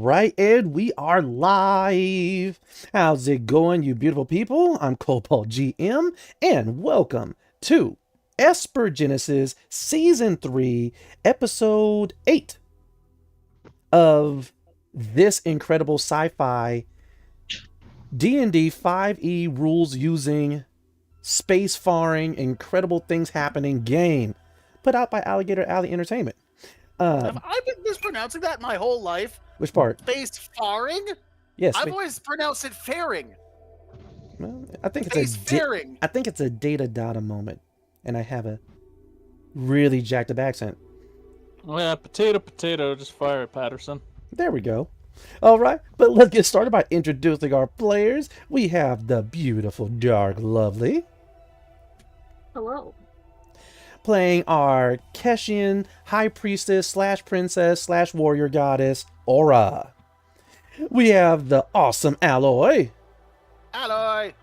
right, Ed, we are live. How's it going, you beautiful people? I'm Cobalt GM, and welcome to Esper Genesis Season 3, Episode 8 of this incredible sci-fi D&D 5e rules using space faring, incredible things happening game put out by Alligator Alley Entertainment. Have I been mispronouncing that my whole life? Which part? Space faring? Yes. I've always pronounced it faring. Well, I think Space faring. I think it's a data data moment, and I have a really jacked up accent. Oh yeah, potato, just fire it, Patterson. There we go. All right, but let's get started by introducing our players. We have the beautiful Dark Lovely. Hello. Playing our Keshian High Priestess / Princess / Warrior Goddess, Aura. We have the awesome Alloy. Alloy.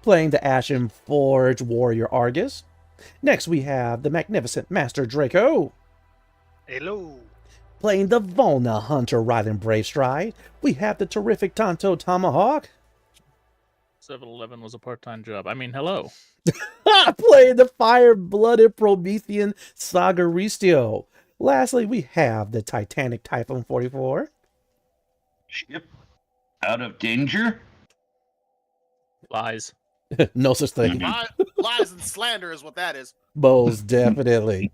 Playing the Ashen Forge Warrior Argus. Next we have the magnificent Master Draco. Hello. Playing the Volna Hunter riding Brave Stride, we have the terrific Tonto Tomahawk. 7-Eleven was a part-time job. I mean, hello. Playing the fire-blooded Promethean Sagaristio. Lastly, we have the Titanic Typhoon 44. Ship out of danger? Lies. No such thing. Lies and slander is what that is. Most definitely.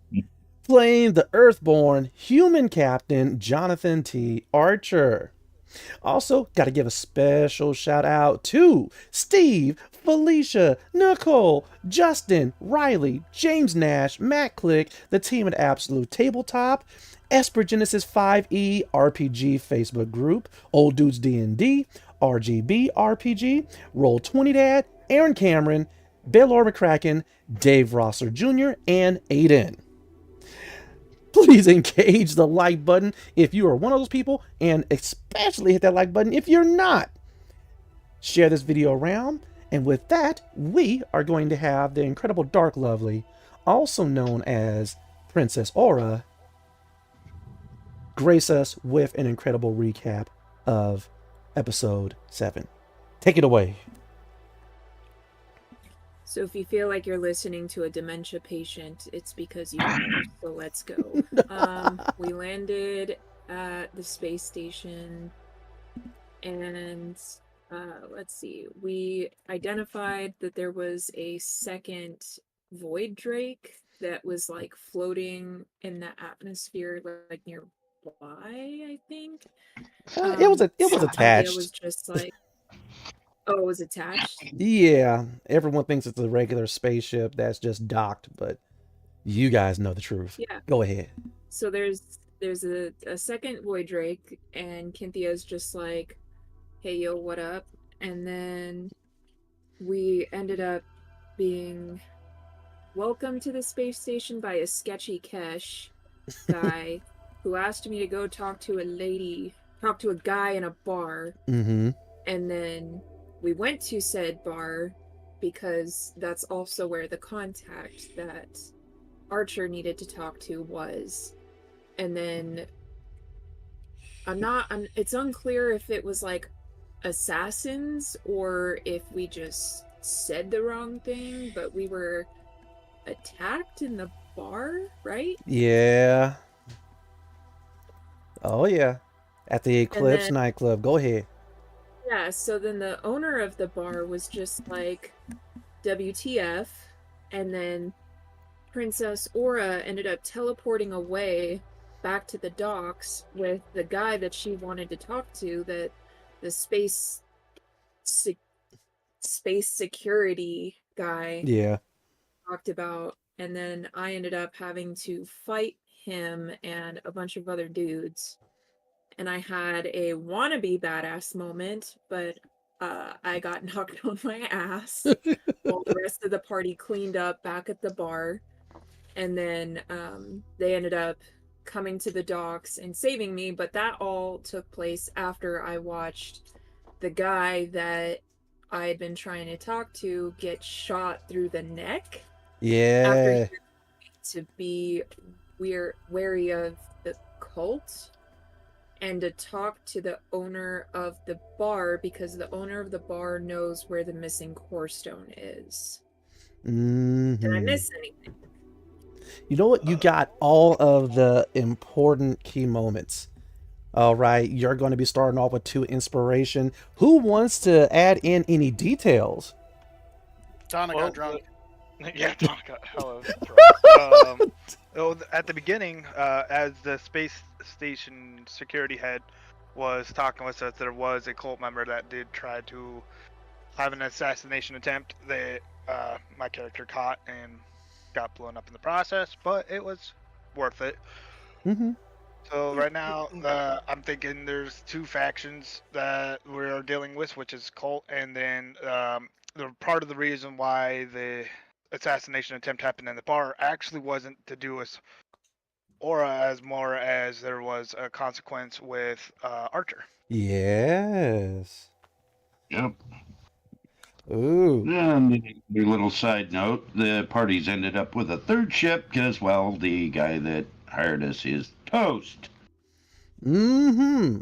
Playing the Earthborn human captain, Jonathan T. Archer. Also, got to give a special shout out to Steve, Felicia, Nicole, Justin, Riley, James Nash, Matt Click, the team at Absolute Tabletop, Esper Genesis 5e RPG Facebook group, Old Dudes D&D, RGB RPG, Roll20 Dad, Aaron Cameron, Baylor McCracken, Dave Rosser Jr., and Aiden. Please engage the like button if you are one of those people, and especially hit that like button if you're not. Share this video around, and with that, we are going to have the incredible Dark Lovely, also known as Princess Aura, grace us with an incredible recap of episode 7. Take it away. So if you feel like you're listening to a dementia patient, it's because you are. So let's go. We landed at the space station, and let's see. We identified that there was a second void drake that was like floating in the atmosphere, like nearby. I think It was attached. It was just like. Oh, it was attached? Yeah, everyone thinks it's a regular spaceship that's just docked, but you guys know the truth. Yeah. Go ahead. So there's a second void drake, and Cynthia's just like, hey, yo, what up? And then we ended up being welcomed to the space station by a sketchy Kesh guy who asked me to go talk to a guy in a bar. Mm-hmm. And then we went to said bar because that's also where the contact that Archer needed to talk to was. And then it's unclear if it was like assassins or if we just said the wrong thing, but we were attacked in the bar, right? Yeah. Oh yeah. At the Eclipse nightclub. Go ahead. Yeah, so then the owner of the bar was just like, WTF, and then Princess Aura ended up teleporting away back to the docks with the guy that she wanted to talk to, that the space security guy talked about, and then I ended up having to fight him and a bunch of other dudes. And I had a wannabe badass moment, but I got knocked on my ass while the rest of the party cleaned up back at the bar. And then they ended up coming to the docks and saving me, but that all took place after I watched the guy that I had been trying to talk to get shot through the neck. Yeah. After to be wary of the cult. and to talk to the owner of the bar, because the owner of the bar knows where the missing core stone is. Did I miss anything? You know what? You got all of the important key moments. All right, you're going to be starting off with 2 inspiration. Who wants to add in any details? Tana got drunk. Yeah, Tana got hella drunk. At the beginning, as the space station security head was talking with us, there was a cult member that did try to have an assassination attempt that my character caught and got blown up in the process, but it was worth it. Mm-hmm. So right now, I'm thinking there's 2 factions that we're dealing with, which is cult, and then the part of the reason why the assassination attempt happened in the bar actually wasn't to do with Aura as more as there was a consequence with Archer. Yes. Yep. Ooh. And a little side note, the parties ended up with a 3rd ship because, well, the guy that hired us is toast. Mm-hmm.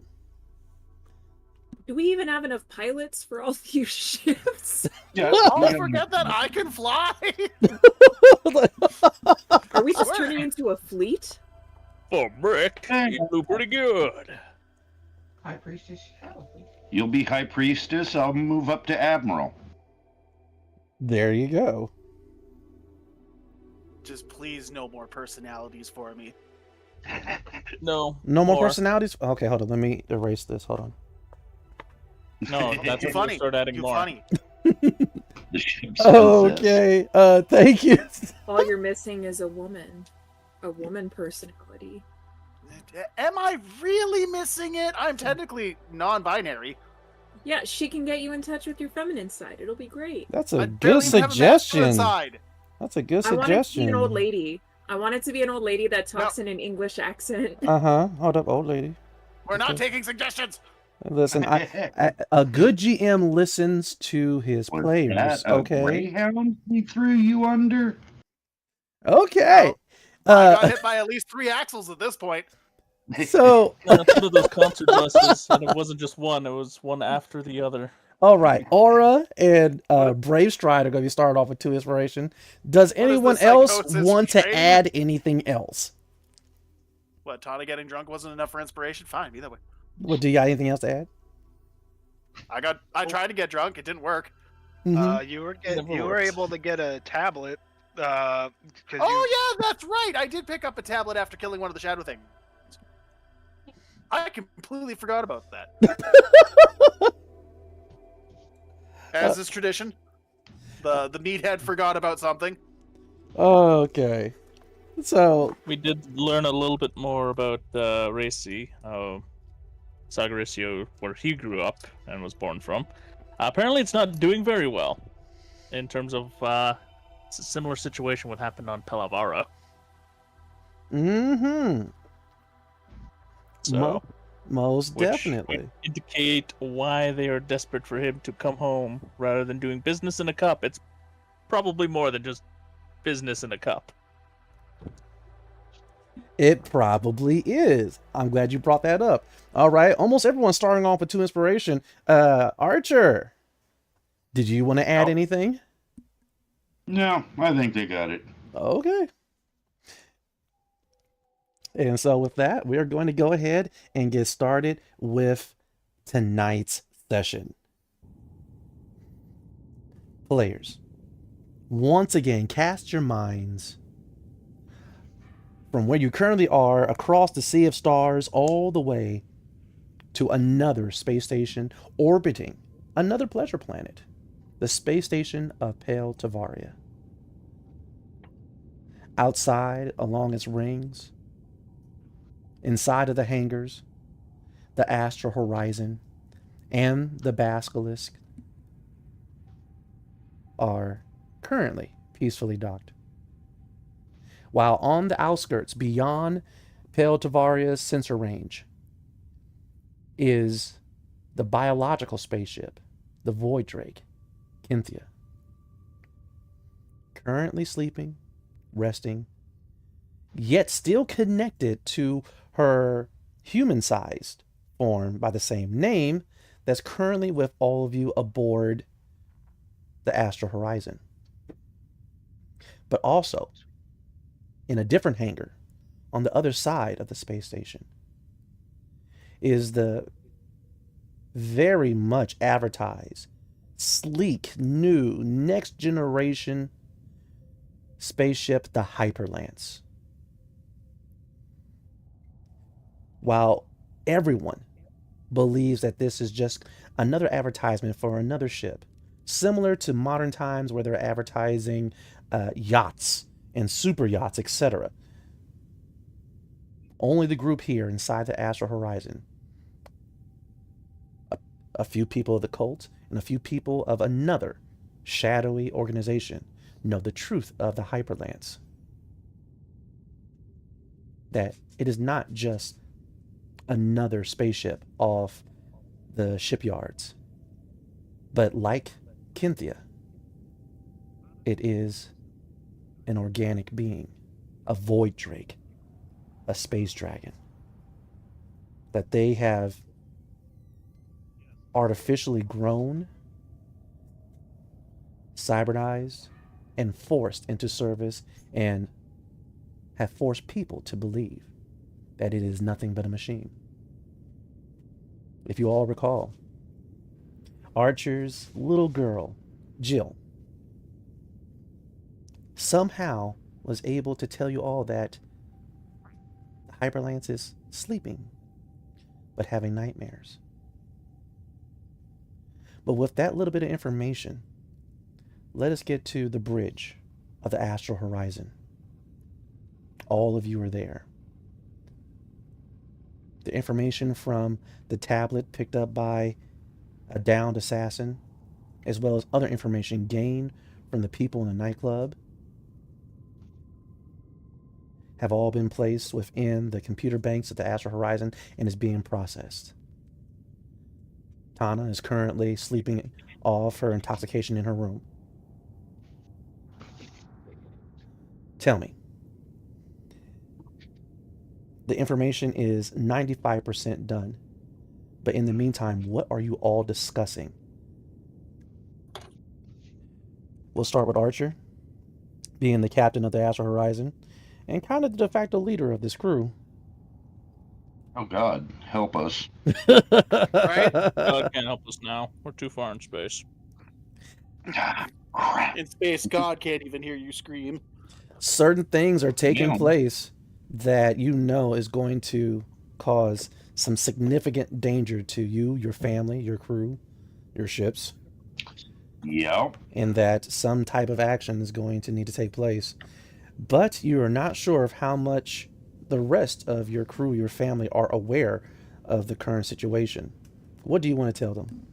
Do we even have enough pilots for all these ships? Yeah. Oh, forget that I can fly. Are we just turning into a fleet? For Brick, you do pretty good. High Priestess Shadow. You'll be High Priestess. I'll move up to Admiral. There you go. Just please, no more personalities for me. No. No more personalities? Okay, hold on. Let me erase this. Hold on. No, that's You when funny. we start adding You more. funny. The ship says this. Okay. Thank you. All you're missing is a woman personality. Am I really missing it? I'm technically non-binary. Yeah, she can get you in touch with your feminine side. It'll be great. That's I a barely good even have a masculine suggestion. side. That's a good I want it to be suggestion. an old lady. I want it to be an old lady that talks in an English accent. Uh-huh. Hold up, old lady. We're not Okay. taking suggestions. Listen, a good GM listens to his Was players. that a Okay. Greyhound he threw you under? Okay. I got hit by at least 3 axles at this point. So, No, it's one of those concert buses, and it wasn't just one; it was one after the other. all right, Aura and Brave Stride are going to be started off with 2 inspiration. Does anyone this, else psychosis want to train? add anything else? What, Tana getting drunk wasn't enough for inspiration? Fine, either way. Well, do you got anything else to add? I tried to get drunk. It didn't work. Mhm. You were Never works. able to get a tablet. Oh, yeah, that's right. I did pick up a tablet after killing one of the shadow things. I completely forgot about that. As is tradition, the meathead forgot about something. Okay. So, We did learn a little bit more about Racy, Sagaricio, where he grew up and was born from. Apparently, it's not doing very well in terms of it's a similar situation what happened on Pelavara. mm-hmm. So, Most which definitely. would indicate why they are desperate for him to come home rather than doing business in a cup. It's probably more than just business in a cup. It probably is. I'm glad you brought that up. All right, almost everyone's starting off with 2 inspiration. Archer, did you want to add anything? No, I think they got it. Okay. And so with that, we are going to go ahead and get started with tonight's session. Players, once again, cast your minds from where you currently are across the sea of stars all the way to another space station orbiting another pleasure planet, the space station of Pale Tavaria. Outside, along its rings, inside of the hangars, the astral horizon, and the basilisk are currently peacefully docked. While on the outskirts, beyond Pale Tavaria's sensor range, is the biological spaceship, the Void Drake, Kynthia. Currently sleeping, resting, yet still connected to her human-sized form by the same name that's currently with all of you aboard the Astral Horizon. But also, in a different hangar, on the other side of the space station, is the very much advertised, sleek, new, next generation spaceship, the Hyperlance. While everyone believes that this is just another advertisement for another ship, similar to modern times where they're advertising yachts and super yachts, etc. Only the group here inside the Astral Horizon, a few people of the cult and a few people of another shadowy organization, know the truth of the Hyperlance. That it is not just another spaceship off the shipyards, but like Kynthia, it is an organic being, a void drake, a space dragon, that they have artificially grown, cybernized, and forced into service, and have forced people to believe that it is nothing but a machine. If you all recall, Archer's little girl, Jill, somehow was able to tell you all that the Hyperlance is sleeping, but having nightmares. But with that little bit of information, let us get to the bridge of the Astral Horizon. All of you are there. The information from the tablet picked up by a downed assassin, as well as other information gained from the people in the nightclub, have all been placed within the computer banks of the Astral Horizon and is being processed. Tana is currently sleeping off her intoxication in her room. Tell me. The information is 95% done. But in the meantime, what are you all discussing? We'll start with Archer, being the captain of the Astral Horizon, and kind of the de facto leader of this crew. Oh God, help us. Right? God can't help us now. We're too far in space. Ah, crap. In space, God can't even hear you scream. Certain things are taking Damn. place that you know is going to cause some significant danger to you, your family, your crew, your ships, Yep. and that some type of action is going to need to take place. But you are not sure of how much the rest of your crew, your family, are aware of the current situation. What do you want to tell them?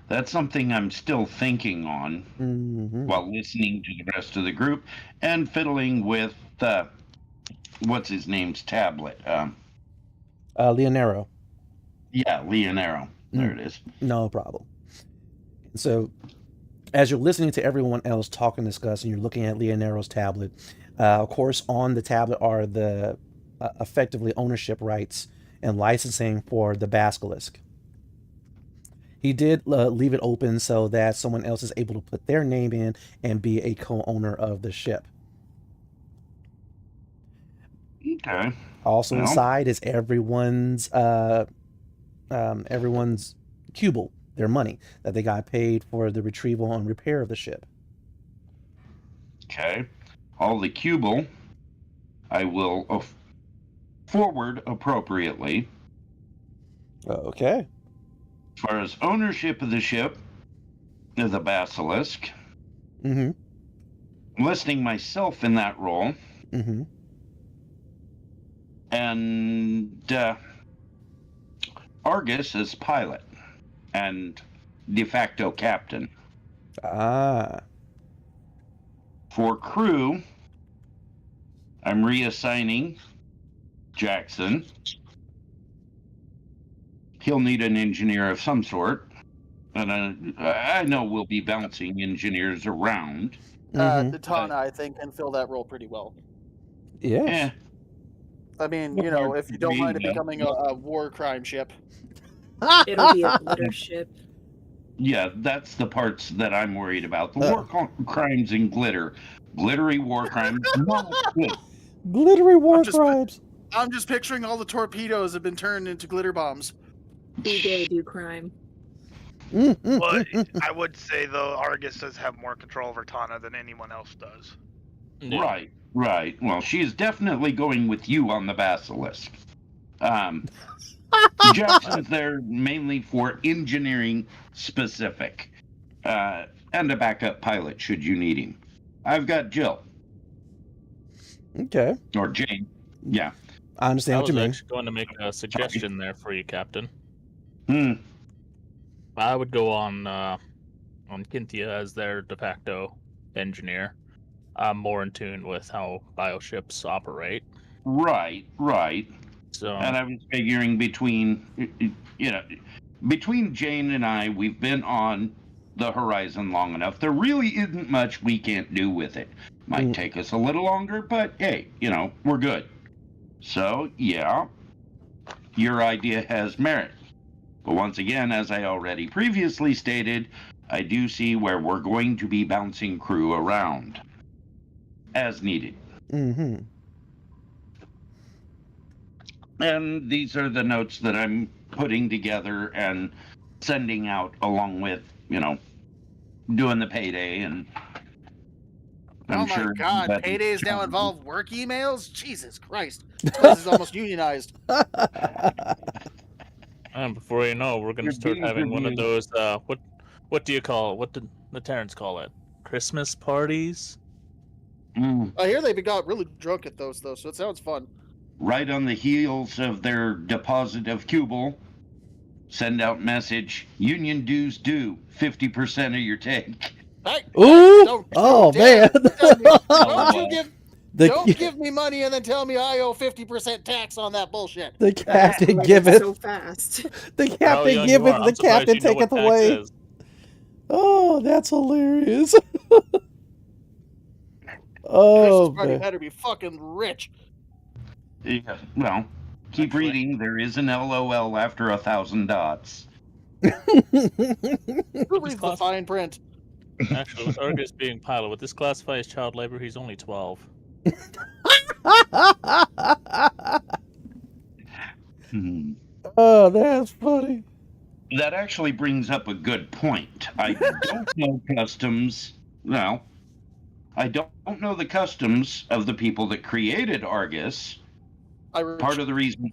That's something I'm still thinking on while listening to the rest of the group and fiddling with what's his name's tablet. Leonero. Yeah, Leonero. There it is. No problem. So, as you're listening to everyone else talk and discuss, and you're looking at Leonero's tablet, of course, on the tablet are the effectively ownership rights and licensing for the Basilisk. He did leave it open so that someone else is able to put their name in and be a co-owner of the ship. Okay. Also inside is everyone's cubal, their money that they got paid for the retrieval and repair of the ship. Okay. All the cubal I will forward appropriately. Okay. As far as ownership of the ship, the Basilisk, listing myself in that role, and Argus as pilot and de facto captain. Ah. For crew, I'm reassigning Jackson. He'll need an engineer of some sort. And I know we'll be bouncing engineers around. Natana, I think, can fill that role pretty well. Yes. I mean, you know, if you don't mind it becoming a war crime ship. It'll be a glitter ship. Yeah, that's the parts that I'm worried about. The war crimes and glitter. Glittery war crimes. Not good. Glittery war crimes. I'm just picturing all the torpedoes have been turned into glitter bombs. Be gay, do crime. But I would say, though, Argus does have more control over Tana than anyone else does. Yeah. Right. Well, she is definitely going with you on the Basilisk. Jackson's there mainly for engineering specific. And a backup pilot should you need him. I've got Jill. Okay. Or Jane. Yeah. I understand what you mean. I was actually going to make a suggestion there for you, Captain. Hmm. I would go on Kintia as their de facto engineer. I'm more in tune with how bioships operate. Right. So, and I was figuring between Jane and I, we've been on the horizon long enough. There really isn't much we can't do with it. Might take us a little longer, but hey, we're good. So, yeah, your idea has merit. But once again, as I already previously stated, I do see where we're going to be bouncing crew around as needed. Mm-hmm. And these are the notes that I'm putting together and sending out along with, doing the payday. And I'm oh my God, paydays now involve work emails? Jesus Christ. This is almost unionized. And before you know, we're going to start having one of those, what do you call it? What did the Terrans call it? Christmas parties? I hear they got really drunk at those, though, so it sounds fun. Right on the heels of their deposit of Cubal, send out message, union dues due 50% of your take. Hey, ooh! Man. Don't give me money and then tell me I owe 50% tax on that bullshit. The captain giveth so fast. The captain giveth, the captain taketh away. Oh, that's hilarious. Oh, Christmas party better be fucking rich. Yeah, well, keep reading. There is an LOL after 1,000 dots. Who reads the fine print? Actually, with Argus being pilot, would this classify as child labor? He's only 12. Oh, that's funny. That actually brings up a good point. I don't know customs. Well, I don't know the customs of the people that created Argus. Part of the reason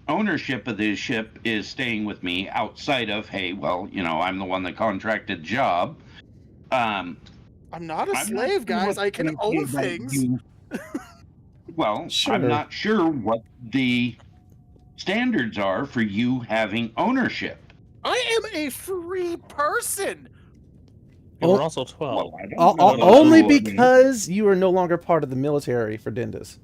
ownership of this ship is staying with me outside of, hey, well, I'm the one that contracted the job. I'm not a slave, guys. I can own things. Well, sure. I'm not sure what the standards are for you having ownership. I am a free person. You were also 12. Well, only because you are no longer part of the military for Dindus.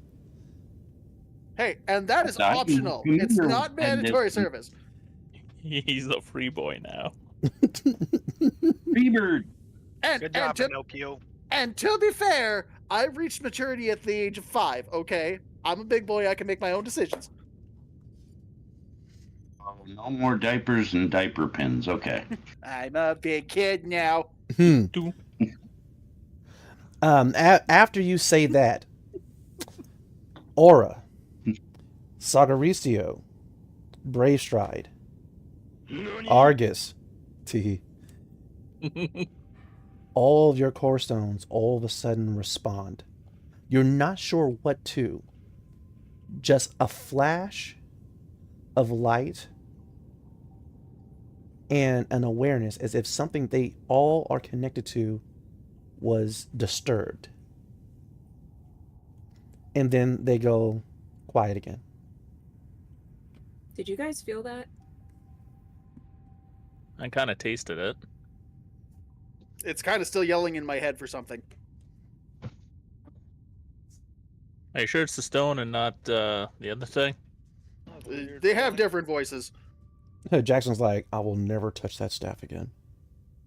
Hey, and that is optional. It's not mandatory service. He's a free boy now. Freebird. Good job, Pinocchio. And to be fair, I reached maturity at the age of 5, okay? I'm a big boy. I can make my own decisions. No more diapers and diaper pins. Okay. I'm a big kid now. After you say that, Aura, Sagaricio, Braystride, Argus, all of your core stones all of a sudden respond. You're not sure what to. Just a flash of light and an awareness as if something they all are connected to was disturbed. And then they go quiet again. Did you guys feel that? I kind of tasted it. It's kind of still yelling in my head for something. Are you sure it's the stone and not the other thing? They have different voices. Jackson's like, I will never touch that staff again.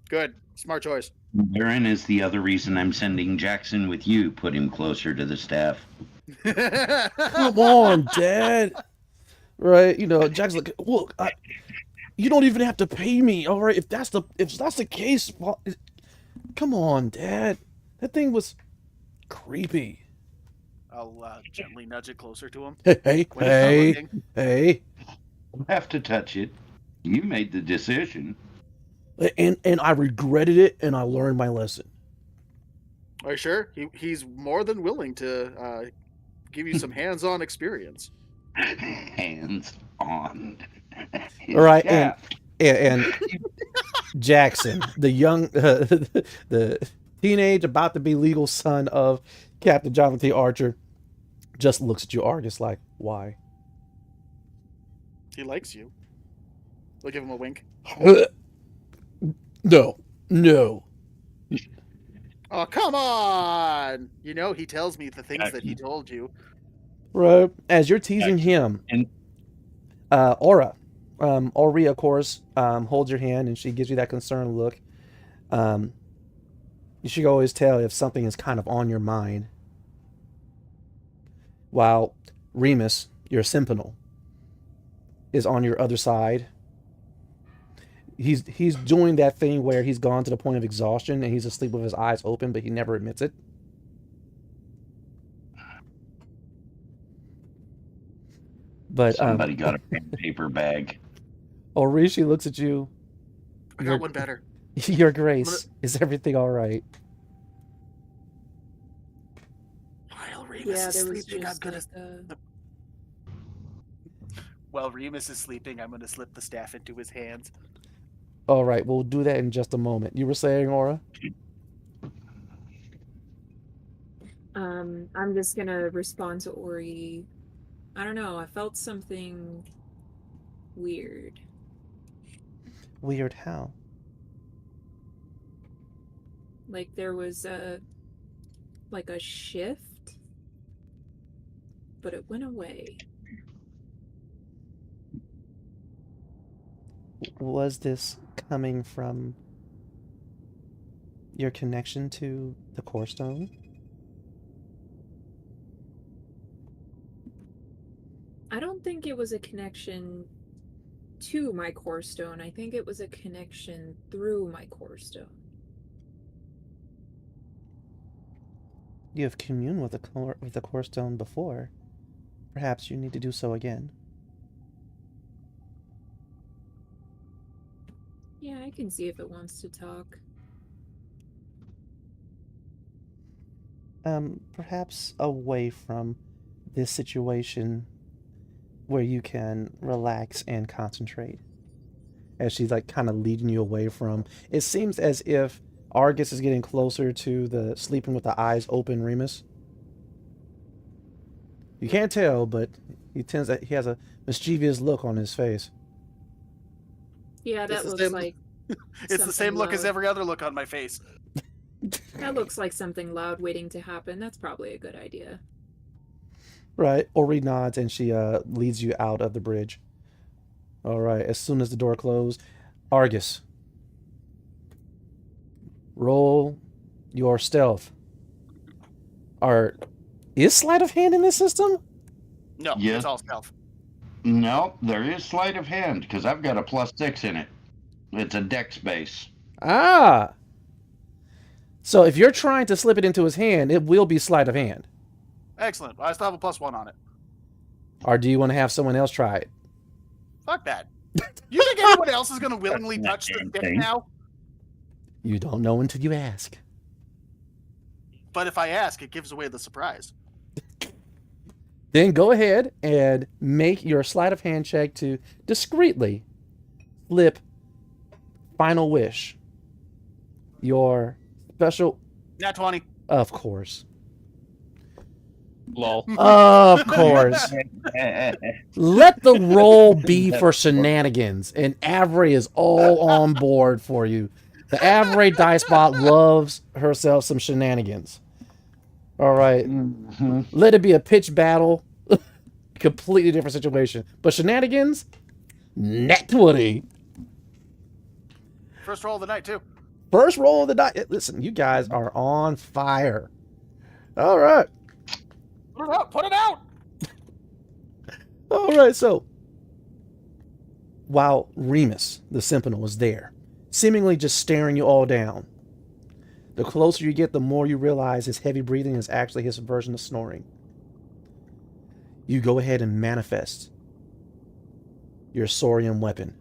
Good. Smart choice. Baron is the other reason I'm sending Jackson with you. Put him closer to the staff. Come on, Dad. Right? You know, Jack's like, look, you don't even have to pay me. All right, if that's the case, well, come on, Dad. That thing was creepy. I'll gently nudge it closer to him. Hey. Don't have to touch it. You made the decision. And I regretted it, and I learned my lesson. Are you sure? He's more than willing to give you some hands-on experience. Hands-on. All right, and Jackson, the young, the teenage, about to be legal son of Captain Jonathan T. Archer, just looks at you, Argus, like, why? He likes you. We'll give him a wink. No. Oh, come on! You know, he tells me the things that he told you. Right. As you're teasing him, Aura, Ori, of course, holds your hand and she gives you that concerned look. You should always tell if something is kind of on your mind. While Remus, your Sentinel, is on your other side. He's doing that thing where he's gone to the point of exhaustion and he's asleep with his eyes open, but he never admits it. But somebody got a paper bag. Orishi looks at you. I got one better. Your Grace, is everything all right? While Remus is sleeping, I'm gonna. While Remus is sleeping, I'm gonna slip the staff into his hands. All right, we'll do that in just a moment. You were saying, Aura? I'm just gonna respond to Ori. I don't know, I felt something weird. Weird how? Like there was a shift, but it went away. Was this coming from your connection to the Core Stone? I don't think it was a connection to my Core Stone. I think it was a connection through my Core Stone. You have communed with the Core Stone before. Perhaps you need to do so again. Yeah, I can see if it wants to talk. Perhaps away from this situation where you can relax and concentrate. As she's like kind of leading you away from, it seems as if Argus is getting closer to the sleeping with the eyes open Remus. You can't tell, but he has a mischievous look on his face. Yeah, that looks like it's the same look as every other look on my face. That looks like something loud waiting to happen. That's probably a good idea. Right. Ori nods and she leads you out of the bridge. All right. As soon as the door closed, Argus, roll your stealth. Is sleight of hand in this system? No, Yes. It's all stealth. No, there is sleight of hand because I've got a +6 in it. It's a dex base. Ah. So if you're trying to slip it into his hand, it will be sleight of hand. Excellent. I still have a +1 on it. Or do you want to have someone else try it? Fuck that. You think anyone else is going to willingly touch the stick now? You don't know until you ask. But if I ask, it gives away the surprise. Then go ahead and make your sleight of hand check to discreetly flip Final Wish. Your special... Nat 20. Of course. Lol. Of course. Let the roll be for shenanigans, and Avery is all on board for you. The Avery dice bot loves herself some shenanigans. All right. Mm-hmm. Let it be a pitch battle. Completely different situation. But shenanigans? Nat 20. First roll of the night, too. First roll of the die. Listen, you guys are on fire. All right. Put it out! Put it out! All right, so while Remus, the Sentinel, is there, seemingly just staring you all down, the closer you get, the more you realize his heavy breathing is actually his version of snoring. You go ahead and manifest your Saurian weapon,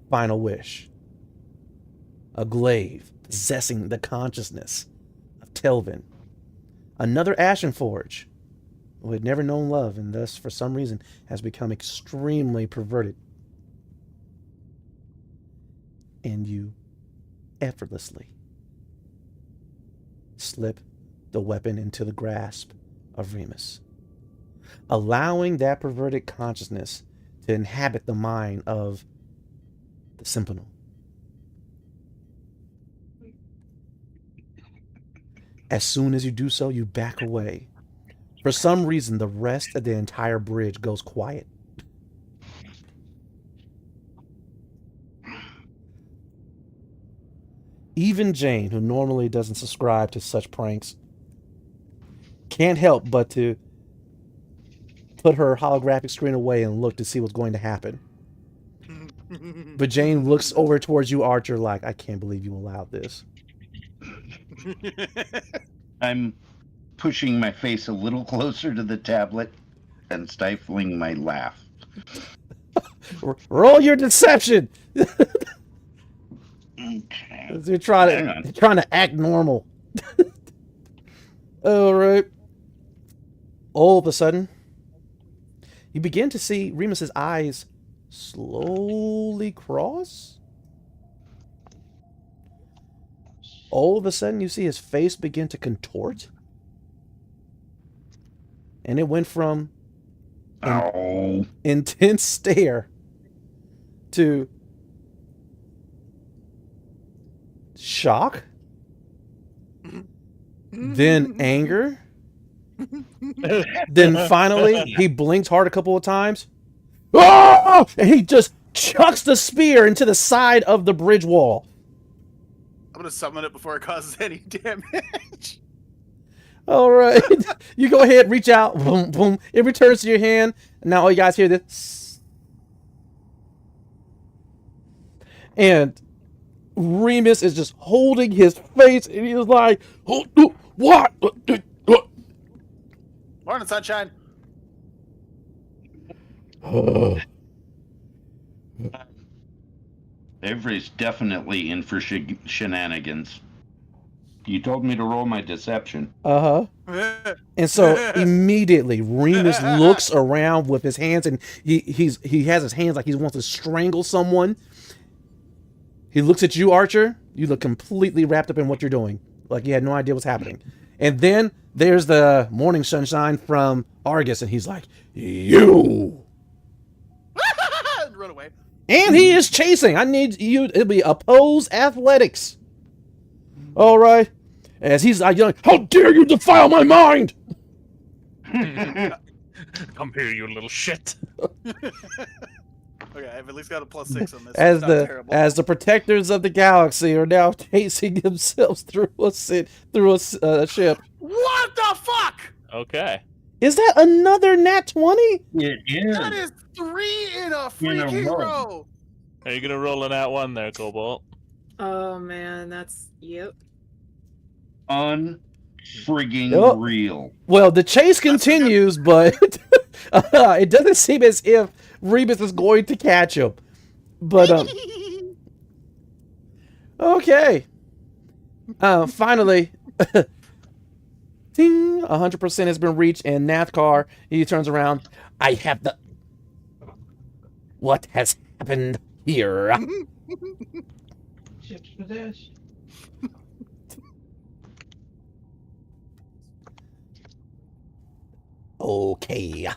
Final Wish. A glaive possessing the consciousness of Telvin. Another Ashen Forge, who had never known love and thus, for some reason, has become extremely perverted. And you effortlessly slip the weapon into the grasp of Remus, allowing that perverted consciousness to inhabit the mind of the Sentinel. As soon as you do so, you back away. For some reason, the rest of the entire bridge goes quiet. Even Jane, who normally doesn't subscribe to such pranks, can't help but to put her holographic screen away and look to see what's going to happen. But Jane looks over towards you, Archer, like, I can't believe you allowed this. I'm pushing my face a little closer to the tablet and stifling my laugh. Roll your deception! Okay. They're trying to act normal. All right. All of a sudden, you begin to see Remus's eyes slowly cross. All of a sudden, you see his face begin to contort. And it went from an intense stare to shock, then anger, then finally he blinks hard a couple of times, and he just chucks the spear into the side of the bridge wall. I'm gonna summon it before it causes any damage. All right, you go ahead, reach out, boom, boom. It returns to your hand. Now all you guys hear this, and Remus is just holding his face, and he's like, oh, what? Morning, sunshine. Avery's definitely in for shenanigans. You told me to roll my deception. Uh-huh. And so immediately Remus looks around with his hands, and he has his hands like he wants to strangle someone. He looks at you, Archer. You look completely wrapped up in what you're doing, like you had no idea what's happening. And then there's the morning sunshine from Argus, and he's like, you. Run away. And he is chasing. I need you. It'll be oppose athletics. All right. As he's yelling, how dare you defile my mind? Come here, you little shit. Okay, I've at least got a +6 on this. As the protectors of the galaxy are now chasing themselves through a ship. What the fuck? Okay. Is that another nat 20? It is. That is 3 in a freaking row. Are you gonna roll in that one there, Cobalt? Oh man, that's yep. Unfrigging real. Well, the chase continues, but it doesn't seem as if Remus is going to catch him. But okay. Finally, ting, 100% has been reached, and Nathkar, he turns around. I have the. What has happened here? Ship's possessed. Okay.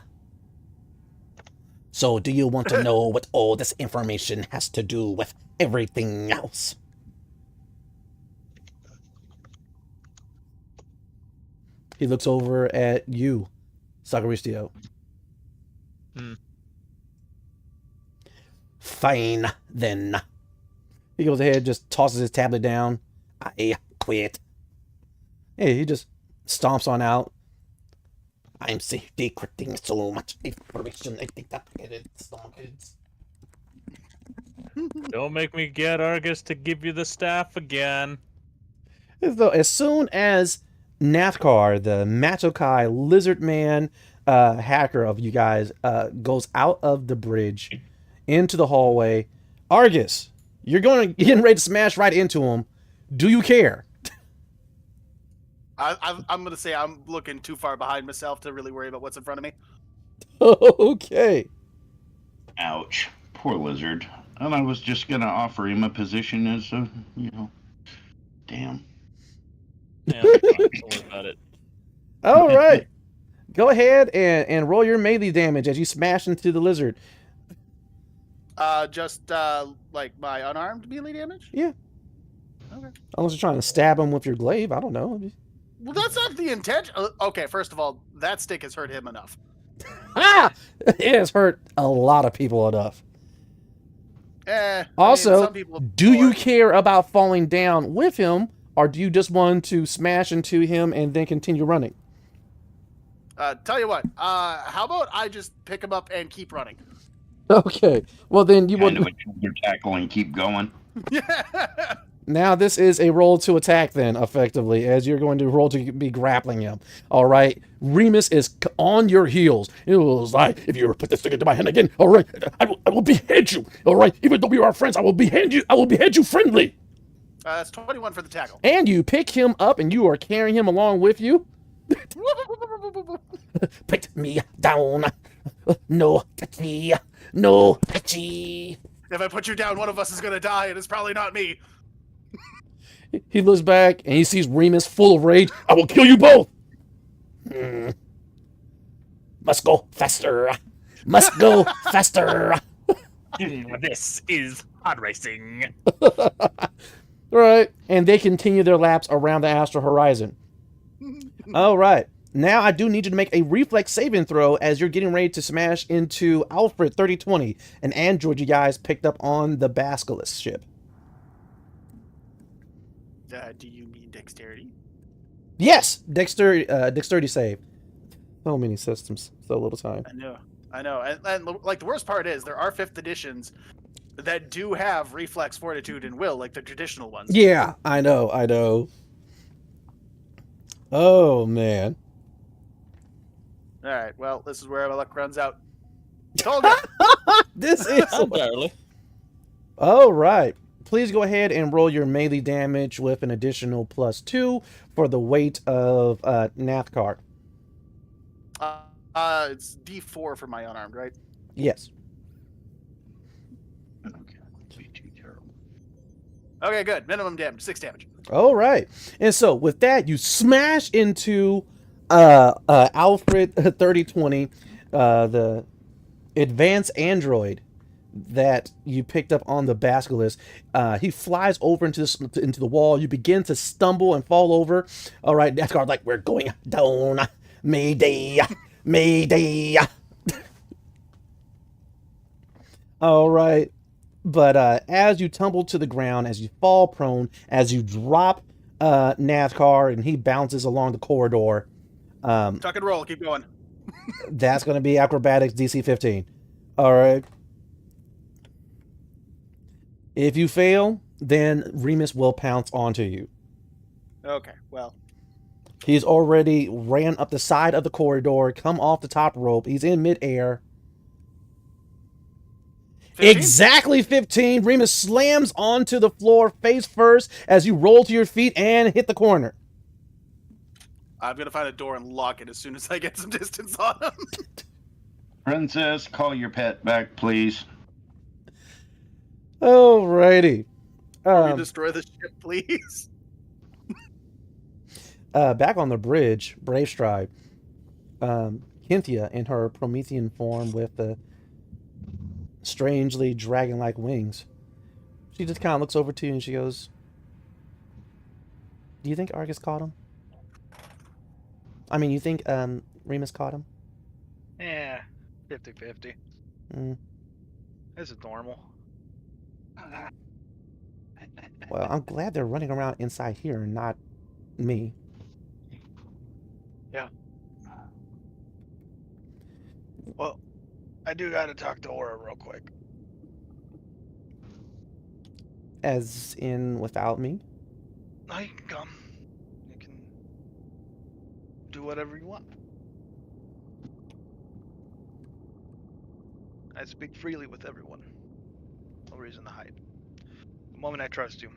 So, do you want to know what all this information has to do with everything else? He looks over at you, Sagaristio. Fine, then. He goes ahead, just tosses his tablet down. I quit. Hey, he just stomps on out. I'm secreting so much information. I think that it's Don't make me get Argus to give you the staff again. As soon as Nathkar, the Matokai lizard man hacker of you guys, goes out of the bridge into the hallway, Argus, you're getting ready to smash right into him. Do you care? I'm going to say I'm looking too far behind myself to really worry about what's in front of me. Okay. Ouch. Poor lizard. And I was just going to offer him a position as a, damn. Yeah, don't worry about it. All right. Go ahead and roll your melee damage as you smash into the lizard. Just like my unarmed melee damage? Yeah. Okay. Unless you're trying to stab him with your glaive. I don't know. Well, that's not the intent. Okay, first of all, that stick has hurt him enough. It has hurt a lot of people enough. Also, some people do you care about falling down with him, or do you just want to smash into him and then continue running? Tell you what, how about I just pick him up and keep running? Okay. Well, then you will. Kind of a shoulder tackle and keep going. Yeah. Now this is a roll to attack then, effectively, as you're going to roll to be grappling him. All right. Remus is on your heels. It was like, if you ever put this thing into my hand again, all right, I will behead you. All right. Even though we are friends, I will behead you friendly. That's 21 for the tackle. And you pick him up and you are carrying him along with you. Put me down. No, touch me. No, touchy. If I put you down, one of us is going to die, and it's probably not me. He looks back and he sees Remus full of rage. I will kill you both. Must go faster. Must go faster. This is hard racing. All right. And they continue their laps around the astral horizon. All right. Now I do need you to make a reflex saving throw as you're getting ready to smash into Alfred 3020, an android you guys picked up on the Basilisk ship. Do you mean dexterity? Yes, dexterity save. So many systems, so little time. I know, and like the worst part is there are 5th editions that do have reflex, fortitude, and will, like the traditional ones. Yeah, I know. Oh man. All right, well, this is where my luck runs out. Told you. This is Entirely. all right. Please go ahead and roll your melee damage with an additional +2 for the weight of Nathkar. It's D4 for my unarmed, right? Yes. Okay, too terrible. Okay, good. Minimum damage, 6 damage. All right. And so with that, you smash into Alfred 3020, the advanced android that you picked up on the Basilisk. He flies over into the wall. You begin to stumble and fall over. All right, Nathkar, like, we're going down. Mayday. Mayday. All right. But as you tumble to the ground, as you fall prone, as you drop Nathkar and he bounces along the corridor. Tuck and roll. Keep going. That's going to be acrobatics DC 15. All right. If you fail, then Remus will pounce onto you. Okay, well. He's already ran up the side of the corridor, come off the top rope. He's in midair. 15? Exactly 15. Remus slams onto the floor face first as you roll to your feet and hit the corner. I'm going to find a door and lock it as soon as I get some distance on him. Princess, call your pet back, please. Alrighty. Can we destroy the ship, please? Back on the bridge, Brave Stride, Cynthia in her Promethean form with the strangely dragon-like wings. She just kind of looks over to you and she goes, do you think Argus caught him? I mean, you think Remus caught him? Yeah, 50-50. Mm. This is normal. Well, I'm glad they're running around inside here and not me. Yeah. Well, I do gotta talk to Aura real quick. As in without me? No, you can come. You can do whatever you want. I speak freely with everyone. No reason to hide. The moment I trust you,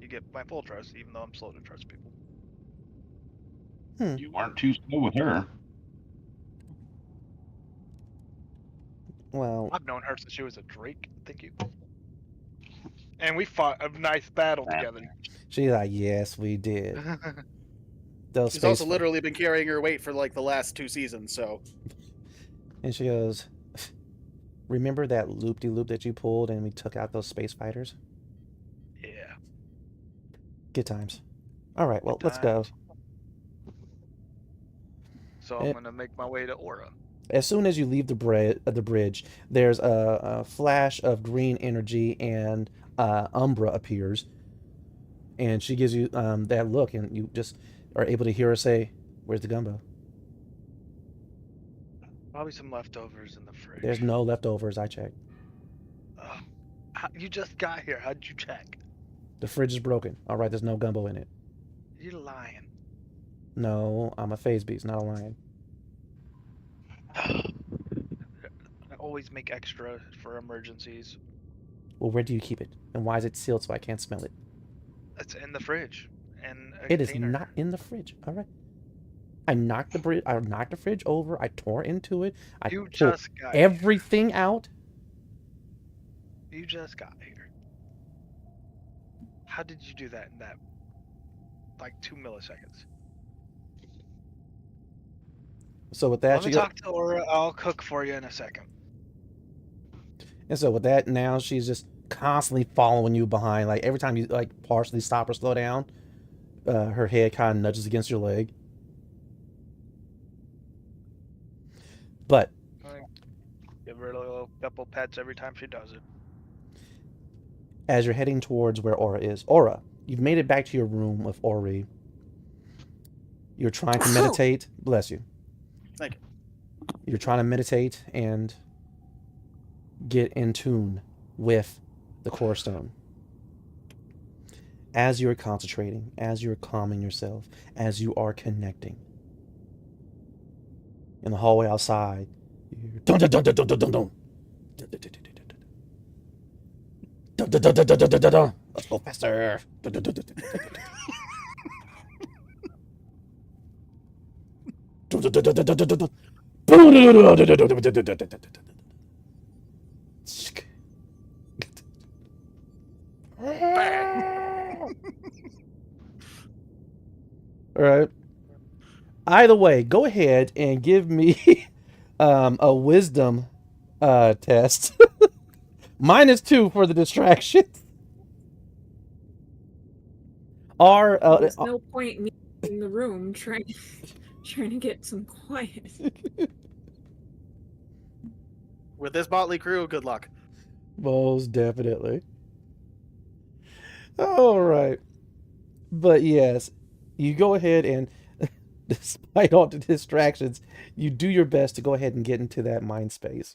you get my full trust, even though I'm slow to trust people. You weren't too slow with her. Well, I've known her since she was a Drake. Thank you. And we fought a nice battle together. she's like, yes, we did. Those She's space also literally been carrying her weight for like the last 2 seasons, so. And she goes, remember that loop-de-loop that you pulled and we took out those space fighters? Yeah. Good times. All right, well, let's go. So I'm gonna make my way to Aura. As soon as you leave the bridge, there's a flash of green energy and Umbra appears. And she gives you that look, and you just are able to hear her say, "Where's the gumbo?" Probably some leftovers in the fridge. There's no leftovers, I checked. You just got here. How'd you check? The fridge is broken. All right, there's no gumbo in it. You're lying. No, I'm a phase beast, not a lion. I always make extra for emergencies. Well, where do you keep it? And why is it sealed so I can't smell it? It's in the fridge. And It is not in the fridge. All right. I knocked the fridge over. I tore into it. I You pulled just got everything out. You just got here. How did you do that in that, like, 2 milliseconds? So with that, Let me talk to Aura. I'll cook for you in a second. And so with that, now she's just constantly following you behind. Like every time you like partially stop or slow down, her head kind of nudges against your leg. But Give her a little couple pets every time she does it. as you're heading towards where Aura is, Aura, you've made it back to your room with Ori. You're trying to meditate. Bless you. Thank you. You're trying to meditate and get in tune with the core stone. As you're concentrating, as you're calming yourself, as you are connecting. In the hallway outside, you hear dun dun dun dun dun dun dun dun. Dun dun dun dun dun dun dun dun. Let's go faster. Dun dun dun dun dun dun dun. Dun dun dun dun dun dun dun dun. Boom, dun, dun, dun, dun, dun, dun, dun, dun, dun, dun, dun, dun, dun. All right. Either way, go ahead and give me a wisdom test. -2 for the distraction. There's no point in me in the room trying to get some quiet. With this motley crew, good luck. Most definitely. All right. But yes, you go ahead and, despite all the distractions, you do your best to go ahead and get into that mind space.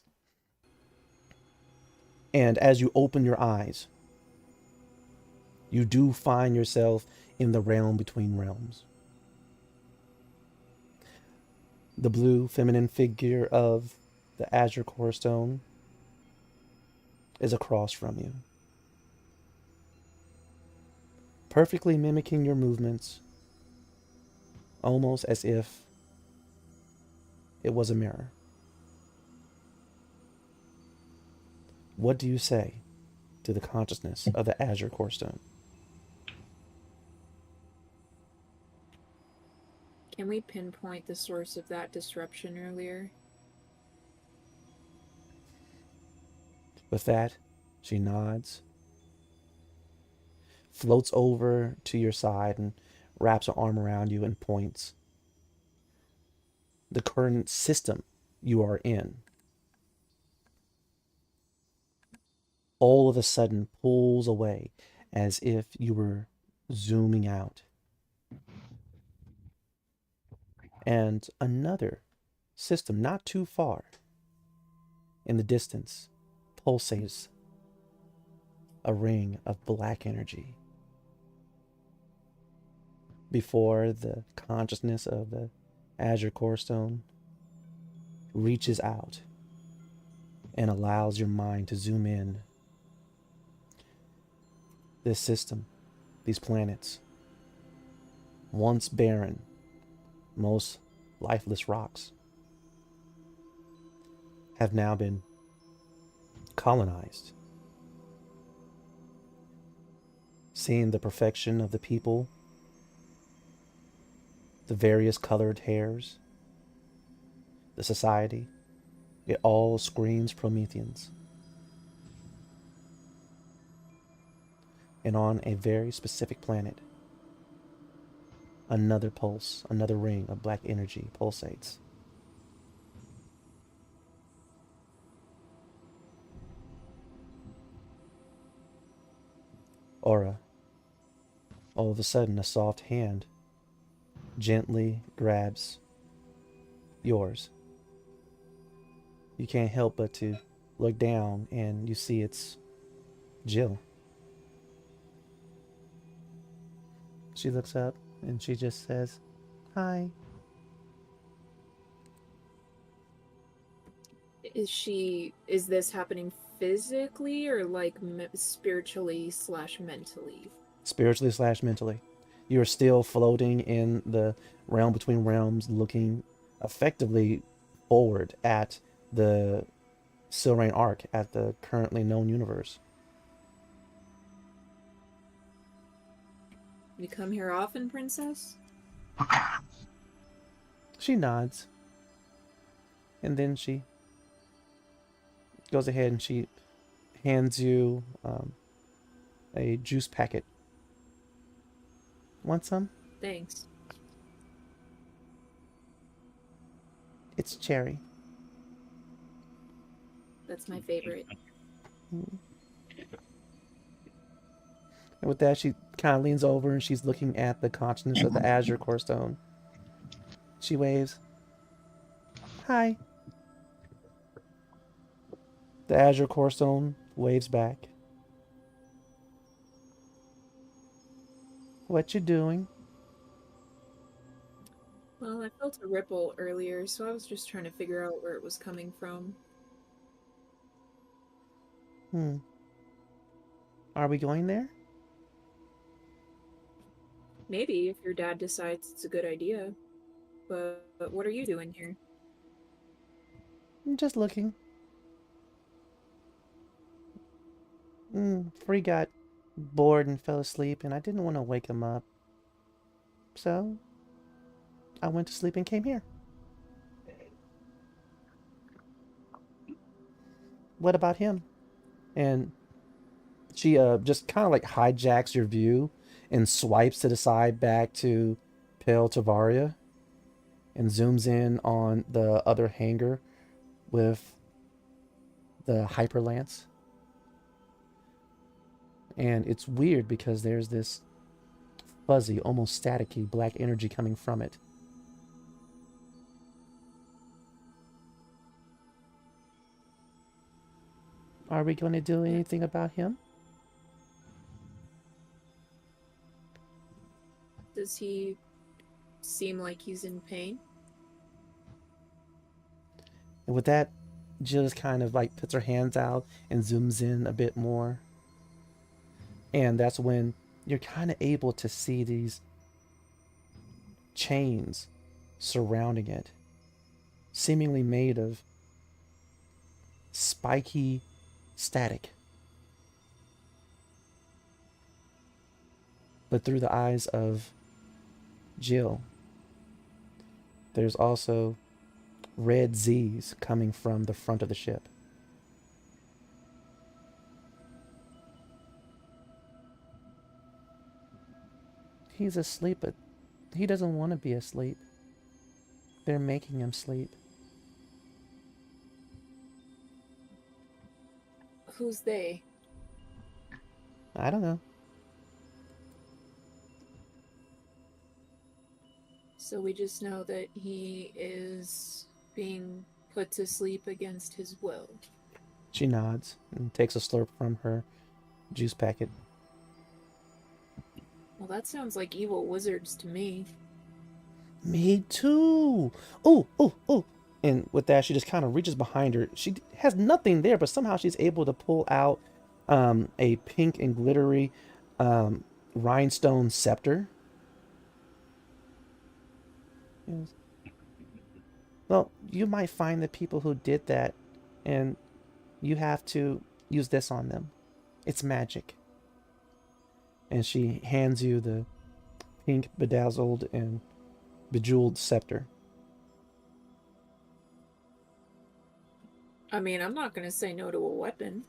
And as you open your eyes, you do find yourself in the realm between realms. The blue feminine figure of the Azure Core Stone is across from you, perfectly mimicking your movements, almost as if it was a mirror. What do you say to the consciousness of the Azure Core Stone? Can we pinpoint the source of that disruption earlier? With that, she nods, floats over to your side and wraps her arm around you and points. The current system you are in all of a sudden pulls away as if you were zooming out. And another system not too far in the distance pulsates a ring of black energy before the consciousness of the Azure Core Stone reaches out and allows your mind to zoom in. This system, these planets, once barren, most lifeless rocks, have now been colonized. Seeing the perfection of the people, the various colored hairs, the society, it all screams Prometheans. And on a very specific planet, another pulse, another ring of black energy pulsates. Aura. All of a sudden, a soft hand gently grabs yours. You can't help but to look down and you see it's Jill. She looks up and she just says, "Hi." Is this happening physically or like spiritually / mentally? Spiritually / mentally. You are still floating in the realm between realms, looking effectively forward at the Silrain arc, at the currently known universe. You come here often, Princess? She nods. And then she goes ahead and she hands you a juice packet. Want some? Thanks. It's cherry. That's my favorite. And with that, she kind of leans over and she's looking at the consciousness of the Azure Core Stone. She waves. Hi. The Azure Core Stone waves back. What you doing? Well, I felt a ripple earlier, so I was just trying to figure out where it was coming from. Are we going there? Maybe, if your dad decides it's a good idea. But what are you doing here? I'm just looking. Free got bored and fell asleep, and I didn't want to wake him up. So, I went to sleep and came here. What about him? And she just kind of like hijacks your view and swipes to the side back to Pale Tavaria and zooms in on the other hangar with the hyper lance. And it's weird because there's this fuzzy, almost staticky black energy coming from it. Are we going to do anything about him? Does he seem like he's in pain? And with that, Jill just kind of like puts her hands out and zooms in a bit more. And that's when you're kind of able to see these chains surrounding it, seemingly made of spiky static. But through the eyes of Jill, there's also red Z's coming from the front of the ship. He's asleep, but he doesn't want to be asleep. They're making him sleep. Who's they? I don't know. So we just know that he is being put to sleep against his will. She nods and takes a slurp from her juice packet. Well, that sounds like evil wizards to me. Me too. Oh, oh, oh. And with that, she just kind of reaches behind her. She has nothing there, but somehow she's able to pull out a pink and glittery rhinestone scepter. Yes. Well, you might find the people who did that, and you have to use this on them. It's magic. And she hands you the pink, bedazzled, and bejeweled scepter. I mean, I'm not going to say no to a weapon.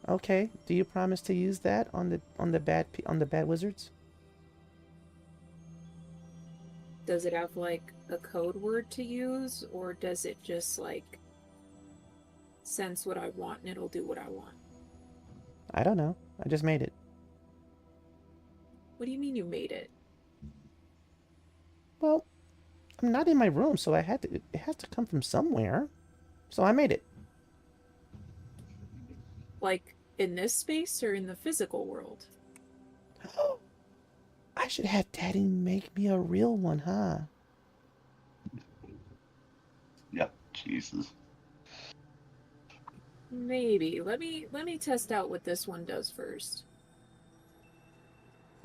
Okay. Do you promise to use that on the bad wizards? Does it have like a code word to use, or does it just like sense what I want and it'll do what I want? I don't know. I just made it. What do you mean you made it? Well, I'm not in my room, so it has to come from somewhere. So I made it. Like in this space or in the physical world? I should have Daddy make me a real one, huh? Yep, Jesus. Maybe. Let me test out what this one does first.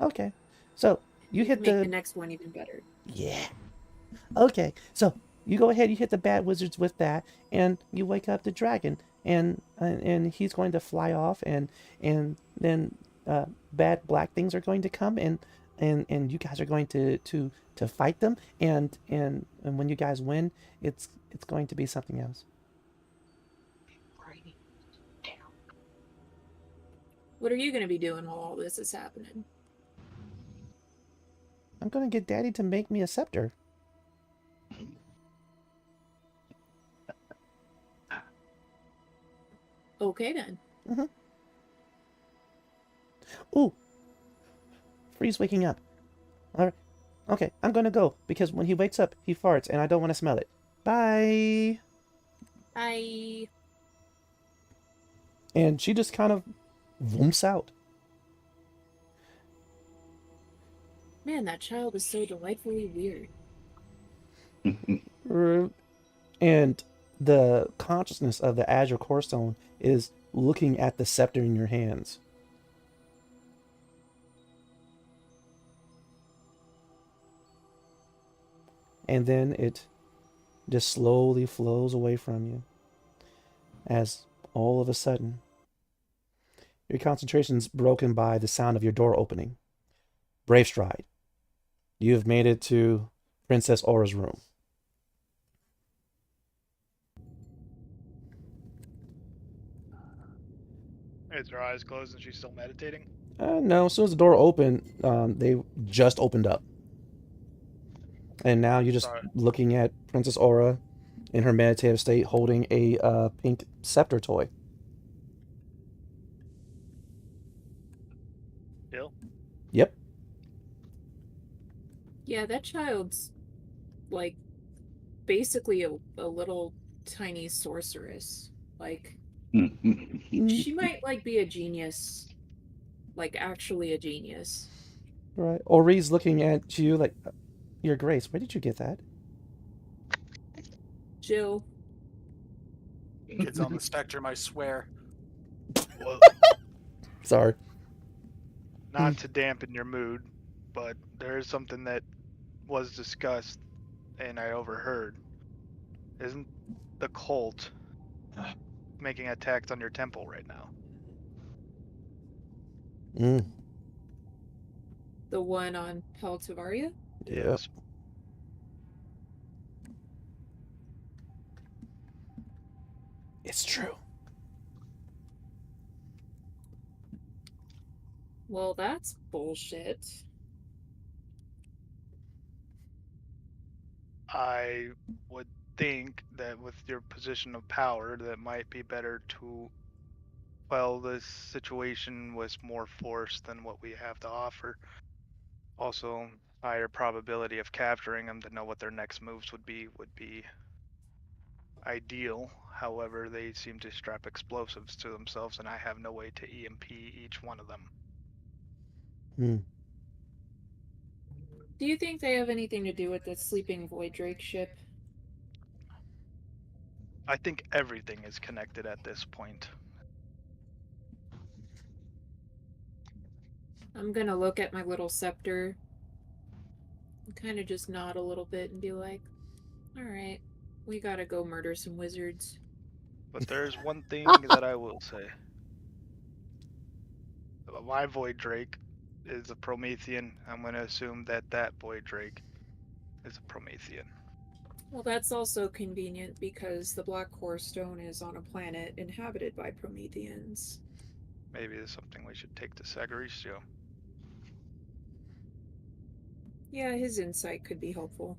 Okay. So you hit make the next one even better. Yeah. Okay. So you go ahead, you hit the bad wizards with that, and you wake up the dragon, and he's going to fly off, and then bad black things are going to come, and you guys are going to fight them, and when you guys win, it's going to be something else. What are you going to be doing while all this is happening? I'm going to get Daddy to make me a scepter. Okay, then. Mm-hmm. Ooh. Free's waking up. All right. Okay, I'm going to go, because when he wakes up, he farts, and I don't want to smell it. Bye! Bye! And she just kind of whoops out. Man, that child is so delightfully weird. And the consciousness of the Azure Core Stone is looking at the scepter in your hands. And then it just slowly flows away from you, as all of a sudden your concentration's broken by the sound of your door opening. Brave Stride, you have made it to Princess Aura's room. Is her eyes closed and she's still meditating? No, as soon as the door opened, they just opened up. And now you're just looking at Princess Aura in her meditative state holding a pink scepter toy. Bill? Yep. Yeah, that child's like basically a little tiny sorceress. Like she might like be a genius. Like actually a genius. Right. Ori's looking at you like, Your Grace, where did you get that? Jill. Kids on the spectrum, I swear. Well, Sorry. not to dampen your mood, but there is something that was discussed and I overheard. Isn't the cult making attacks on your temple right now? Mm. The one on Peltavaria? Yes. It's true. Well, that's bullshit. I would think that with your position of power, that it might be better to well, this situation was more forced than what we have to offer. Also, higher probability of capturing them to know what their next moves would be ideal. However, they seem to strap explosives to themselves, and I have no way to EMP each one of them. Do you think they have anything to do with the sleeping Void Drake ship? I think everything is connected at this point. I'm gonna look at my little scepter and kind of just nod a little bit and be like, alright, we gotta go murder some wizards. But there's one thing that I will say. My Void Drake is a Promethean. I'm going to assume that that Void Drake is a Promethean. Well, that's also convenient because the Black Core Stone is on a planet inhabited by Prometheans. Maybe it's something we should take to Sagaricio. Yeah, his insight could be helpful.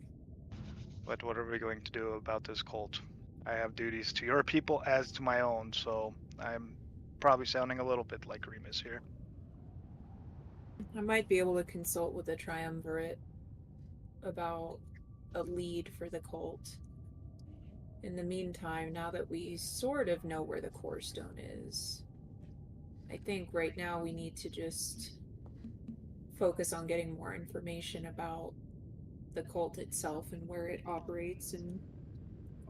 But what are we going to do about this cult? I have duties to your people as to my own, so I'm probably sounding a little bit like Remus here. I might be able to consult with the Triumvirate about a lead for the cult. In the meantime, now that we sort of know where the Core Stone is, I think right now we need to just focus on getting more information about the cult itself and where it operates. And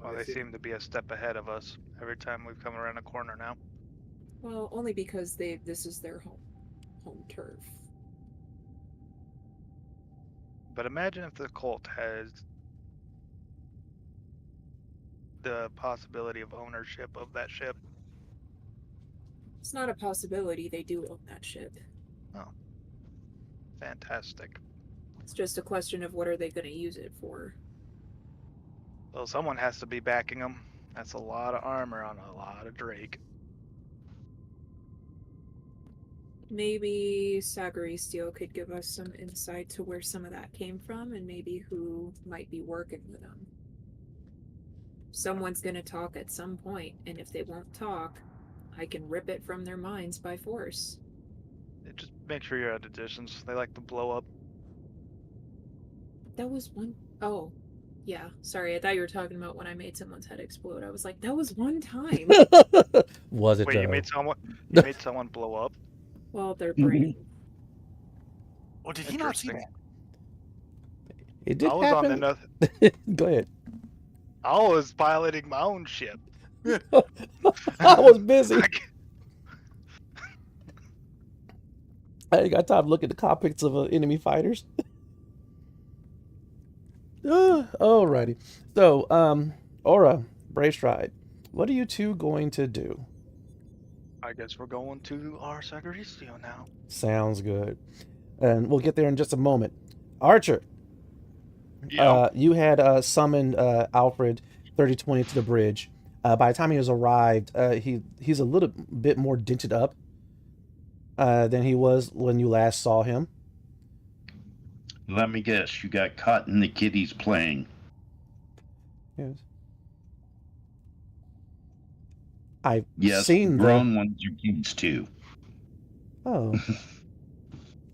well, they seem to be a step ahead of us every time we've come around a corner now. Well, only because this is their home turf. But imagine if the cult has the possibility of ownership of that ship. It's not a possibility, they do own that ship. Oh. Fantastic. It's just a question of what are they going to use it for. Well, someone has to be backing them. That's a lot of armor on a lot of Drake. Maybe Sagaricio could give us some insight to where some of that came from and maybe who might be working with them. Someone's going to talk at some point, and if they won't talk, I can rip it from their minds by force. Just make sure you're at a distance. They like to blow up. That was one... Oh, yeah. Sorry, I thought you were talking about when I made someone's head explode. I was like, that was one time. Was it? Wait, though? you made someone blow up? Well, their brain. Oh, did he not see that? It did I was happen. on another. Go ahead. I was piloting my own ship. I was busy. I ain't got time to look at the cockpits of enemy fighters. Alrighty. So, Aura, Brave Stride, what are you two going to do? I guess we're going to our Sagaricio now. Sounds good. And we'll get there in just a moment. Archer, Yeah. you had summoned Alfred 3020 to the bridge. By the time he has arrived, he's a little bit more dented up than he was when you last saw him. Let me guess, you got caught in the kiddies playing. Yes. I've Yes, seen grown ones are kids too. Oh.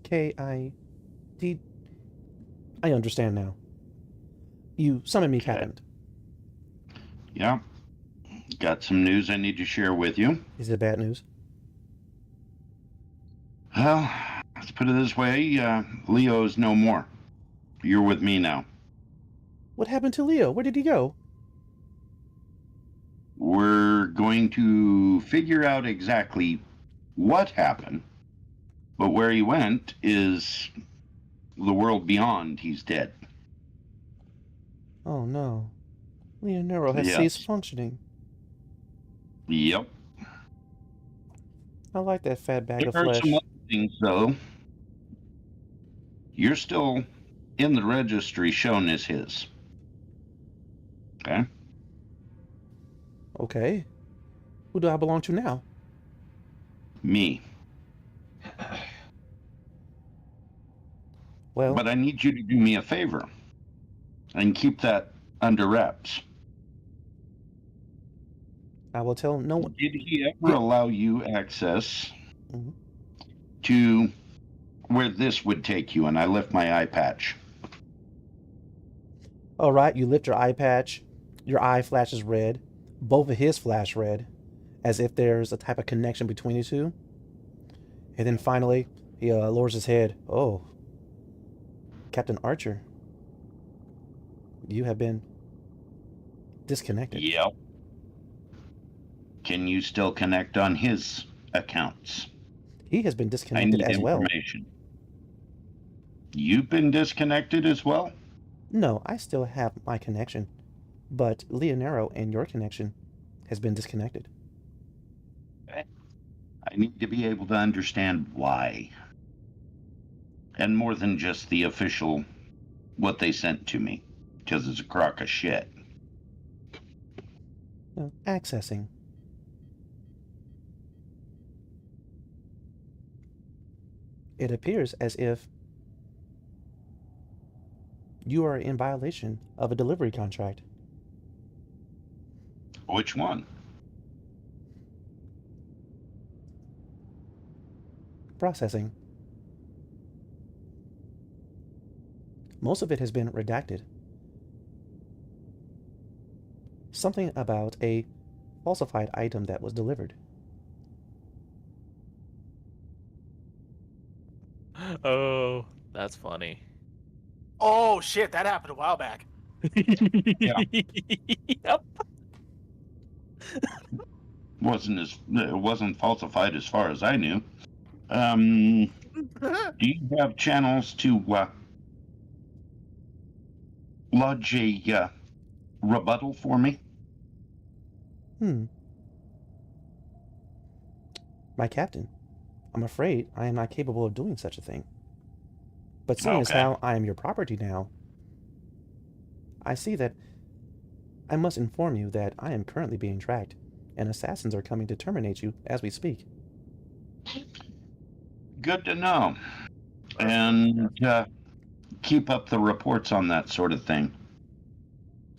K-I-D... I understand now. You summoned me, Captain. Yeah. Got some news I need to share with you. Is it bad news? Well, let's put it this way. Leo's no more. You're with me now. What happened to Leo? Where did he go? We're going to figure out exactly what happened, but where he went is the world beyond. He's dead. Oh no. Leonero has Yes. ceased functioning. Yep. I like that fat bag There of are flesh. some other things, though. You're still in the registry shown as his. Okay? Okay. Who do I belong to now? Me. Well, But I need you to do me a favor and keep that under wraps. I will tell no one. Did he ever allow you access Mhm. to where this would take you? And I lift my eye patch. All right, you lift your eye patch. Your eye flashes red. Both of his flash red, as if there's a type of connection between the two. And then finally, he lowers his head. Oh, Captain Archer, you have been disconnected. Yep. Can you still connect on his accounts? He has been I disconnected need as well. information. You've been disconnected as well? No, I still have my connection, but Leonero and your connection has been disconnected. I need to be able to understand why. And more than just the official, what they sent to me, because it's a crock of shit. Accessing. It appears as if you are in violation of a delivery contract. Which one? Processing. Most of it has been redacted. Something about a falsified item that was delivered. Oh, that's funny. Oh shit, that happened a while back. Yeah. Yep. It wasn't falsified as far as I knew. Do you have channels to lodge a rebuttal for me? My captain, I'm afraid I am not capable of doing such a thing. But seeing as Okay. how I am your property now, I see that I must inform you that I am currently being tracked, and assassins are coming to terminate you as we speak. Good to know. And keep up the reports on that sort of thing.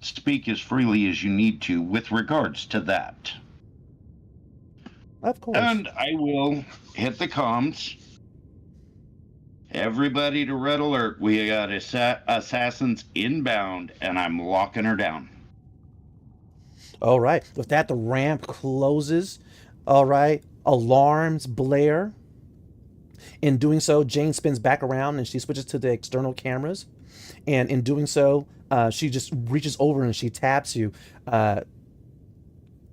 Speak as freely as you need to with regards to that. Of course. And I will hit the comms. Everybody to red alert. We got assassins inbound, and I'm locking her down. All right. With that, the ramp closes. All right. Alarms blare. In doing so, Jane spins back around and she switches to the external cameras. And in doing so, she just reaches over and she taps you,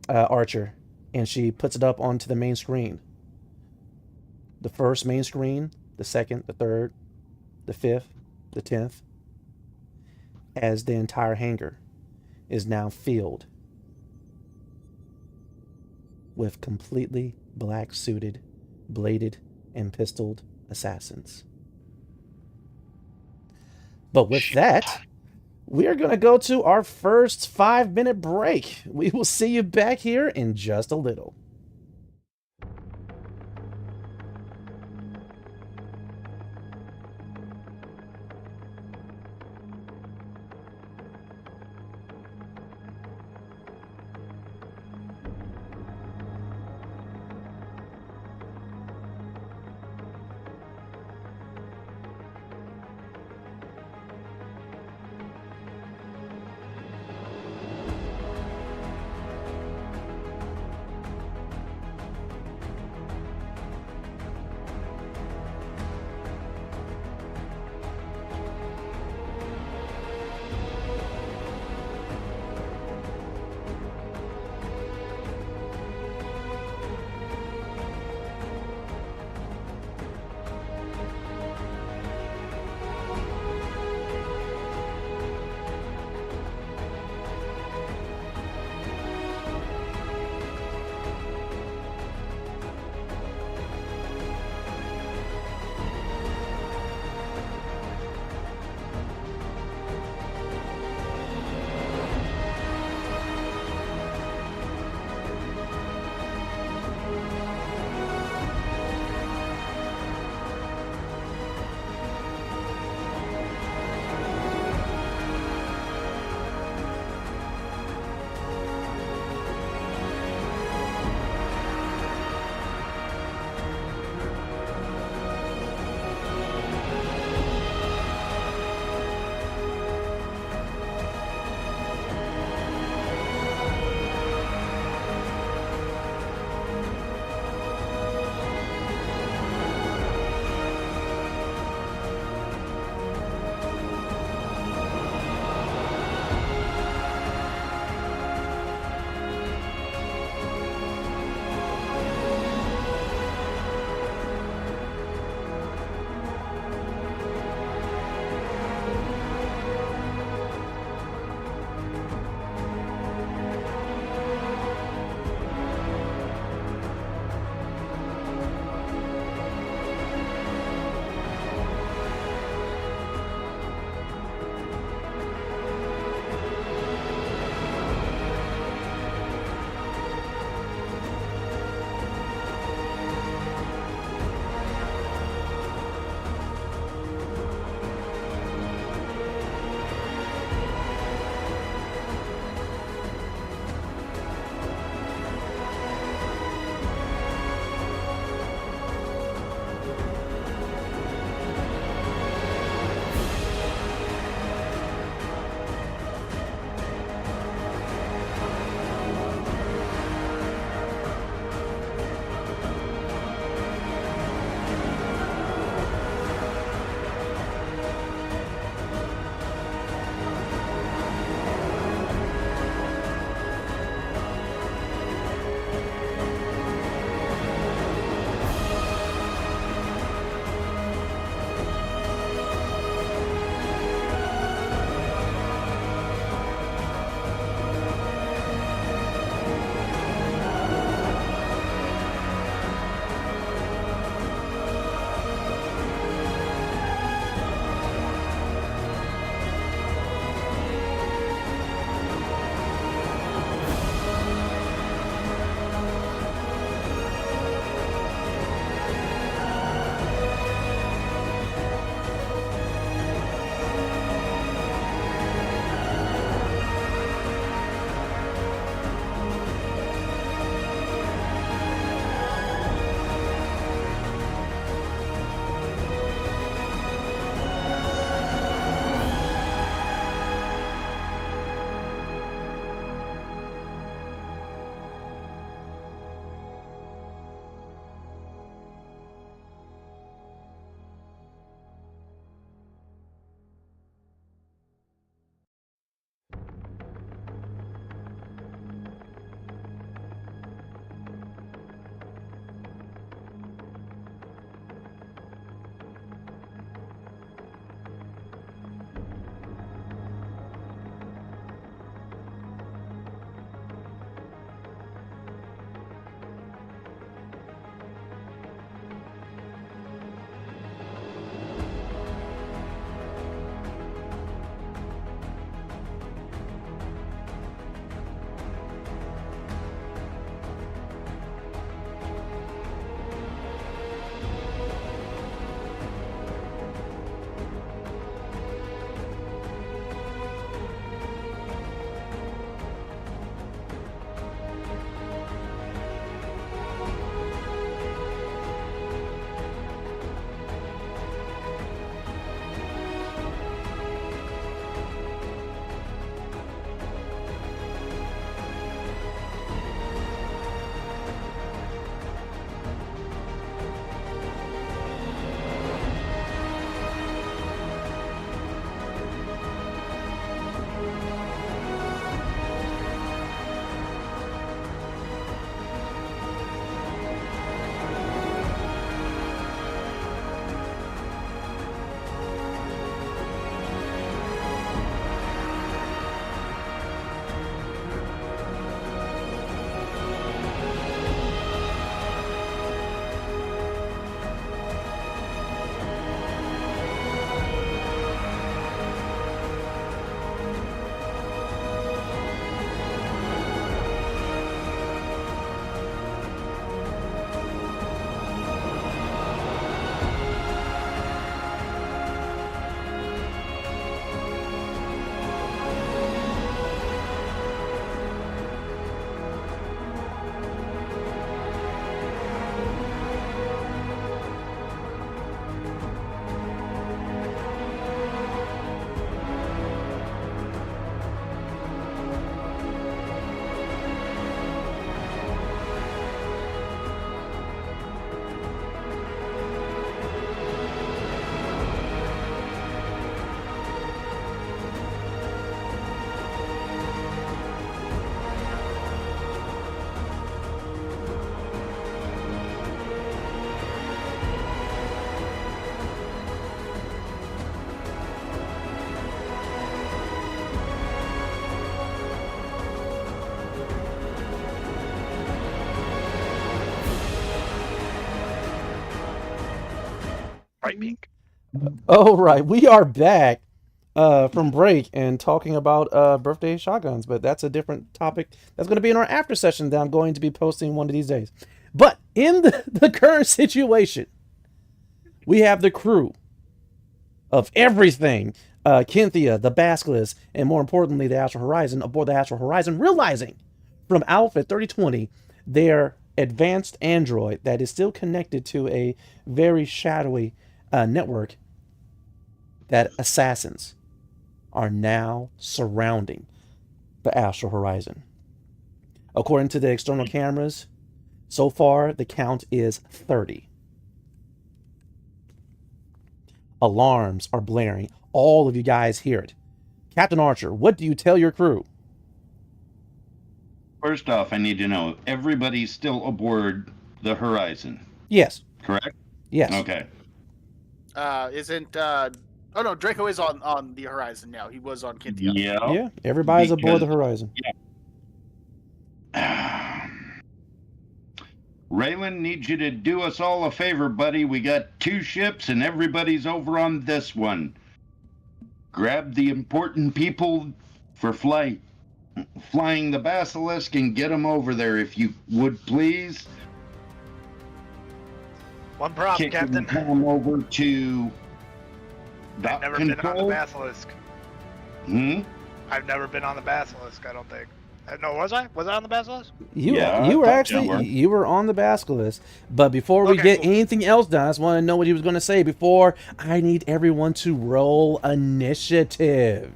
Archer. And she puts it up onto the main screen. The first main screen, the second, the third, the fifth, the 10th. As the entire hangar is now filled with completely black-suited, bladed, and pistoled assassins. But with that, we are going to go to our first 5-minute break. We will see you back here in just a little. Bright pink. All right, we are back from break and talking about birthday shotguns, but that's a different topic. That's going to be in our after session that I'm going to be posting one of these days. But in the current situation, we have the crew of everything, Cynthia, the Basilisk, and more importantly, the Astral Horizon, aboard the Astral Horizon, realizing from Alpha 3020, their advanced android that is still connected to a very shadowy network, that assassins are now surrounding the Astral Horizon. According to the external cameras, so far the count is 30. Alarms are blaring. All of you guys hear it. Captain Archer, what do you tell your crew? First off, I need to know, everybody's still aboard the Horizon. Yes. Correct? Yes. Okay. Oh no, Draco is on the Horizon now. He was on Kintia. Yeah. Yeah, everybody's aboard the Horizon. Yeah. Raylan needs you to do us all a favor, buddy. We got 2 ships and everybody's over on this one. Grab the important people for flying the Basilisk and get them over there, if you would, please. One problem, Captain. Come over to I've never been on the Basilisk. Hmm? I've never been on the Basilisk, I don't think. No, was I? Was I on the Basilisk? You Yeah, were I thought actually you you were on the Basilisk. But before we get anything else done, I just want to know what he was going to say before. I need everyone to roll initiative.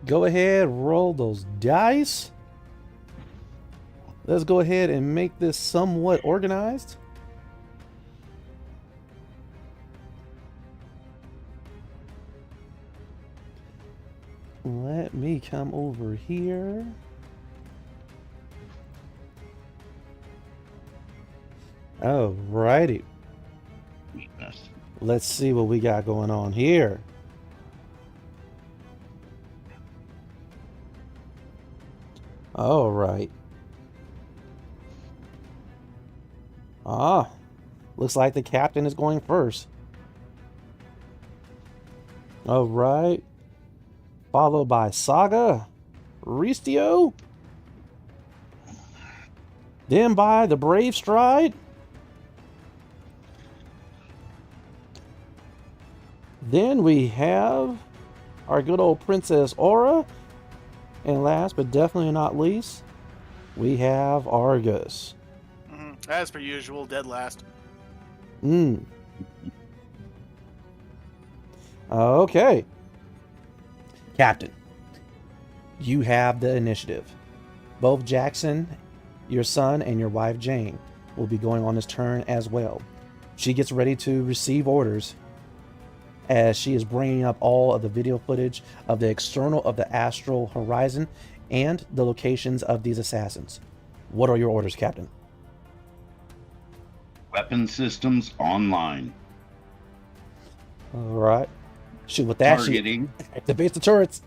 Go ahead, roll those dice. Let's go ahead and make this somewhat organized. Let me come over here. Alrighty. Let's see what we got going on here. All right. Looks like the captain is going first. All right. Followed by Saga, Ristio, then by the Brave Stride, then we have our good old Princess Aura, and last but definitely not least, we have Argus. As per usual, dead last. Okay. Captain, you have the initiative. Both Jackson, your son, and your wife Jane will be going on this turn as well. She gets ready to receive orders as she is bringing up all of the video footage of the external of the Astral Horizon and the locations of these assassins. What are your orders, Captain? Weapon systems online. All right. Shoot with that. Targeting. Activate the turrets.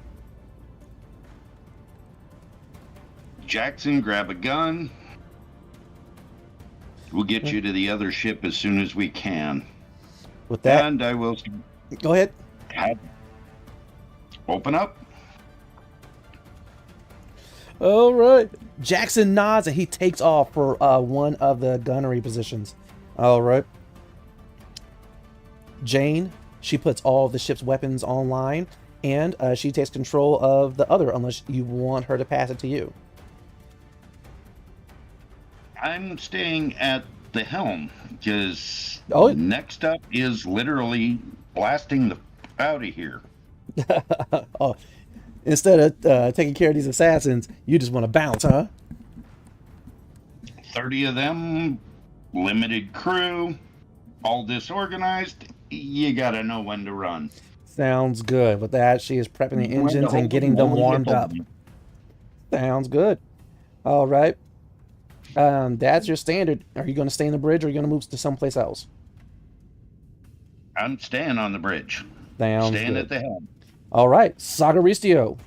Jackson, grab a gun. We'll get you to the other ship as soon as we can. With that, and I will go ahead. Open up. All right. Jackson nods and he takes off for one of the gunnery positions. All right. Jane, she puts all of the ship's weapons online, and she takes control of the other, unless you want her to pass it to you. I'm staying at the helm, because next up is literally blasting the out of here. Oh, instead of taking care of these assassins, you just want to bounce, huh? 30 of them, limited crew, all disorganized. You gotta know when to run. Sounds good. With that, she is prepping the engines and getting them warmed up. Sounds good. All right. That's your standard. Are you going to stay in the bridge, or are you going to move to someplace else? I'm staying on the bridge. Sounds staying good. at the helm. All right, Sagaristio,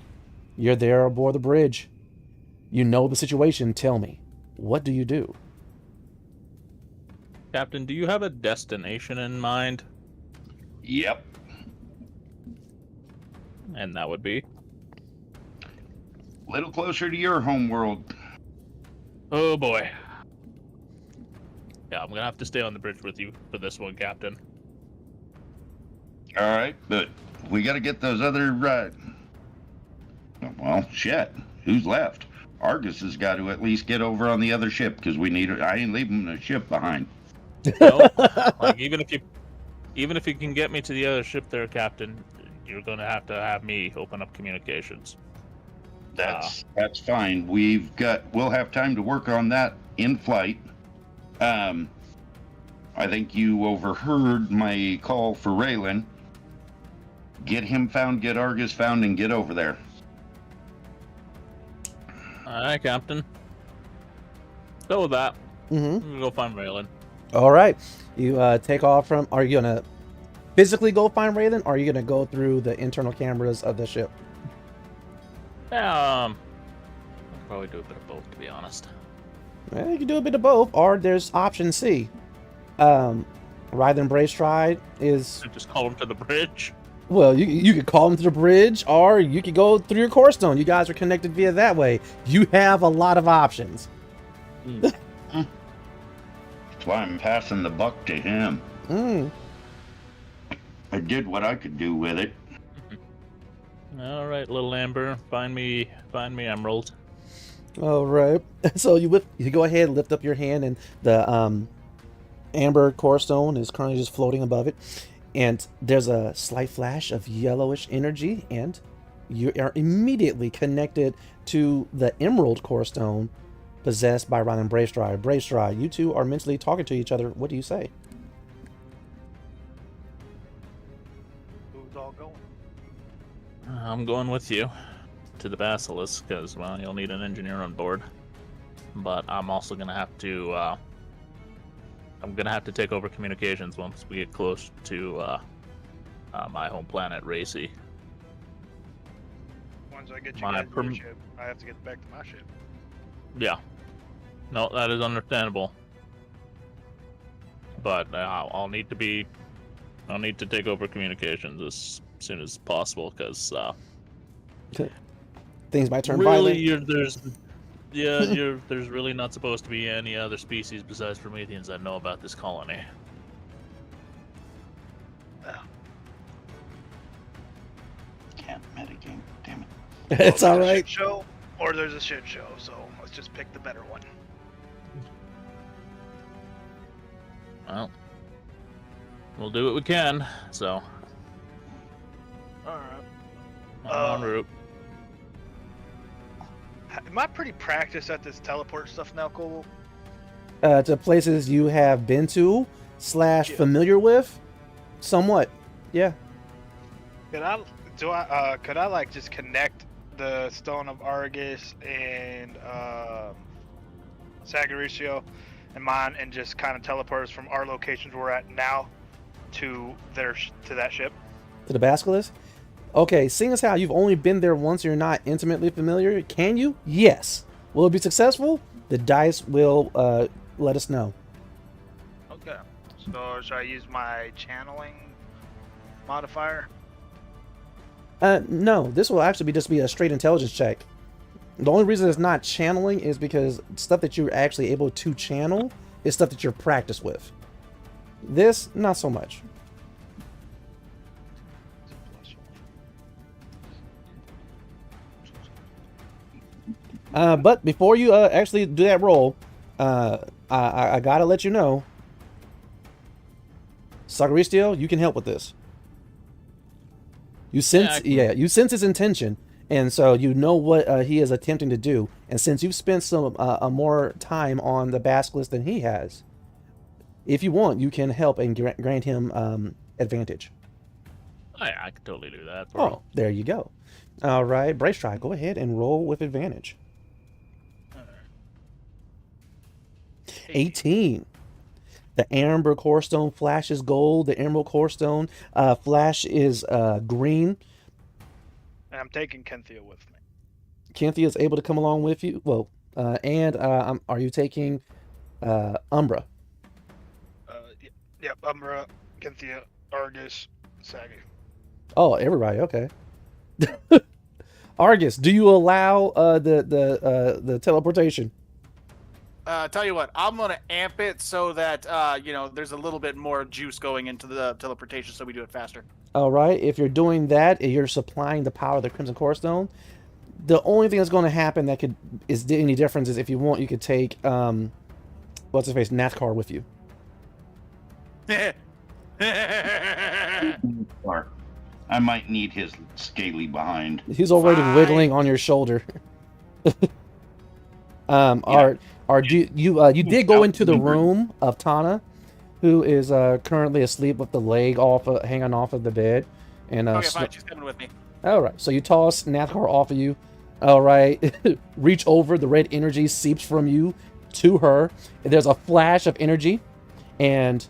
you're there aboard the bridge. You know the situation. Tell me, what do you do? Captain, do you have a destination in mind? Yep. And that would be? A little closer to your home world. Oh boy. Yeah, I'm gonna have to stay on the bridge with you for this one, Captain. All right, but we got to get those other. Well, shit. Who's left? Argus has got to at least get over on the other ship because we need. I ain't leaving the ship behind. No, like even if you can get me to the other ship there, Captain, you're gonna have me open up communications. That's fine. We'll have time to work on that in flight. I think you overheard my call for Raylan. Get him found, get Argus found, and get over there. Alright, Captain. Go with that. Mm-hmm. I'm gonna go find Raylan. All right. You take off from... Are you going to physically go find Raylan, or are you going to go through the internal cameras of the ship? I'll probably do a bit of both, to be honest. Well, you can do a bit of both, or there's option C. Ride and Brace Stride is... Just call him to the bridge. Well, you could call him to the bridge, or you could go through your core stone. You guys are connected via that way. You have a lot of options. That's why I'm passing the buck to him. I did what I could do with it. All right, little Amber, find me Emerald. All right. So you go ahead, lift up your hand, and the amber core stone is currently just floating above it. And there's a slight flash of yellowish energy, and you are immediately connected to the emerald core stone possessed by Ryan and Bravestride. Bravestride, you two are mentally talking to each other. What do you say? Who's all going? I'm going with you to the Basilisk because, well, you'll need an engineer on board. But I'm also gonna have to. I'm gonna have to take over communications once we get close to my home planet, Racy. Once I get you guys to your ship, I have to get back to my ship. Yeah. No, that is understandable. But I'll need to take over communications as soon as possible because things might turn really violent. There's really not supposed to be any other species besides Prometheans that know about this colony. Can't metagame, damn it. It's all There's a right. shit show, or there's a shit show, so let's just pick the better one. Well, we'll do what we can. So, All right. I'm en route. Am I pretty practiced at this teleport stuff now, Cole? To places you have been to / familiar with, somewhat. Yeah. Could I like just connect the Stone of Argus and Sagaricio and mine and just kind of teleport us from our locations we're at now to that ship? To the Basilisk? Okay, seeing as how you've only been there once, you're not intimately familiar, can you? Yes. Will it be successful? The dice will let us know. Okay. So should I use my channeling modifier? No, this will actually just be a straight intelligence check. The only reason it's not channeling is because stuff that you're actually able to channel is stuff that you're practiced with. This, not so much. But before you actually do that roll, I gotta let you know, Sagaristio, you can help with this. You sense, you sense his intention, and so you know what he is attempting to do. And since you've spent some more time on the Basilisk than he has, if you want, you can help and grant him advantage. I could totally do that. Oh, there you go. All right, Brace Try, go ahead and roll with advantage. 18. The amber core stone flashes gold. The emerald core stone flash is green. And I'm taking Kenthia with me. Kenthia is able to come along with you. Well, Are you taking Umbra? Yep, Umbra, Cynthia, Argus, Saggy. Oh, everybody. Okay. Argus, do you allow the teleportation? Tell you what, I'm gonna amp it so that there's a little bit more juice going into the teleportation, so we do it faster. All right. If you're doing that, you're supplying the power of the Crimson Core Stone. The only thing that's going to happen that is any difference is if you want, you could take what's his face, Nathkar with you. Or I might need his scaly behind. He's already Fine. wiggling on your shoulder. You did go into the room of Tana, who is currently asleep with the leg hanging off of the bed, and Okay, fine, she's coming with me. all right. So you toss Nathkar off of you. All right, reach over. The red energy seeps from you to her. There's a flash of energy, and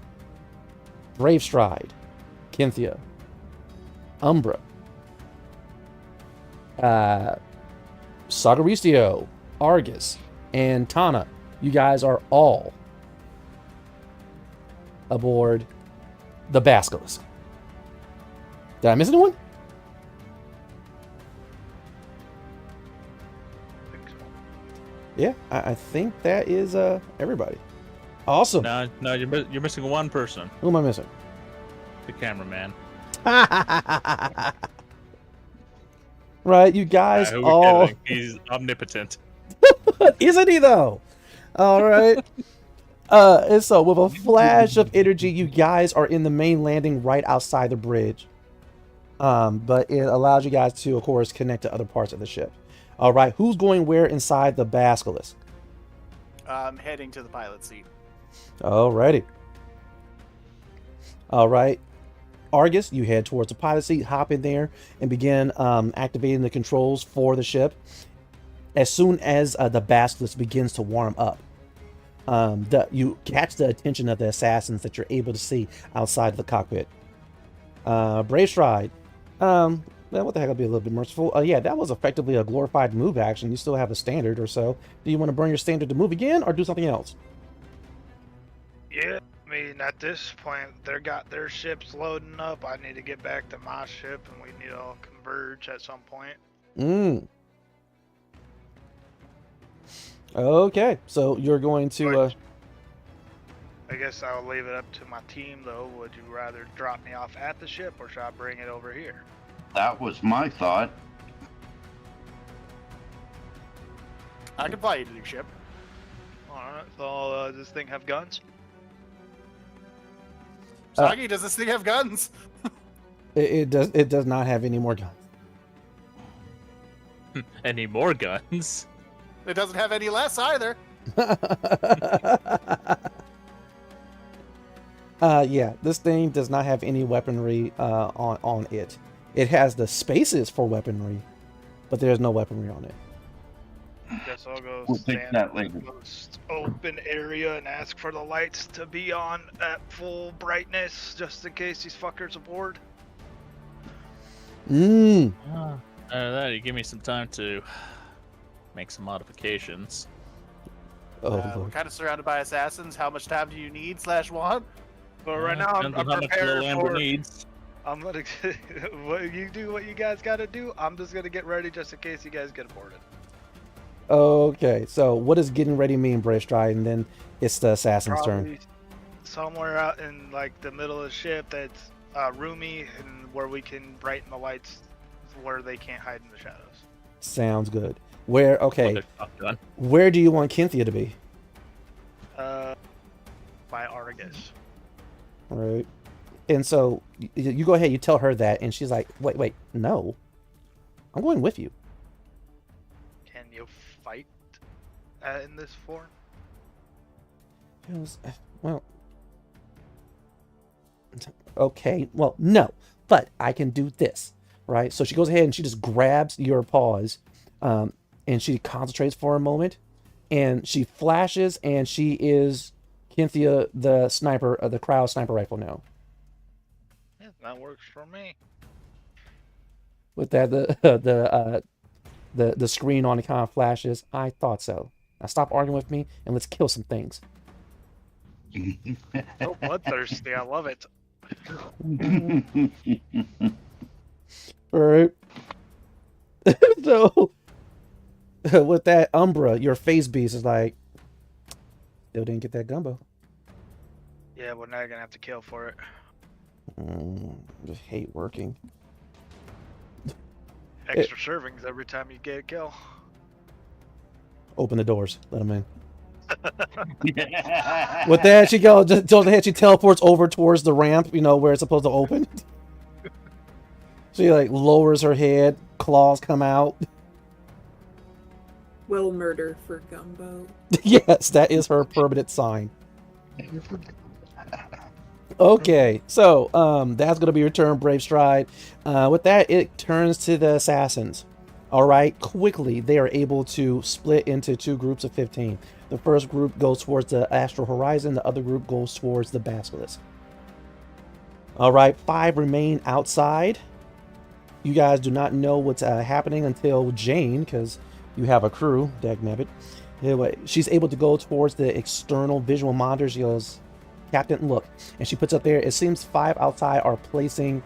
Brave Stride, Cynthia, Umbra, Sagaristio, Argus, and Tana. You guys are all aboard the Basilisk. Did I miss anyone? Yeah, I think that is everybody. Awesome. No, you're missing one person. Who am I missing? The cameraman. Right, you guys Who all. kidding? He's omnipotent. Isn't he though? All right. And so with a flash of energy, you guys are in the main landing right outside the bridge. But it allows you guys to, of course, connect to other parts of the ship. All right, who's going where inside the Basilisk? I'm heading to the pilot seat. Alrighty. All right. Argus, you head towards the pilot seat, hop in there, and begin activating the controls for the ship. As soon as the Basilisk begins to warm up, you catch the attention of the assassins that you're able to see outside of the cockpit. Brave Stride. Well, what the heck, I'll be a little bit merciful. Yeah, that was effectively a glorified move action. You still have a standard or so. Do you want to burn your standard to move again, or do something else? Yeah, I mean, at this point, they got their ships loading up. I need to get back to my ship, and we need to all converge at some point. Okay, so you're going to... I guess I'll leave it up to my team, though. Would you rather drop me off at the ship, or should I bring it over here? That was my thought. I can fly you to your ship. Alright, so does this thing have guns? Sagi, does this thing have guns? It does not have any more guns. Any more guns? It doesn't have any less either. Yeah, this thing does not have any weaponry on it. It has the spaces for weaponry, but there's no weaponry on it. Guess I'll go We'll take stand that in later. the most open area and ask for the lights to be on at full brightness, just in case these fuckers aboard. That you give me some time to make some modifications. We're kind of surrounded by assassins. How much time do you need / want? But right now, I'm Depends on how much prepared little Amber for. needs. I'm gonna. What you do, what you guys gotta do. I'm just gonna get ready just in case you guys get aborted. Okay, so what does getting ready mean, Brave Stride? And then it's the assassin's turn. Probably somewhere out in like the middle of the ship that's roomy and where we can brighten the lights where they can't hide in the shadows. Sounds good. Where? Okay. With a shotgun. Where do you want Cynthia to be? By Argus. All right. And so you go ahead. You tell her that, and she's like, "Wait, no, I'm going with you." Can you fight in this form? Well, okay. Well, no, but I can do this, right? So she goes ahead and she just grabs your paws, and she concentrates for a moment, and she flashes, and she is Cynthia, the sniper, the crowd sniper rifle now. Yeah, that works for me. With that, the screen on it kind of flashes. I thought so. Now stop arguing with me and let's kill some things. So bloodthirsty. I love it. All right. So, with that, Umbra, your face beast is like, still didn't get that gumbo. Yeah, well, now you're gonna have to kill for it. Just hate working. Extra servings every time you get a kill. Open the doors. Let them in. With that, she goes until she teleports over towards the ramp, you know, where it's supposed to open. She like lowers her head, claws come out. Will murder for gumbo. Yes, that is her permanent sign. Okay, so that's gonna be your turn, Brave Stride. With that, it turns to the assassins. All right, quickly they are able to split into 2 groups of 15. The first group goes towards the Astral Horizon. The other group goes towards the Basilisk. All right, 5 remain outside. You guys do not know what's happening until Jane, because you have a crew, dagnabbit. Anyway, she's able to go towards the external visual monitor. She goes, Captain, look. And she puts up there, it seems 5 outside are placing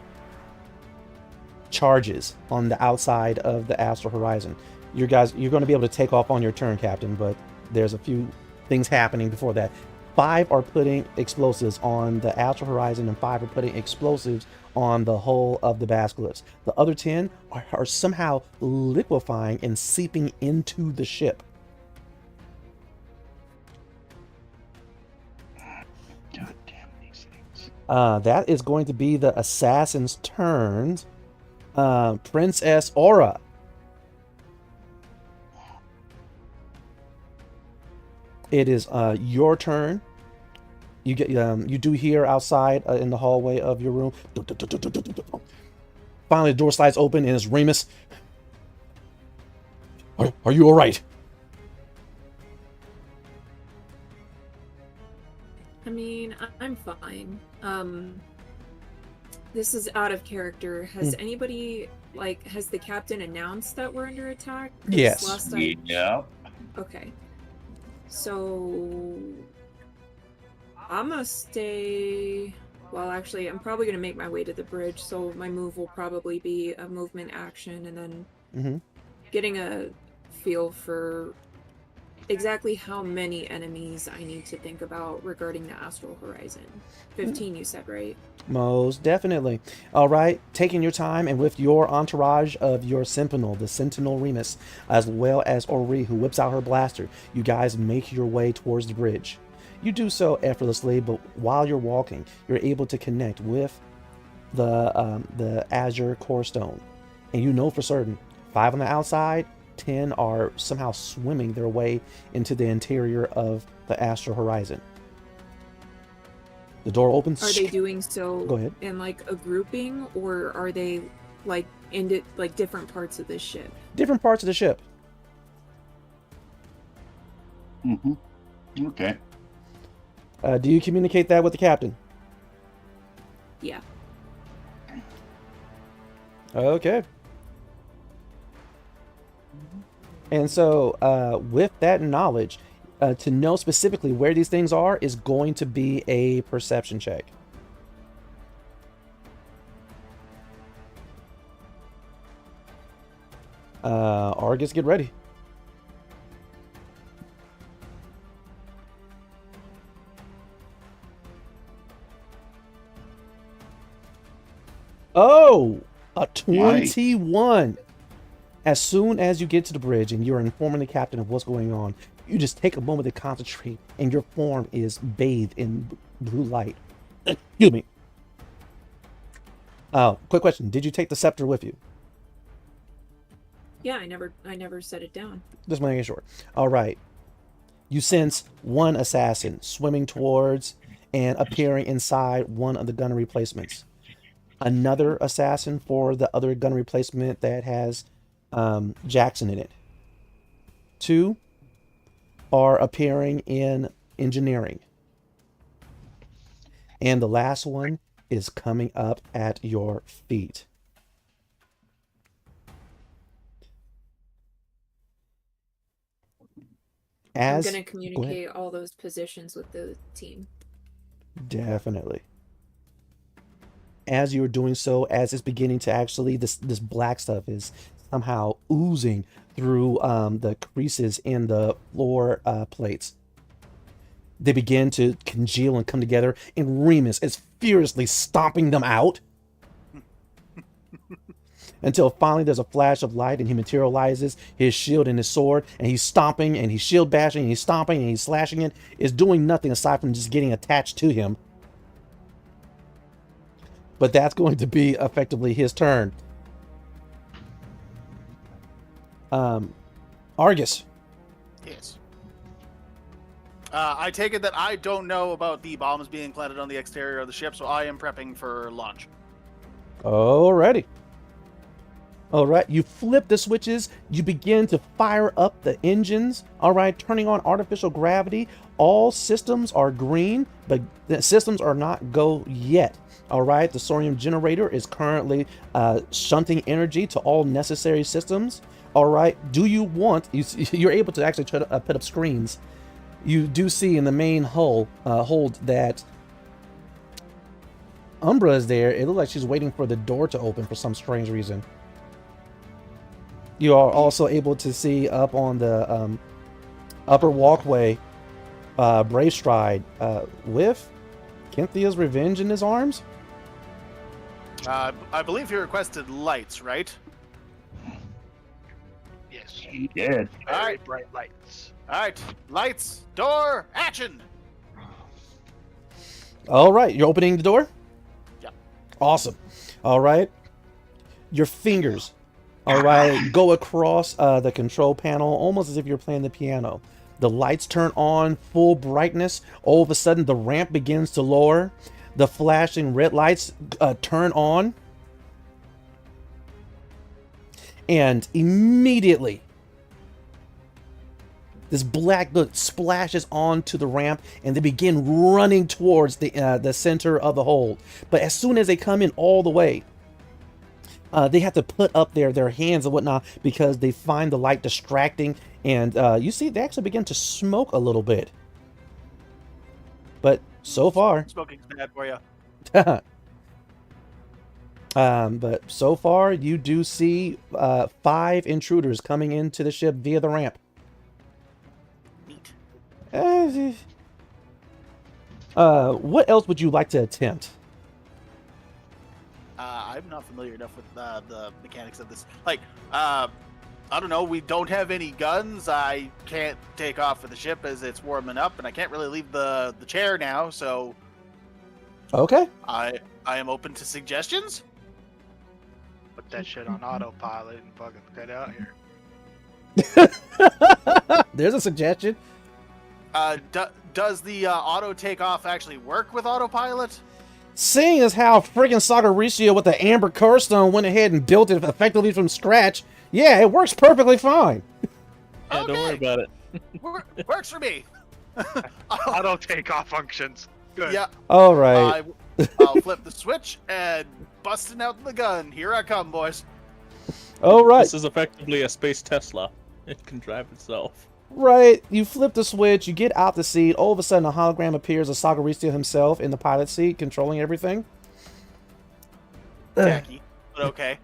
charges on the outside of the Astral Horizon. You're going to be able to take off on your turn, Captain, but there's a few things happening before that. 5 are putting explosives on the Astral Horizon, and 5 are putting explosives on the hull of the Basilisk. The other 10 are somehow liquefying and seeping into the ship. God damn these things. That is going to be the assassin's turn. Princess Aura. It is your turn. You get you do hear outside in the hallway of your room. Finally, the door slides open and it's Remus. Are you all right? I mean, I'm fine. This is out of character. Has anybody, like, has the captain announced that we're under attack? 'Cause Yes. Last time... Yeah. Okay. So... I'm gonna stay... Well, actually, I'm probably gonna make my way to the bridge, so my move will probably be a movement action, and then getting a feel for exactly how many enemies I need to think about regarding the Astral Horizon. 15, you said, right? Most definitely. All right, taking your time and with your entourage of your Sentinel, the Sentinel Remus, as well as Ori, who whips out her blaster, you guys make your way towards the bridge. You do so effortlessly, but while you're walking, you're able to connect with the Azure Core Stone. And you know for certain, 5 on the outside, 10 are somehow swimming their way into the interior of the Astral Horizon. The door opens. Are they doing so Go ahead. in like a grouping, or are they like in like different parts of this ship? Different parts of the ship. Okay. Do you communicate that with the captain? Yeah. Okay. And so, with that knowledge, to know specifically where these things are is going to be a perception check. Argus, get ready. Oh, a 21. Nice. As soon as you get to the bridge and you're informing the captain of what's going on, you just take a moment to concentrate and your form is bathed in blue light. Excuse me. Quick question. Did you take the scepter with you? Yeah, I never set it down. Just making sure. All right. You sense one assassin swimming towards and appearing inside one of the gun replacements. Another assassin for the other gun replacement that has Jackson in it. 2 are appearing in engineering. And the last one is coming up at your feet. I'm As gonna go ahead. communicate all those positions with the team. Definitely. As you're doing so, as it's beginning to actually, this black stuff is somehow oozing through the creases in the floor plates. They begin to congeal and come together, and Remus is furiously stomping them out until finally there's a flash of light and he materializes his shield and his sword, and he's stomping and he's shield bashing and he's stomping and he's slashing it. Is doing nothing aside from just getting attached to him. But that's going to be effectively his turn. Argus. Yes. I take it that I don't know about the bombs being planted on the exterior of the ship, so I am prepping for launch. Alrighty. Alright, you flip the switches, you begin to fire up the engines, alright, turning on artificial gravity. All systems are green, but the systems are not go yet. Alright, the sodium generator is currently shunting energy to all necessary systems. Alright, do you want, you're able to actually try to put up screens. You do see in the main hull hold that Umbra is there. It looks like she's waiting for the door to open for some strange reason. You are also able to see up on the upper walkway Brave Stride with Cynthia's revenge in his arms. I believe he requested lights, right? Yes. He did. All Very right. bright lights. All right, lights, door, action. All right, you're opening the door? Yeah. Awesome. All right. Your fingers, all right, go across the control panel almost as if you're playing the piano. The lights turn on full brightness. All of a sudden, the ramp begins to lower. The flashing red lights turn on. And immediately, this black book splashes onto the ramp, and they begin running towards the center of the hold. But as soon as they come in all the way, they have to put up their hands and whatnot because they find the light distracting. And you see, they actually begin to smoke a little bit. But so far, Smoking's bad for you. but so far, you do see 5 intruders coming into the ship via the ramp. Neat. What else would you like to attempt? I'm not familiar enough with the mechanics of this. Like, I don't know. We don't have any guns. I can't take off with the ship as it's warming up, and I can't really leave the chair now. So, Okay. I am open to suggestions. Put that shit on autopilot and fucking get out here. There's a suggestion. Does the auto takeoff actually work with autopilot? Seeing as how friggin' Sagaricio with the Amber Carstone went ahead and built it effectively from scratch, yeah, it works perfectly fine. Yeah, don't worry about it. Works for me. Auto takeoff functions. Good. Yeah. All right. I'll flip the switch and busting out the gun. Here I come, boys. All right. This is effectively a space Tesla. It can drive itself. Right. You flip the switch, you get out the seat, all of a sudden a hologram appears of Sagaricio himself in the pilot seat, controlling everything. Tacky, but okay.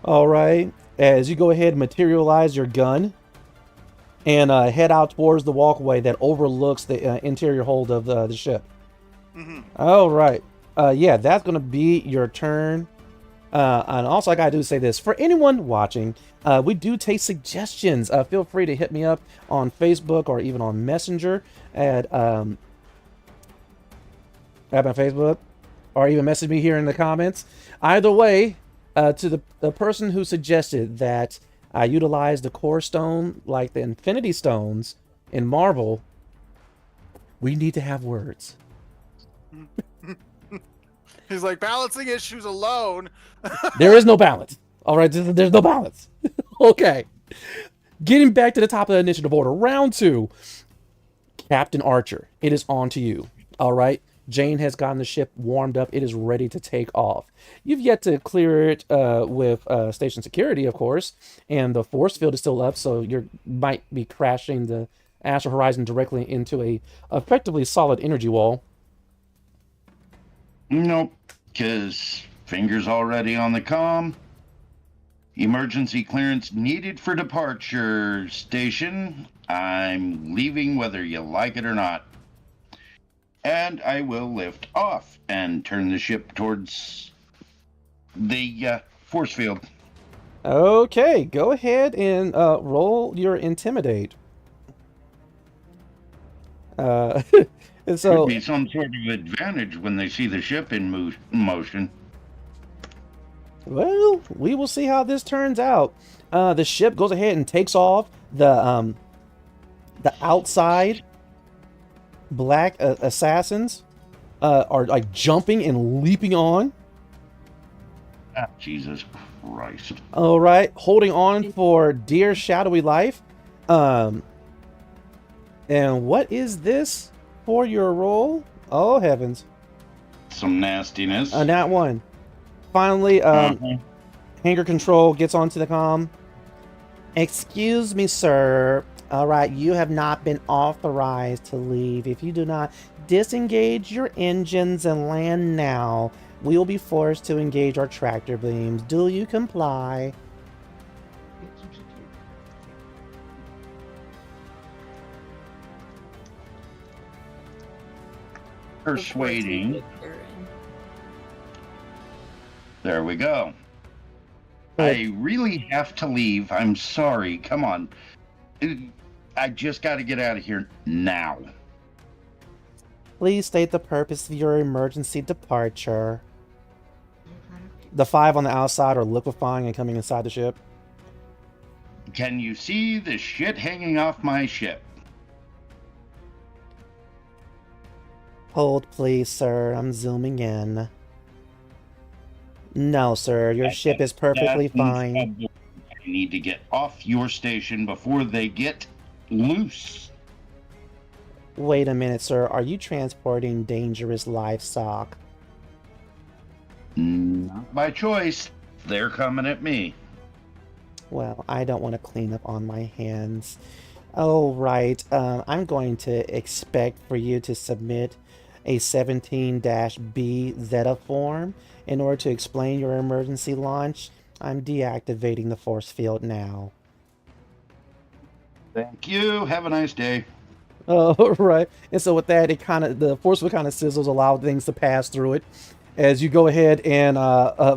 All right. As you go ahead and materialize your gun and head out towards the walkway that overlooks the interior hold of the ship. Mm-hmm. All right. Yeah, that's going to be your turn. And also, I got to do say this. For anyone watching, we do take suggestions. Feel free to hit me up on Facebook or even on Messenger at my Facebook, or even message me here in the comments. Either way, to the person who suggested that I utilize the core stone like the Infinity Stones in Marvel, we need to have words. He's like, balancing issues alone. There is no balance. All right, there's no balance. Okay. Getting back to the top of the initiative order. Round 2. Captain Archer, it is on to you. All right. Jane has gotten the ship warmed up. It is ready to take off. You've yet to clear it with station security, of course. And the force field is still up, so you might be crashing the Astral Horizon directly into a effectively solid energy wall. Nope, because fingers already on the comm. Emergency clearance needed for departure station. I'm leaving whether you like it or not. And I will lift off and turn the ship towards the force field. Okay, go ahead and roll your intimidate. And so Could be some sort of advantage when they see the ship in motion. Well, we will see how this turns out. The ship goes ahead and takes off. The outside black assassins are like jumping and leaping on. Ah, Jesus Christ. All right, holding on for dear shadowy life. And what is this for your roll? Oh heavens! Some nastiness. Nat one. Finally, Hangar Control gets onto the comm. Excuse me, sir. All right, you have not been authorized to leave. If you do not disengage your engines and land now, we will be forced to engage our tractor beams. Do you comply? Persuading. There we go. I really have to leave. I'm sorry. Come on. I just got to get out of here now. Please state the purpose of your emergency departure. The 5 on the outside are liquefying and coming inside the ship. Can you see the shit hanging off my ship? Hold, please, sir. I'm zooming in. No, sir. Your ship is perfectly fine. I need to get off your station before they get loose. Wait a minute, sir. Are you transporting dangerous livestock? Not by choice. They're coming at me. Well, I don't want to clean up on my hands. Oh, right. I'm going to expect for you to submit a 17-B Zeta form in order to explain your emergency launch. I'm deactivating the force field now. Thank you. Have a nice day. Oh, right. And so with that, the force field kind of sizzles, allow things to pass through it as you go ahead and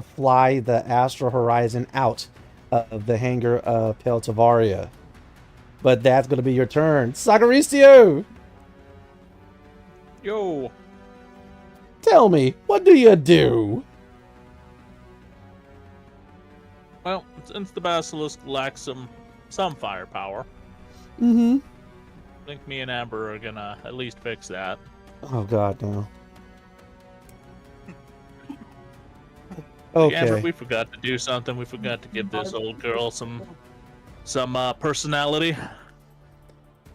fly the Astral Horizon out of the hangar of Peltavaria. But that's going to be your turn. Sagaricio! Yo! Tell me, what do you do? Well, since the Basilisk lacks some firepower, Mm-hmm. I think me and Amber are gonna at least fix that. Oh, God, no. Okay. Amber, Okay. we forgot to do something. We forgot to give this old girl some personality.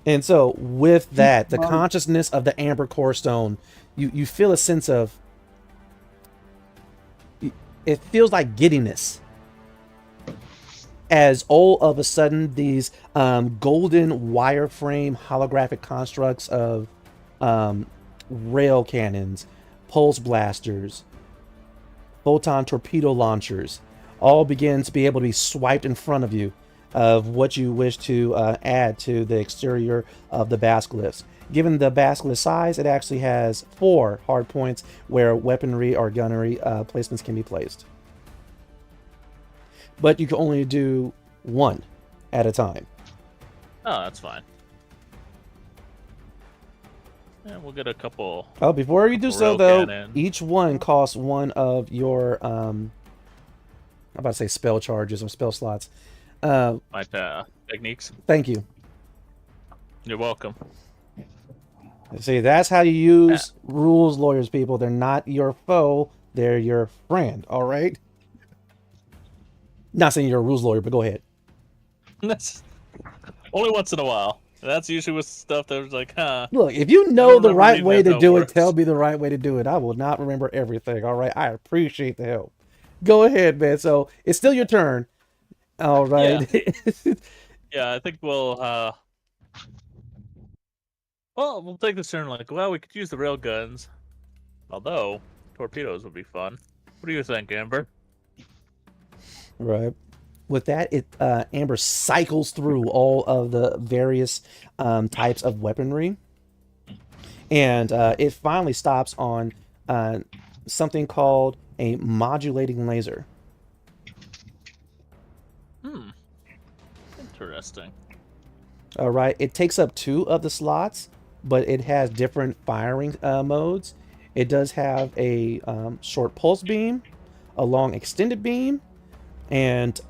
And so, with that, the consciousness of the Amber Core Stone, you feel a sense of... It feels like giddiness. As all of a sudden, these golden wireframe holographic constructs of rail cannons, pulse blasters, photon torpedo launchers, all begin to be able to be swiped in front of you of what you wish to add to the exterior of the Basilisk. Given the Basilisk size, it actually has 4 hard points where weaponry or gunnery placements can be placed. But you can only do 1 at a time. Oh, that's fine. And we'll get a couple. Oh, before you do so, rail though, cannon. each one costs 1 of your, I'm about to say spell charges or spell slots. My techniques. Thank you. You're welcome. See, that's how you use rules, lawyers, people. They're not your foe, they're your friend, all right? Not saying you're a rules lawyer, but go ahead. That's only once in a while. That's usually with stuff that was like, huh. Look, if you know the right way to do it, works. tell me the right way to do it. I will not remember everything, all right? I appreciate the help. Go ahead, man. So, it's still your turn. All right. Yeah, I think we'll Well, we'll take this turn like, well, we could use the rail guns. Although, torpedoes would be fun. What do you think, Amber? Right. With that, Amber cycles through all of the various types of weaponry. And it finally stops on something called a modulating laser. Interesting. All right. It takes up 2 of the slots, but it has different firing modes. It does have a short pulse beam, a long extended beam, and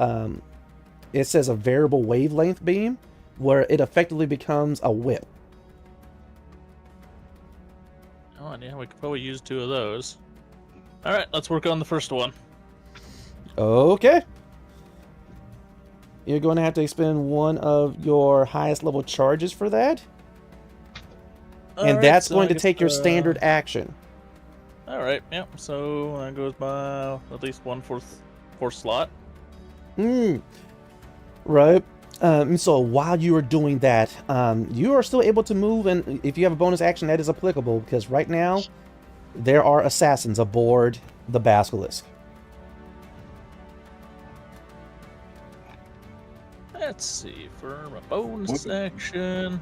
it says a variable wavelength beam, where it effectively becomes a whip. Oh, and yeah, we could probably use 2 of those. All right, let's work on the first one. Okay. You're going to have to expend 1 of your highest level charges for that. And that's going to take your standard action. All right, yep. So that goes by at least 1/4 slot. Right. So while you are doing that, you are still able to move, and if you have a bonus action, that is applicable, because right now there are assassins aboard the Basilisk. Let's see, for a bonus action,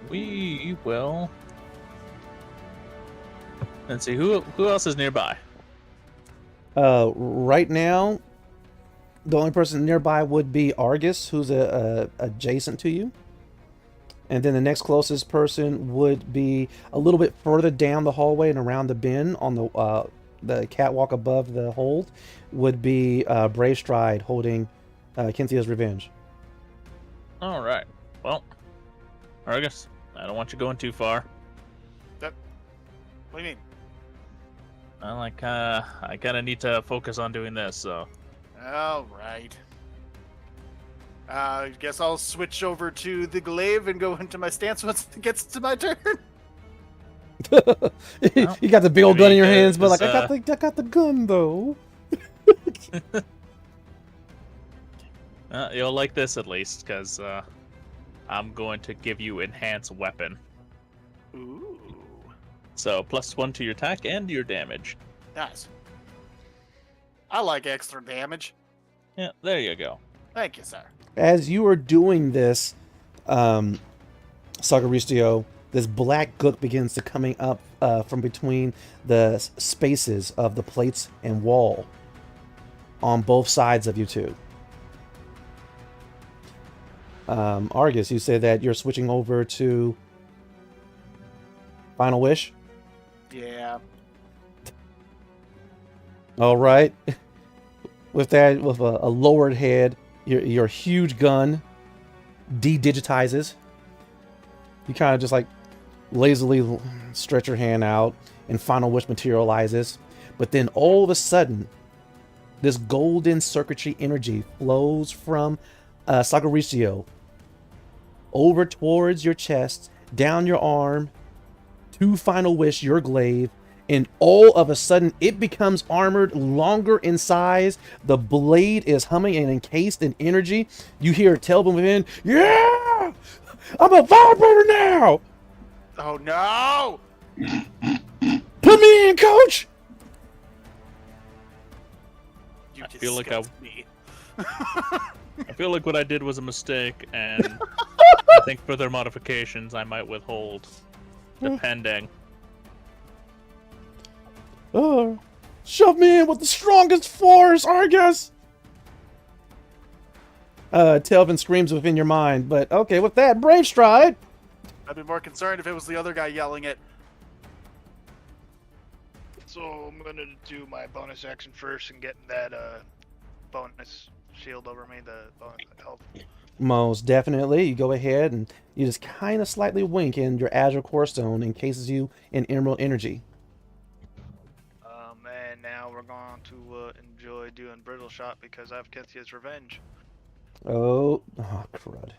we will. Let's see, who else is nearby? Right now, the only person nearby would be Argus, who's adjacent to you. And then the next closest person would be a little bit further down the hallway and around the bend on the catwalk above the hold would be Brave Stride holding Cynthia's Revenge. All right. Well, Argus, I don't want you going too far. What do you mean? Well, I kind of need to focus on doing this, so. All right. I guess I'll switch over to the glaive and go into my stance once it gets to my turn. You got the big old gun in your hands, but like, I got the gun though. You'll like this at least, because I'm going to give you enhanced weapon. Ooh. So +1 to your attack and your damage. Nice. I like extra damage. Yeah, there you go. Thank you, sir. As you are doing this, Sagaristio, this black gook begins to coming up from between the spaces of the plates and wall on both sides of you two. Argus, you say that you're switching over to Final Wish? Yeah. All right. With that, with a lowered head, your huge gun de-digitizes. You kind of just like lazily stretch your hand out and Final Wish materializes. But then all of a sudden, this golden circuitry energy flows from Sagaristio over towards your chest, down your arm, to Final Wish, your glaive, and all of a sudden it becomes armored, longer in size. The blade is humming and encased in energy. You hear Telvin within, yeah! I'm a vibrator now! Oh no! Put me in, coach! You I feel like I I feel like what I did was a mistake, and I think further modifications I might withhold, depending. Shove me in with the strongest force, Argus! Telvin screams within your mind, but okay, with that, Brave Stride! I'd be more concerned if it was the other guy yelling it. So I'm gonna do my bonus action first and getting that bonus shield over me, the bonus health. Most definitely. You go ahead and you just kind of slightly wink, and your Azure Core Stone encases you in Emerald Energy. And now we're going to enjoy doing Brittle Shot because I have Cynthia's Revenge. Oh, crud.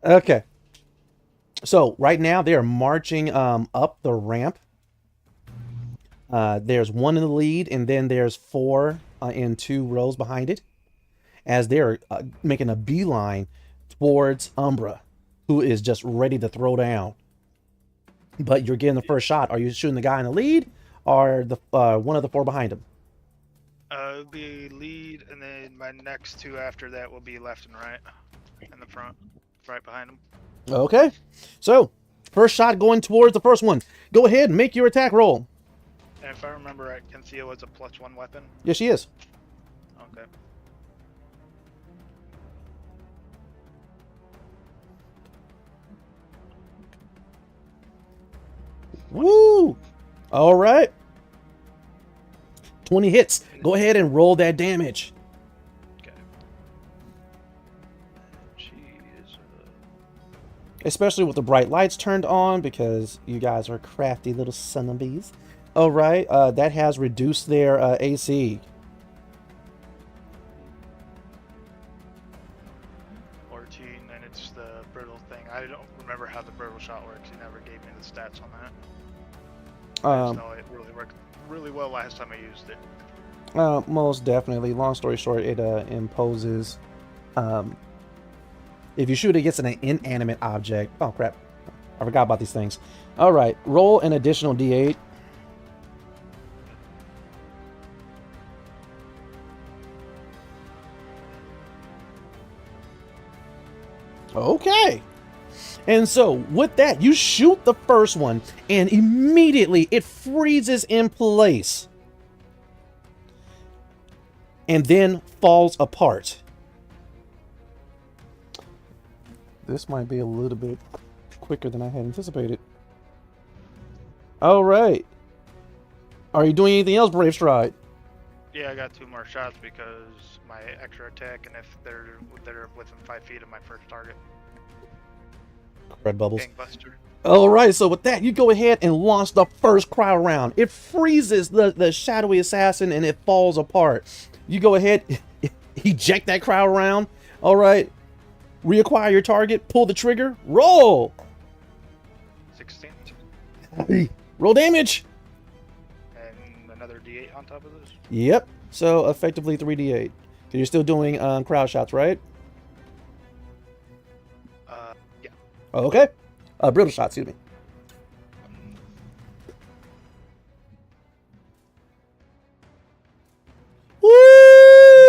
Okay. So, right now, they are marching up the ramp. There's one in the lead, and then there's 4 in 2 rows behind it. as they're making a beeline towards Umbra, who is just ready to throw down. But you're getting the first shot. Are you shooting the guy in the lead, or the one of the four behind him? It would be lead, and then my next two after that will be left and right, in the front, right behind him. Okay, so first shot going towards the first one. Go ahead and make your attack roll. And if I remember right, Conceal was a +1 weapon. Yes, she is. Okay. Woo! All right. 20 hits. Go ahead and roll that damage. Okay. She is. Especially with the bright lights turned on, because you guys are crafty little son of bees. All right. That has reduced their AC. 14, and it's the brittle thing. I don't remember how the brittle shot works. He never gave me the stats on that. I just know it really worked really well last time I used it. Most definitely. Long story short, it imposes. If you shoot against an inanimate object. Oh crap! I forgot about these things. All right, roll an additional D8. Okay. And so with that, you shoot the first one, and immediately it freezes in place and then falls apart. This might be a little bit quicker than I had anticipated. All right. Are you doing anything else, Brave Stride? Yeah, I got 2 more shots because my extra attack, and if they're within 5 feet of my first target. Red bubbles. Gangbuster. All right, so with that, you go ahead and launch the first cryo round. It freezes the shadowy assassin, and it falls apart. You go ahead, eject that cryo round. All right, reacquire your target, pull the trigger, roll. 16. Roll damage. And another D8 on top of this. Yep. So effectively 3d8. You're still doing crowd shots, right? Yeah. Okay. Brittle shots, excuse me. Woo!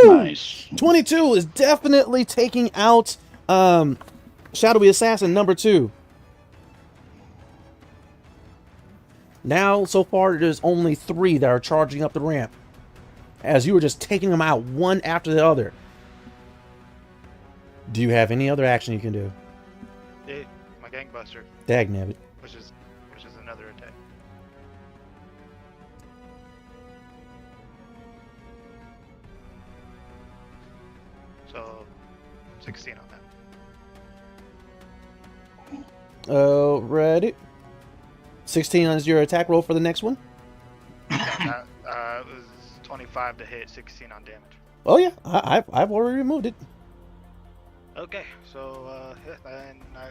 Nice. 22 is definitely taking out Shadowy Assassin number 2. Now, so far, there's only 3 that are charging up the ramp, as you were just taking them out one after the other. Do you have any other action you can do? Yeah, my Gangbuster, Dagnabbit. which is another attack. So, 16 on that. Alrighty. 16 is your attack roll for the next one? Yeah, it was 25 to hit, 16 on damage. Oh yeah, I've already removed it. Okay, so yeah, and I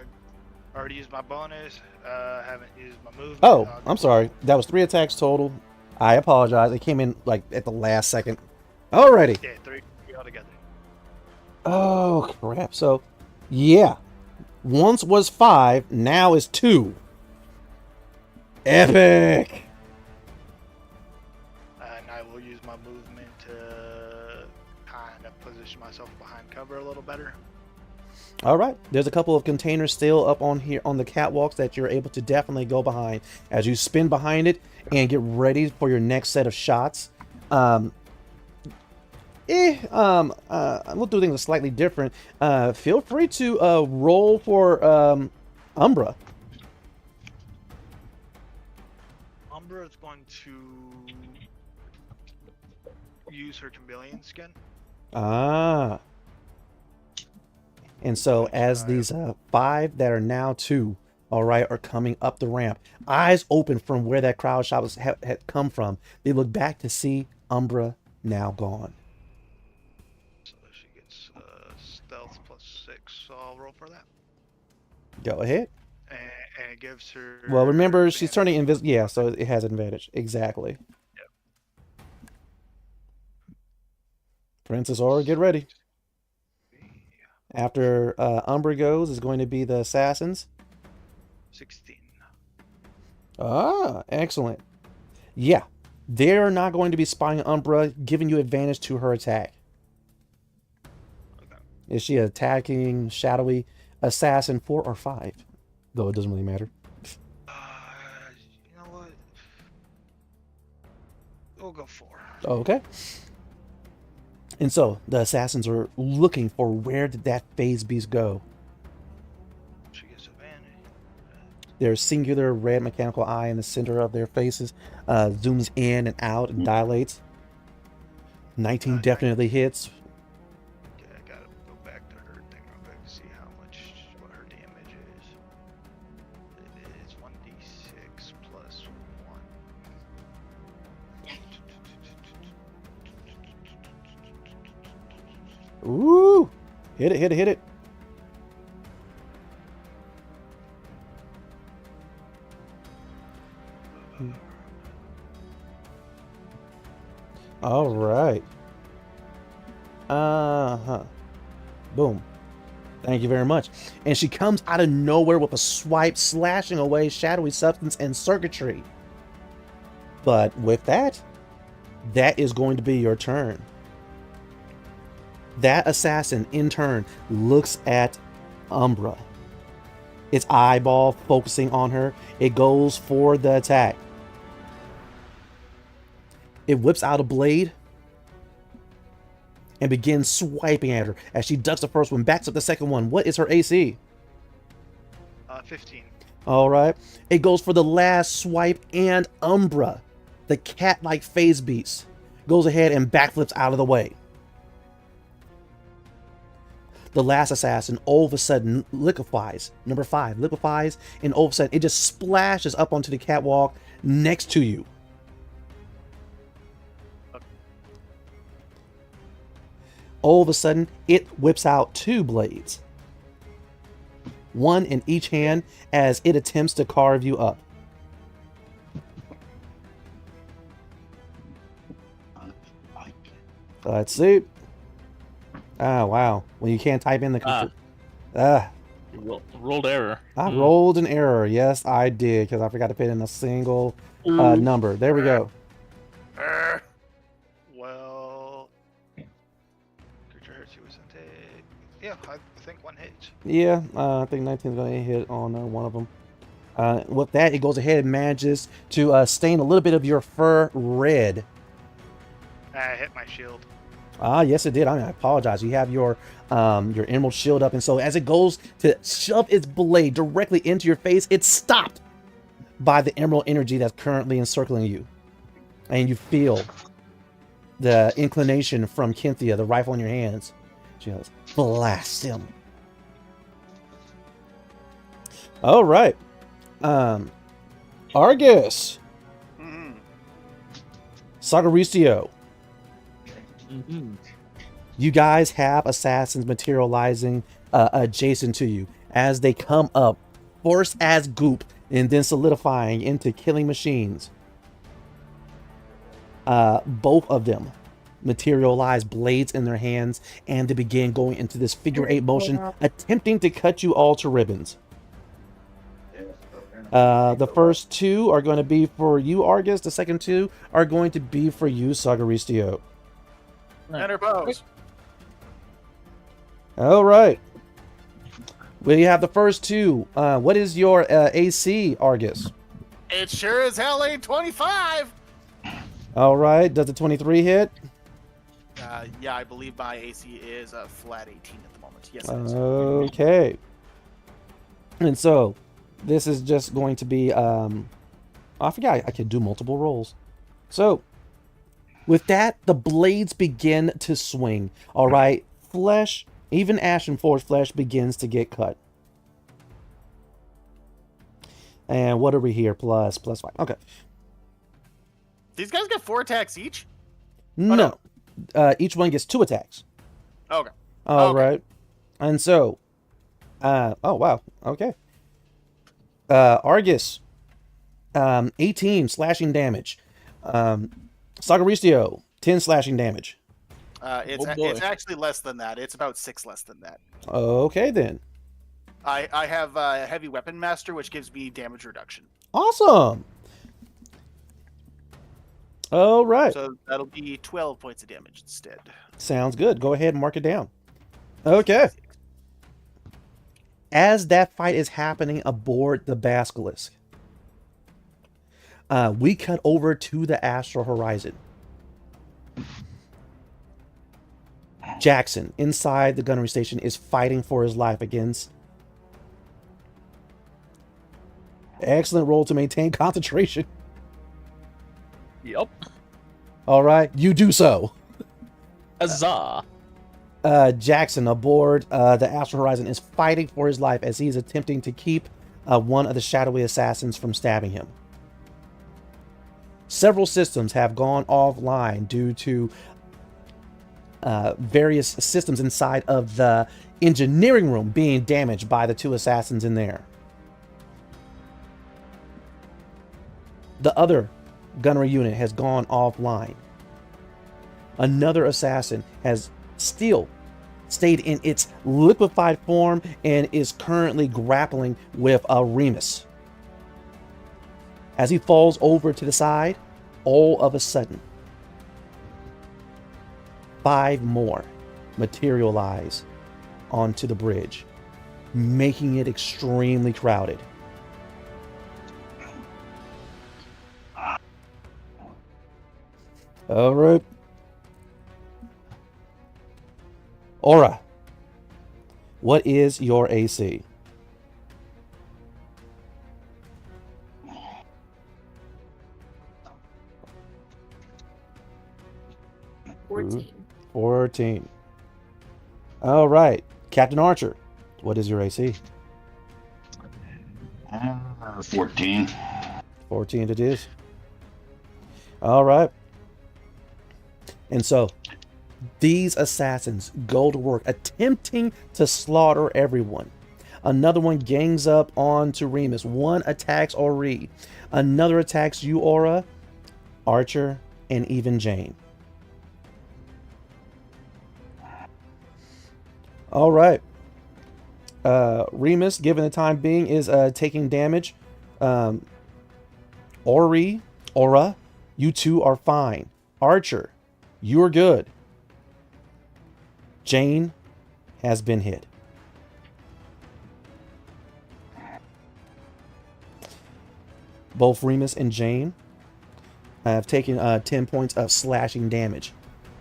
already used my bonus. Haven't used my movement. Oh, I'm sorry. That was 3 attacks total. I apologize. It came in like at the last second. Alrighty. Yeah, 3 altogether. Oh crap. So, yeah. Once was 5, now is 2. Epic. And I will use my movement to kind of position myself behind cover a little better. All right. There's a couple of containers still up on here on the catwalks that you're able to definitely go behind as you spin behind it and get ready for your next set of shots. We'll do things slightly different. Feel free to roll for Umbra. Umbra is going to use her chameleon skin. Ah. And so as these 5 that are now 2, all right, are coming up the ramp, eyes open from where that crowd shot was had come from, they look back to see Umbra now gone. So she gets stealth +6, so I'll roll for that. Go ahead. And it gives her... Well, remember, she's turning invisible. Yeah, so it has advantage. Exactly. Yep. Princess Aura, get ready. After Umbra goes is going to be the assassins. 16. Ah, excellent. Yeah, they're not going to be spying on Umbra, giving you advantage to her attack. Okay. Is she attacking shadowy assassin 4 or 5? Though it doesn't really matter. You know what? We'll go 4. Okay. And so the assassins are looking for where did that phase beast go. She gets advantage. Their singular red mechanical eye in the center of their faces zooms in and out and dilates. 19 definitely hits. Yeah, I gotta go back to her thing real quick to see what her damage is. It is 1d6 plus 1. Ooh! Hit it, hit it, hit it. All right. Uh-huh. Boom. Thank you very much. And she comes out of nowhere with a swipe, slashing away shadowy substance and circuitry. But with that, that is going to be your turn. That assassin, in turn, looks at Umbra. Its eyeball focusing on her. It goes for the attack. It whips out a blade and begins swiping at her as she ducks the first one, backs up the second one. What is her AC? 15. All right. It goes for the last swipe, and Umbra, the cat-like phase beast, goes ahead and backflips out of the way. The last assassin all of a sudden liquefies. Number 5 liquefies, and all of a sudden it just splashes up onto the catwalk next to you. All of a sudden, it whips out 2 blades. One in each hand as it attempts to carve you up. Let's see. Ah, wow. Well, you can't type in the... Rolled error. I rolled an error. Yes, I did, because I forgot to put in a single number. There we go. Well, creature hurts you with take. Yeah, I think 1 hit. Yeah, I think 19 is going to hit on one of them. With that, it goes ahead and manages to stain a little bit of your fur red. I hit my shield. Ah, yes, it did. I apologize. You have your emerald shield up, and so as it goes to shove its blade directly into your face, it's stopped by the emerald energy that's currently encircling you. And you feel the inclination from Cynthia, the rifle in your hands. She goes, blast him. All right. Argus. Sagaricio. You guys have assassins materializing adjacent to you as they come up, first as goop and then solidifying into killing machines. Both of them materialize blades in their hands and they begin going into this figure 8 motion, attempting to cut you all to ribbons. The first 2 are going to be for you, Argus. The second 2 are going to be for you, Sagaricio. Interpose. All right. We have the first 2. What is your AC, Argus? It sure as hell ain't 25. All right. Does the 23 hit? Yeah, I believe my AC is a flat 18 at the moment. Yes, it is. Okay. And so, this is just going to be... I forgot I could do multiple rolls. So, with that, the blades begin to swing. All right. Flesh, even Ashen Forge flesh, begins to get cut. And what are we here? Plus 5. Okay. These guys get 4 attacks each? No. Each one gets 2 attacks. Okay. All right. And so, oh, wow. Okay. Argus, 18 slashing damage. Sagaricio, 10 slashing damage. It's actually less than that. It's about 6 less than that. Okay, then. I have a heavy weapon master, which gives me damage reduction. Awesome. All right. So that'll be 12 points of damage instead. Sounds good. Go ahead and mark it down. Okay. As that fight is happening aboard the Basilisk, we cut over to the astral horizon. Jackson, inside the gunnery station, is fighting for his life against... Excellent roll to maintain concentration. Yep. All right, you do so. Huzzah. Jackson, aboard the Astral Horizon, is fighting for his life as he is attempting to keep one of the shadowy assassins from stabbing him. Several systems have gone offline due to various systems inside of the engineering room being damaged by the 2 assassins in there. The other gunnery unit has gone offline. Another assassin has still stayed in its liquefied form and is currently grappling with Remus. As he falls over to the side, all of a sudden, 5 more materialize onto the bridge, making it extremely crowded. All right. Aura, what is your AC? $14. 14. All right. Captain Archer, what is your AC? 14. 14 it is. All right. And so, these assassins go to work attempting to slaughter everyone. Another one gangs up onto Remus. One attacks Ori. Another attacks you, Aura, Archer, and even Jane. All right. Remus, given the time being, is taking damage. Ori, Aura, you two are fine. Archer, you're good. Jane has been hit. Both Remus and Jane have taken 10 points of slashing damage,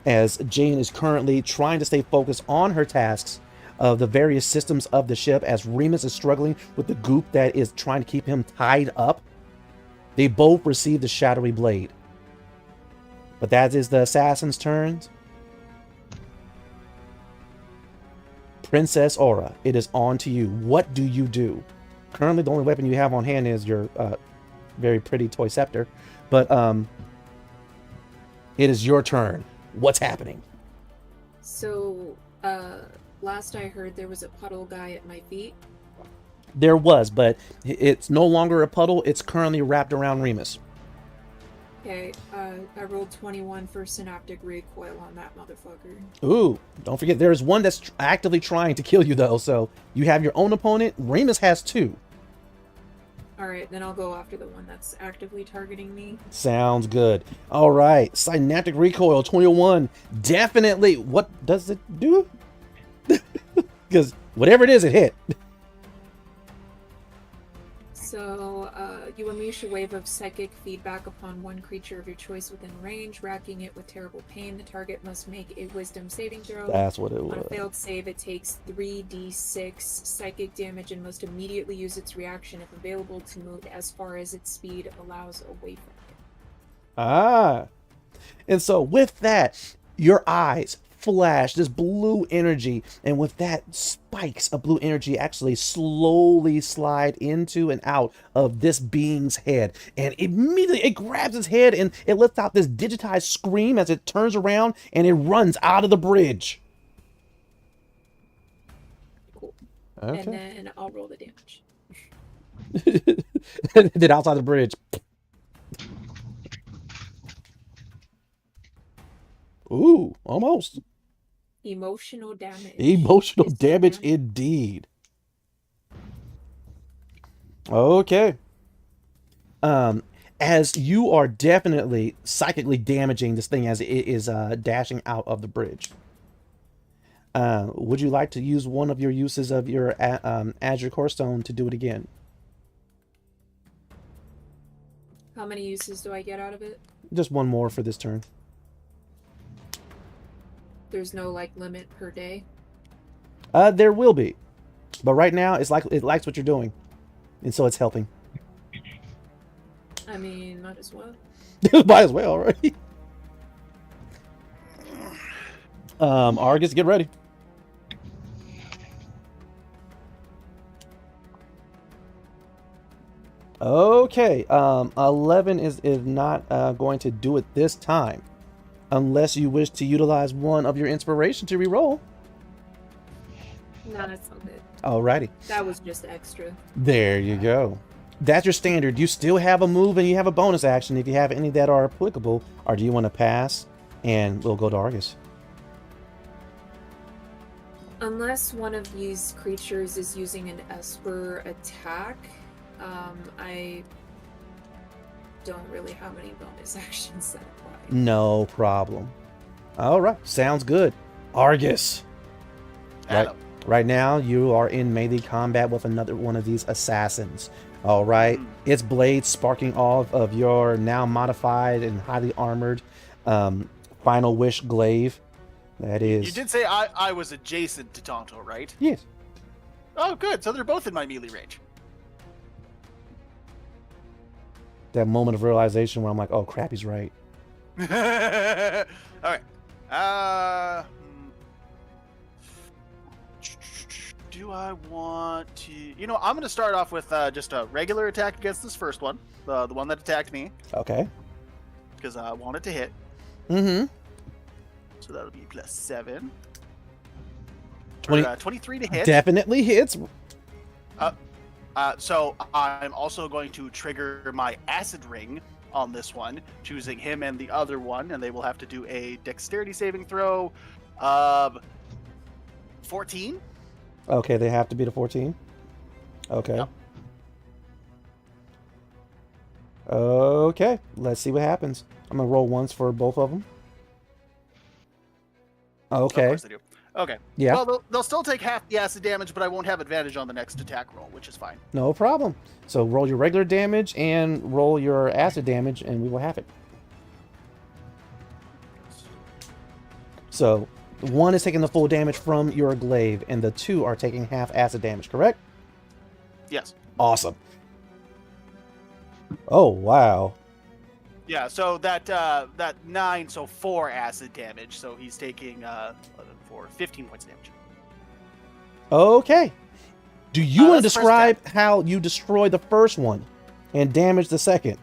as Jane is currently trying to stay focused on her tasks of the various systems of the ship, as Remus is struggling with the goop that is trying to keep him tied up. They both receive the shadowy blade. But that is the assassin's turn. Princess Aura, it is on to you. What do you do? Currently, the only weapon you have on hand is your very pretty toy scepter. But it is your turn. What's happening? So, last I heard there was a puddle guy at my feet. There was, but it's no longer a puddle. It's currently wrapped around Remus. Okay, I rolled 21 for synaptic recoil on that motherfucker. Ooh, don't forget, there is one that's actively trying to kill you, though. So you have your own opponent. Remus has 2. Alright, then I'll go after the one that's actively targeting me. Sounds good. All right, synaptic recoil 21. Definitely. What does it do? Because whatever it is, it hit. So, you unleash a wave of psychic feedback upon one creature of your choice within range, racking it with terrible pain. The target must make a wisdom saving throw. That's what it On was. a failed save, it takes 3d6 psychic damage and must immediately use its reaction if available to move as far as its speed allows away from it. Ah. And so with that, your eyes flash this blue energy, and with that, spikes of blue energy actually slowly slide into and out of this being's head, and immediately it grabs his head and it lets out this digitized scream as it turns around and it runs out of the bridge. Cool. Okay. And then I'll roll the damage. Then outside the bridge. Ooh, Almost. Emotional damage. Emotional Is damage damage. indeed. Okay. As you are definitely psychically damaging this thing as it is dashing out of the bridge. Would you like to use one of your uses of your Azure Core Stone to do it again? How many uses do I get out of it? Just one more for this turn. There's no like limit per day. There will be, but right now it's like it likes what you're doing, and so it's helping. I mean, might as well. Might as well, right? Argus, get ready. Okay, 11 is not going to do it this time, unless you wish to utilize one of your inspiration to reroll. Nah, that's not it. Alrighty. That was just extra. There you go. That's your standard. You still have a move and you have a bonus action if you have any that are applicable, or do you want to pass and we'll go to Argus? Unless one of these creatures is using an Esper attack, I don't really have any bonus actions that apply. No problem. All right, sounds good. Argus. Right now, you are in melee combat with another one of these assassins. All right, its blade sparking off of your now modified and highly armored Final Wish glaive. That is. You did say I was adjacent to Tonto, right? Yes. Oh, good. So they're both in my melee range. That moment of realization where I'm like, oh crap, he's right. All right. Do I want to? You know, I'm going to start off with just a regular attack against this first one, the one that attacked me. Okay. Because I want it to hit. Mm-hmm. So that'll be +7. 23 to hit. Definitely hits. So I'm also going to trigger my acid ring on this one, choosing him and the other one, and they will have to do a dexterity saving throw of 14. Okay, they have to be the 14. Okay. Yep. Okay, let's see what happens. I'm gonna roll once for both of them. Okay. Of course they do. Okay. Yeah. Well, they'll still take half the acid damage, but I won't have advantage on the next attack roll, which is fine. No problem. So roll your regular damage and roll your acid damage, and we will have it. So one is taking the full damage from your glaive, and the two are taking half acid damage, correct? Yes. Awesome. Oh, wow. Yeah, so that 9, so 4 acid damage. So he's taking 15 points of damage. Okay. Do you want to that's the first describe how you destroy the first one and damage the second?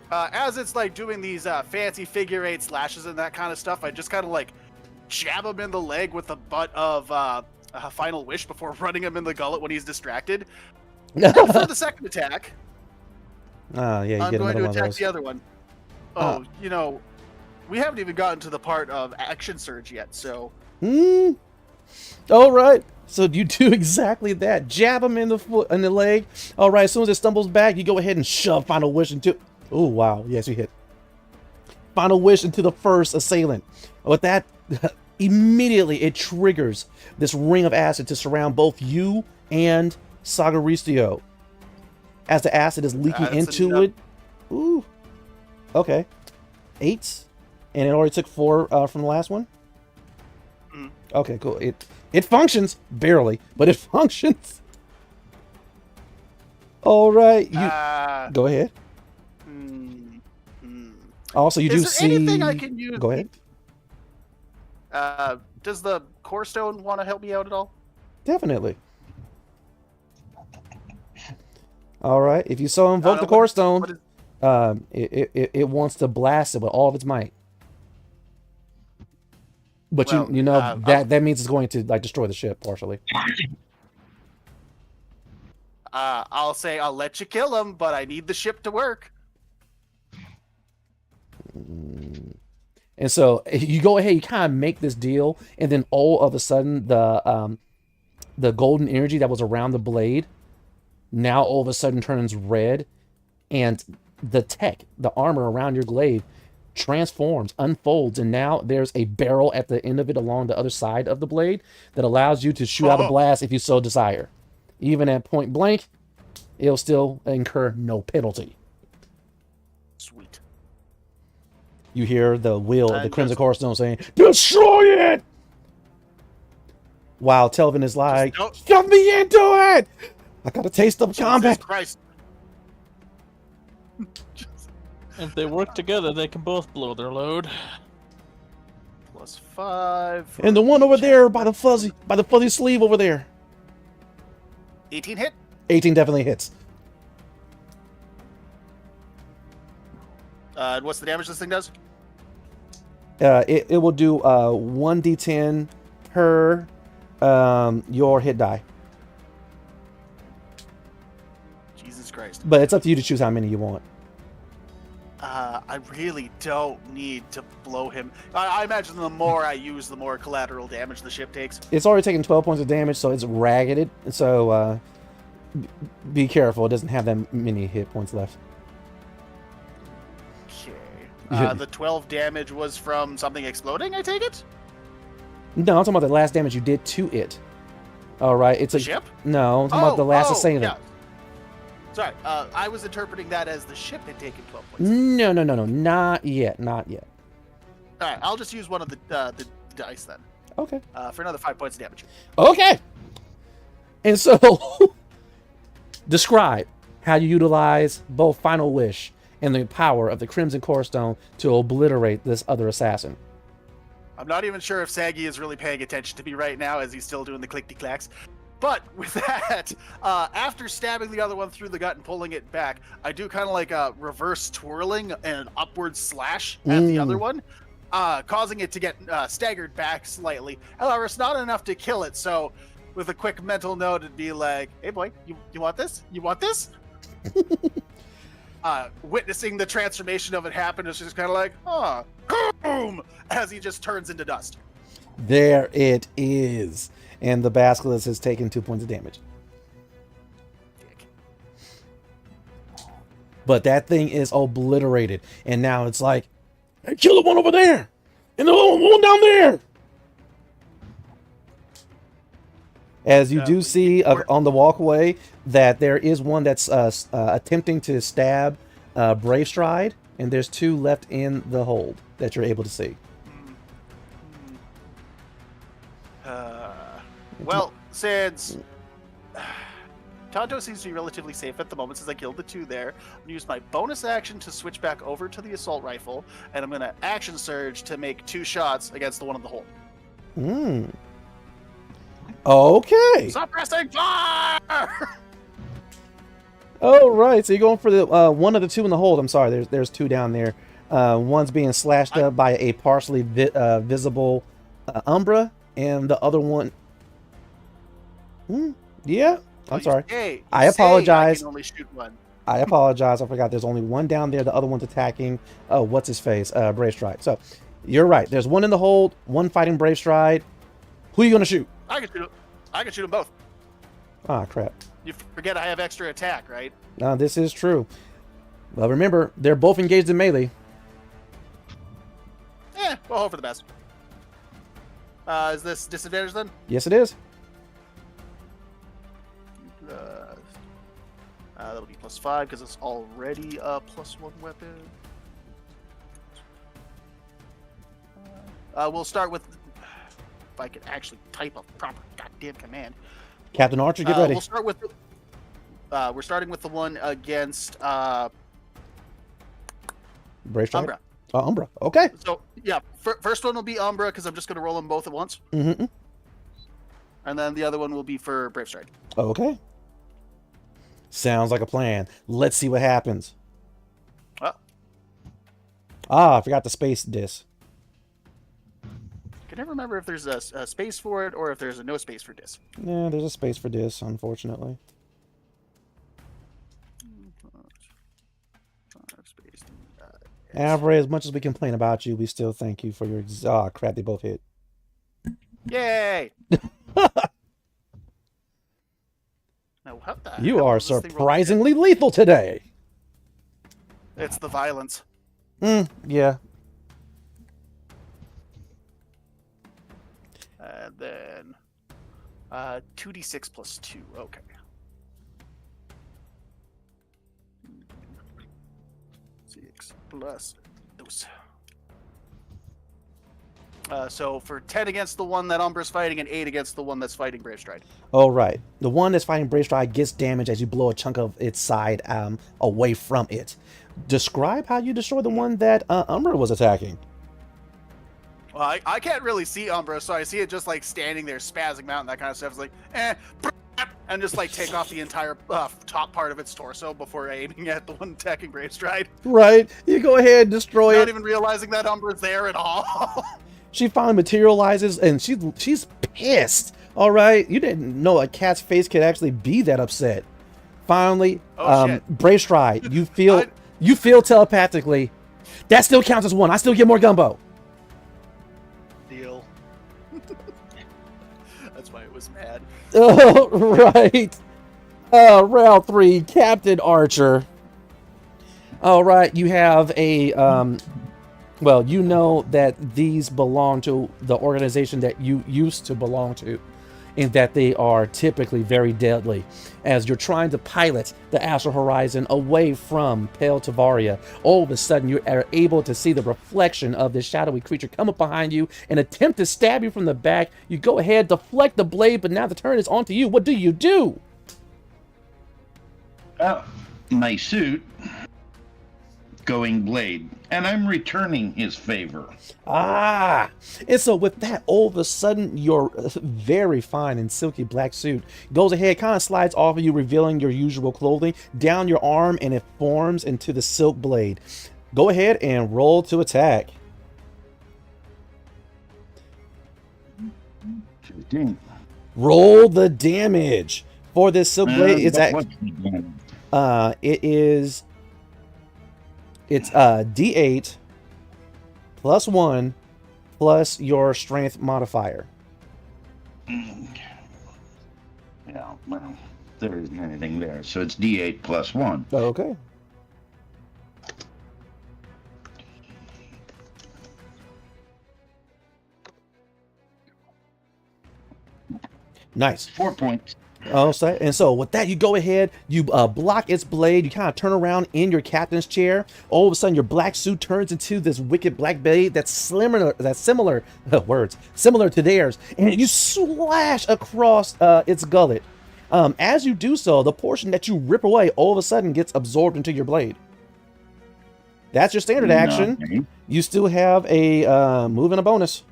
As it's like doing these fancy figure 8 slashes and that kind of stuff, I just kind of like jab him in the leg with the butt of a Final Wish before running him in the gullet when he's distracted. For the second attack, Yeah, you I'm get going another to one of attack those. the other one. Oh, you know, we haven't even gotten to the part of action surge yet, so. All right. So you do exactly that. Jab him in the leg. All right. As soon as it stumbles back, you go ahead and shove Final Wish into. Oh wow! Yes, you hit. Final Wish into the first assailant. With that, immediately it triggers this ring of acid to surround both you and Sagaristio. As the acid is leaking into it. Ooh. Okay. 8, and it already took 4 from the last one. Okay, cool. It functions barely, but it functions. All right, you go ahead. Also, you do see. Is there anything I can use? Go ahead. Does the Core Stone want to help me out at all? Definitely. All right. If you so invoke the Core Stone, it wants to blast it with all of its might. But well, you know that means it's going to like destroy the ship partially. I'll say I'll let you kill him, but I need the ship to work. And so you go ahead, you kind of make this deal, and then all of a sudden the golden energy that was around the blade now all of a sudden turns red, and the armor around your glaive transforms, unfolds, and now there's a barrel at the end of it along the other side of the blade that allows you to shoot out a blast if you so desire. Even at point blank, it'll still incur no penalty. Sweet. You hear the wheel of the Crimson Cornerstone saying, "Destroy it!" While Telvin is like, "Shove me into it! I got a taste of combat." Christ. If they work together, they can both blow their load. +5. And the one over there by the fuzzy sleeve over there. 18 hit? 18 definitely hits. What's the damage this thing does? It will do 1d10 per your hit die. Jesus Christ. But it's up to you to choose how many you want. I really don't need to blow him. I imagine the more I use, the more collateral damage the ship takes. It's already taken 12 points of damage, so it's ragged. So be careful. It doesn't have that many hit points left. Okay. The 12 damage was from something exploding, I take it? No, I'm talking about the last damage you did to it. All right. It's The a ship? No, I'm talking about the last assailant. Yeah. Sorry, I was interpreting that as the ship had taken 12 points. No, not yet. All right, I'll just use one of the dice then. Okay. For another 5 points of damage. Okay. And so, describe how you utilize both Final Wish and the power of the Crimson Cornerstone to obliterate this other assassin. I'm not even sure if Saggy is really paying attention to me right now as he's still doing the clickety-clacks. But with that, after stabbing the other one through the gut and pulling it back, I do kind of like a reverse twirling and an upward slash at the other one, causing it to get staggered back slightly. However, it's not enough to kill it, so with a quick mental note, it'd be like, "Hey boy, you want this? You want this?" Witnessing the transformation of it happen is just kind of like, boom, as he just turns into dust. There it is. And the Basilisk has taken 2 points of damage. But that thing is obliterated. And now it's like, hey, kill the one over there! And the one down there! As you do see on the walkway that there is one that's attempting to stab Brave Stride. And there's 2 left in the hold that you're able to see. Well, since Tonto seems to be relatively safe at the moment since I killed the 2 there, I'm going to use my bonus action to switch back over to the assault rifle, and I'm going to action surge to make 2 shots against the one in the hole. Okay. Stop pressing fire! Oh, right. So you're going for the one of the 2 in the hold. I'm sorry. There's 2 down there. One's being slashed up by a partially visible Umbra, and the other one... Yeah, I'm sorry. I apologize. I can only shoot one. I apologize. I forgot. There's only one down there. The other one's attacking. Oh, what's his face? Brave Stride. So, you're right. There's one in the hold. One fighting Brave Stride. Who are you gonna shoot? I can shoot them both. Ah, crap. You forget I have extra attack, right? This is true. Well, remember, they're both engaged in melee. We'll hope for the best. Is this disadvantage then? Yes, it is. That'll be +5 because it's already a +1 weapon. We'll start with, if I could actually type a proper goddamn command. Captain Archer, get ready. We'll start with. We're starting with the one against Brave Stride. Umbra. Umbra. Okay. So yeah, first one will be Umbra because I'm just going to roll them both at once. Mm-hmm. And then the other one will be for Brave Stride. Okay. Sounds like a plan. Let's see what happens. I forgot the space disc. I can never remember if there's a space for it or if there's a no space for disc. Yeah, there's a space for disc, unfortunately. Alfred, as much as we complain about you, we still thank you for your... Ah, crap, they both hit. Yay! Now, what the You hell are does this thing roll? surprisingly lethal today. It's the violence. Yeah. And then 2d6 plus 2. Okay. Six plus those. So for 10 against the one that Umbra's fighting and 8 against the one that's fighting Brave Stride. All right. The one that's fighting Brave Stride gets damage as you blow a chunk of its side away from it. Describe how you destroy the one that Umbra was attacking. Well, I can't really see Umbra, so I see it just like standing there, spazzing out and that kind of stuff. It's like, and just like take off the entire top part of its torso before aiming at the one attacking Brave Stride. Right. You go ahead and destroy it. Not even realizing that Umbra's there at all. She finally materializes, and she's pissed. All right, you didn't know a cat's face could actually be that upset. Finally, Brave Stride, you feel telepathically. That still counts as one. I still get more gumbo. Deal. That's why it was mad. Oh, right. Round 3, Captain Archer. All right, you have a well, you know that these belong to the organization that you used to belong to, and that they are typically very deadly. As you're trying to pilot the Astral Horizon away from Pale Tavaria, all of a sudden you are able to see the reflection of this shadowy creature come up behind you and attempt to stab you from the back. You go ahead, deflect the blade, but now the turn is onto you. What do you do? My suit, going blade, and I'm returning his favor. Ah, and so with that, all of a sudden, your very fine and silky black suit goes ahead, kind of slides off of you, revealing your usual clothing down your arm, and it forms into the silk blade. Go ahead and roll to attack. 15. Roll the damage for this silk blade. It's It's D8 plus 1 plus your strength modifier. Yeah, well, there isn't anything there, so it's D8 plus 1. Okay. Nice. 4 points. Oh, and so with that, you go ahead, you block its blade, you kind of turn around in your captain's chair. All of a sudden, your black suit turns into this wicked black blade that's similar to theirs, and you slash across its gullet. As you do so, the portion that you rip away all of a sudden gets absorbed into your blade. That's your standard action. Okay. You still have a move and a bonus.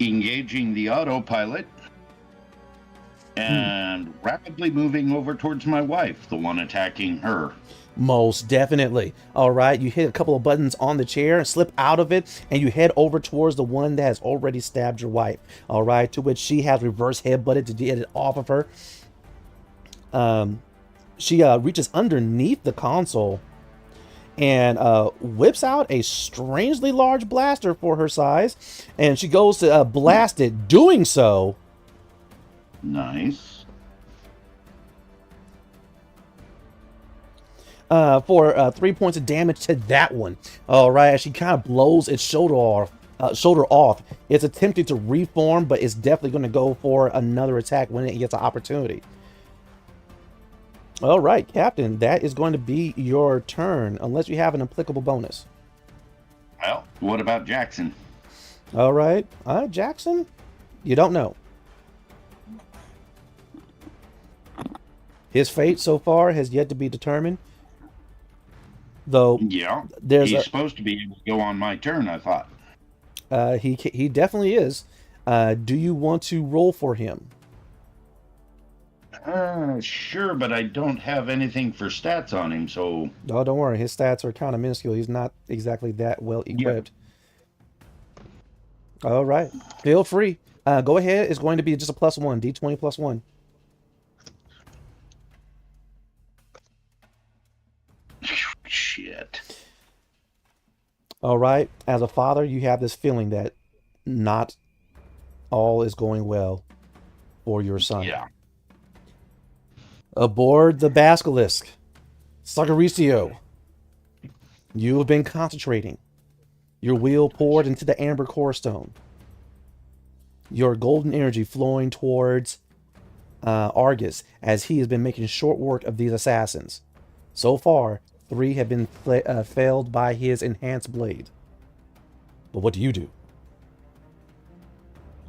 Engaging the autopilot and rapidly moving over towards my wife, the one attacking her. Most definitely. All right, you hit a couple of buttons on the chair and slip out of it, and you head over towards the one that has already stabbed your wife. All right, to which she has reverse headbutted to get it off of her. She reaches underneath the console and whips out a strangely large blaster for her size, and she goes to blast it. Doing so, nice, for 3 points of damage to that one. All right, as she kind of blows its shoulder off. It's attempting to reform, but it's definitely going to go for another attack when it gets an opportunity. All right, Captain, that is going to be your turn, unless you have an applicable bonus. Well, what about Jackson? All right, Jackson, you don't know. His fate so far has yet to be determined. Though, yeah, he's supposed to be able to go on my turn, I thought. He definitely is. Do you want to roll for him? Sure, but I don't have anything for stats on him, so... Oh, don't worry. His stats are kind of minuscule. He's not exactly that well equipped. Yep. All right. Feel free. Go ahead. It's going to be just a +1. D20 +1. All right. As a father, you have this feeling that not all is going well for your son. Yeah. Aboard the Basilisk, Sagaricio, you have been concentrating. Your wheel poured into the amber core stone. Your golden energy flowing towards Argus as he has been making short work of these assassins. So far, 3 have been failed by his enhanced blade. But what do you do?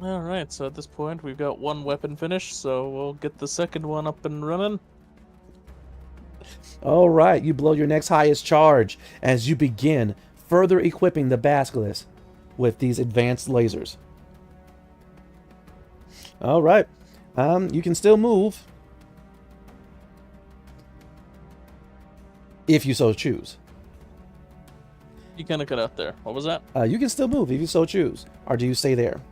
Alright, so at this point we've got 1 weapon finished, so we'll get the second one up and running. All right, you blow your next highest charge as you begin further equipping the Basilisk with these advanced lasers. All right, you can still move if you so choose. You kind of cut out there. What was that? You can still move if you so choose, or do you stay there?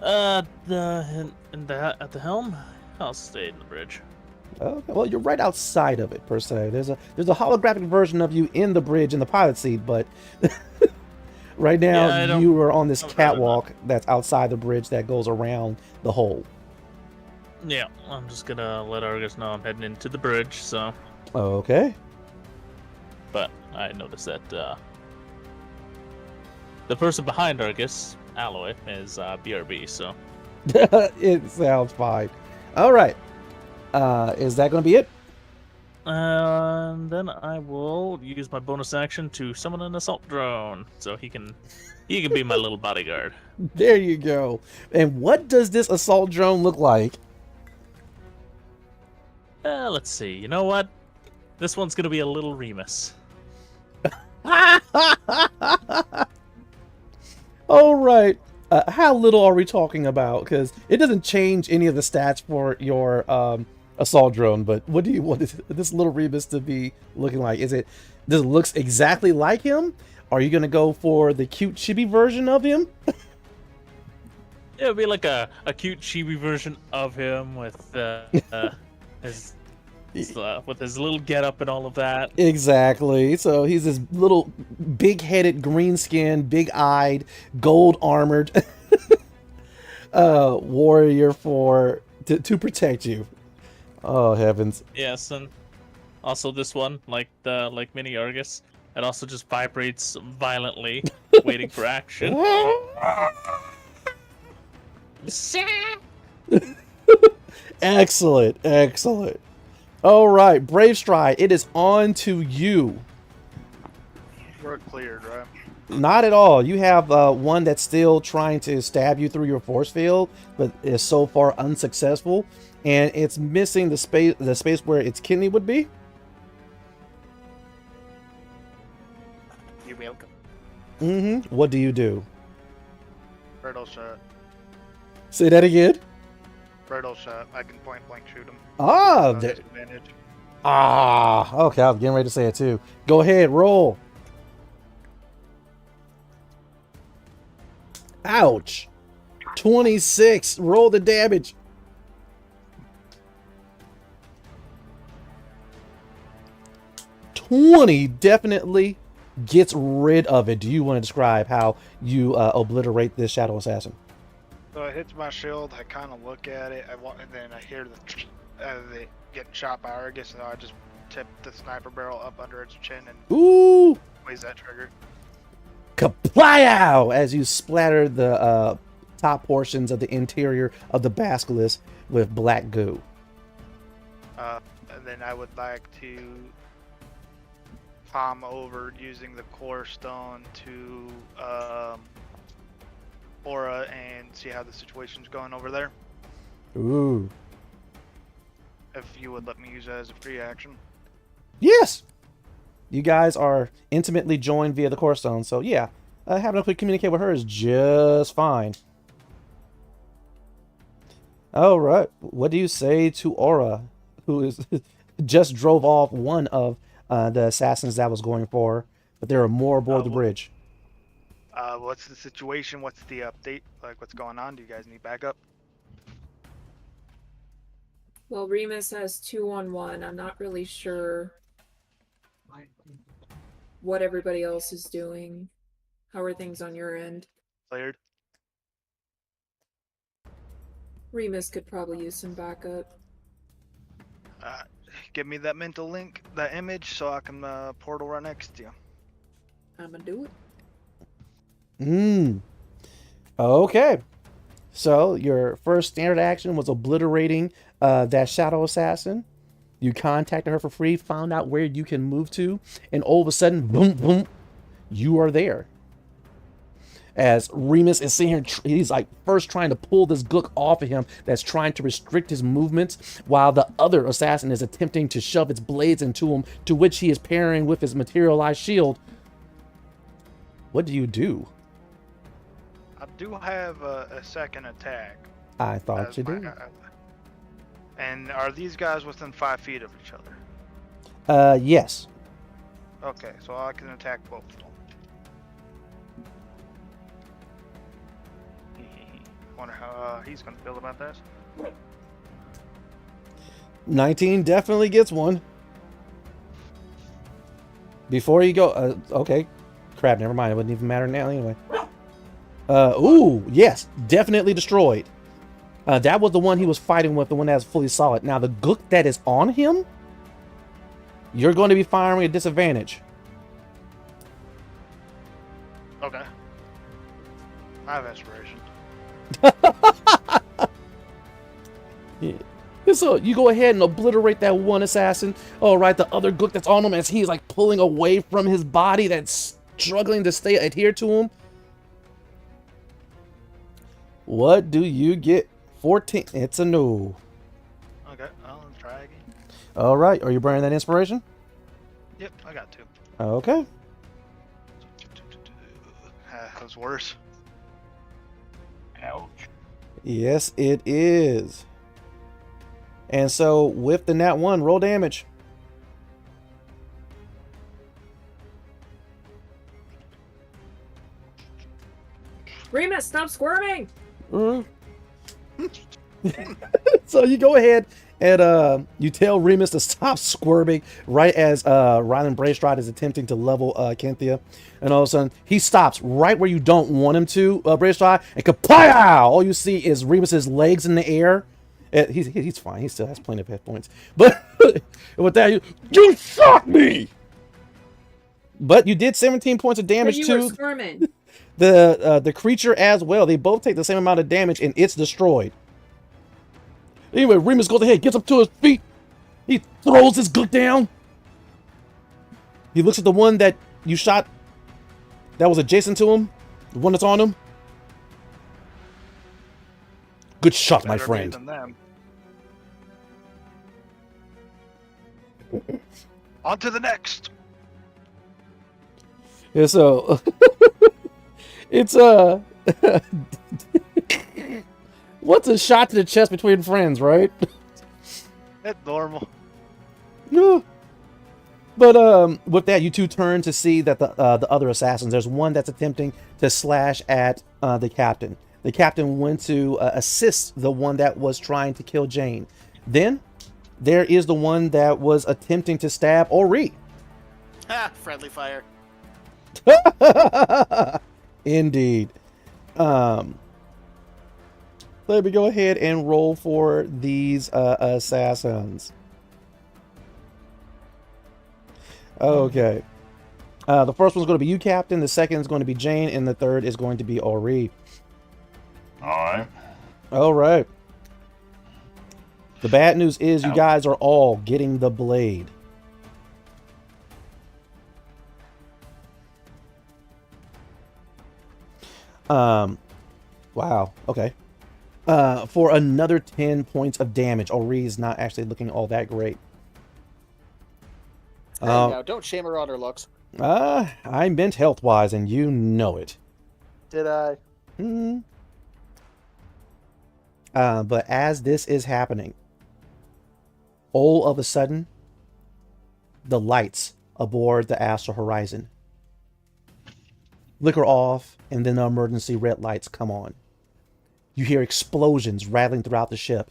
At the helm? I'll stay in the bridge. Okay, well, you're right outside of it per se. There's a holographic version of you in the bridge in the pilot seat, but right now you are on this catwalk that's outside the bridge that goes around the hole. Yeah, I'm just gonna let Argus know I'm heading into the bridge. So. Okay. But I noticed that the person behind Argus, Alloy, is BRB. So. It sounds fine. All right. Is that going to be it? And then I will use my bonus action to summon an assault drone, so he can be my little bodyguard. There you go. And what does this assault drone look like? Let's see. You know what? This one's gonna be a little Remus. All right. How little are we talking about? Because it doesn't change any of the stats for your assault drone. But what do you want this little Rebus to be looking like? Does it looks exactly like him? Are you gonna go for the cute chibi version of him? It'll be like a cute chibi version of him with his with his little getup and all of that. Exactly. So he's this little big-headed, green-skinned, big-eyed, gold-armored warrior to protect you. Oh heavens! Yes, and also this one, like Mini Argus, it also just vibrates violently, waiting for action. Excellent, excellent. All right, Brave Stride, it is on to you. We're cleared, right? Not at all. You have one that's still trying to stab you through your force field, but is so far unsuccessful, and it's missing the space where its kidney would be. You're welcome. Mm-hmm. What do you do? Riddle shot. Say that again. Riddle shot. I can point blank shoot him. Ah, Disadvantage. okay. I was getting ready to say it too. Go ahead, roll. Ouch. 26. Roll the damage. 20 definitely gets rid of it. Do you want to describe how you obliterate this Shadow Assassin? So it hits my shield. I kind of look at it. And then I hear the getting shot by Argus. So I just tip the sniper barrel up under its chin and Ooh! squeeze that trigger. Kaplow! As you splatter the top portions of the interior of the basilisk with black goo. And then I would like to palm over using the core stone to Aura and see how the situation's going over there. Ooh. If you would let me use that as a free action. Yes! You guys are intimately joined via the core stone, so yeah, having a quick communicate with her is just fine. All right, what do you say to Aura, who is just drove off one of the assassins that was going for her, but there are more aboard the bridge? What's the situation? What's the update? Like, what's going on? Do you guys need backup? Well, Remus has 2-on-1. I'm not really sure what everybody else is doing. How are things on your end? Cleared. Remus could probably use some backup. Give me that mental link, that image, so I can portal right next to you. I'm gonna do it. Okay. So your first standard action was obliterating that shadow assassin. You contacted her for free, found out where you can move to, and all of a sudden, boom, boom, you are there. As Remus is sitting here, he's like first trying to pull this gook off of him that's trying to restrict his movements, while the other assassin is attempting to shove its blades into him, to which he is parrying with his materialized shield. What do you do? I do have a second attack. I thought you did. And are these guys within 5 feet of each other? Yes. Okay, so I can attack both of them. Wonder how he's gonna feel about this. 19 definitely gets one. Before you go, okay. Crap, never mind. It wouldn't even matter now anyway. Ooh, yes, definitely destroyed. That was the one he was fighting with, the one that's fully solid. Now, the gook that is on him, you're going to be firing at disadvantage. Okay. I have aspiration. Yeah. So you go ahead and obliterate that one assassin. All right, the other gook that's on him as he's like pulling away from his body that's struggling to stay adhered to him. What do you get? 14. It's a no. Okay, I'll try again. All right, are you burning that inspiration? Yep, I got 2. Okay. That was worse. Ouch. Yes, it is. And so with the nat 1, roll damage. Remus, stop squirming! So you go ahead and you tell Remus to stop squirming right as Rylan Braystride is attempting to level Cynthia. And all of a sudden, he stops right where you don't want him to, Braystride, and kapow! All you see is Remus's legs in the air. He's fine. He still has plenty of hit points. But with that, you shot me! But you did 17 points of damage you to were squirming. the creature as well. They both take the same amount of damage, and it's destroyed. Anyway, Remus goes ahead, gets up to his feet. He throws his gook down. He looks at the one that you shot that was adjacent to him, the one that's on him. Good shot, my friend. On to the next. Yeah, so it's what's a shot to the chest between friends, right? It's normal. No. But with that, you two turn to see that the other assassins. There's one that's attempting to slash at the captain. The captain went to assist the one that was trying to kill Jane. Then there is the one that was attempting to stab Ori. Ha! Friendly fire. Indeed. Let me go ahead and roll for these assassins. Okay. The first one's going to be you, Captain. The second is going to be Jane, and the third is going to be Ori. Alright. All right. The bad news is you guys are all getting the blade. Wow. Okay. For another 10 points of damage. Ori is not actually looking all that great. Hey, now, don't shame her on her looks. I meant health-wise, and you know it. Did I? But as this is happening, all of a sudden, the lights aboard the Astral Horizon flicker off, and then the emergency red lights come on. You hear explosions rattling throughout the ship.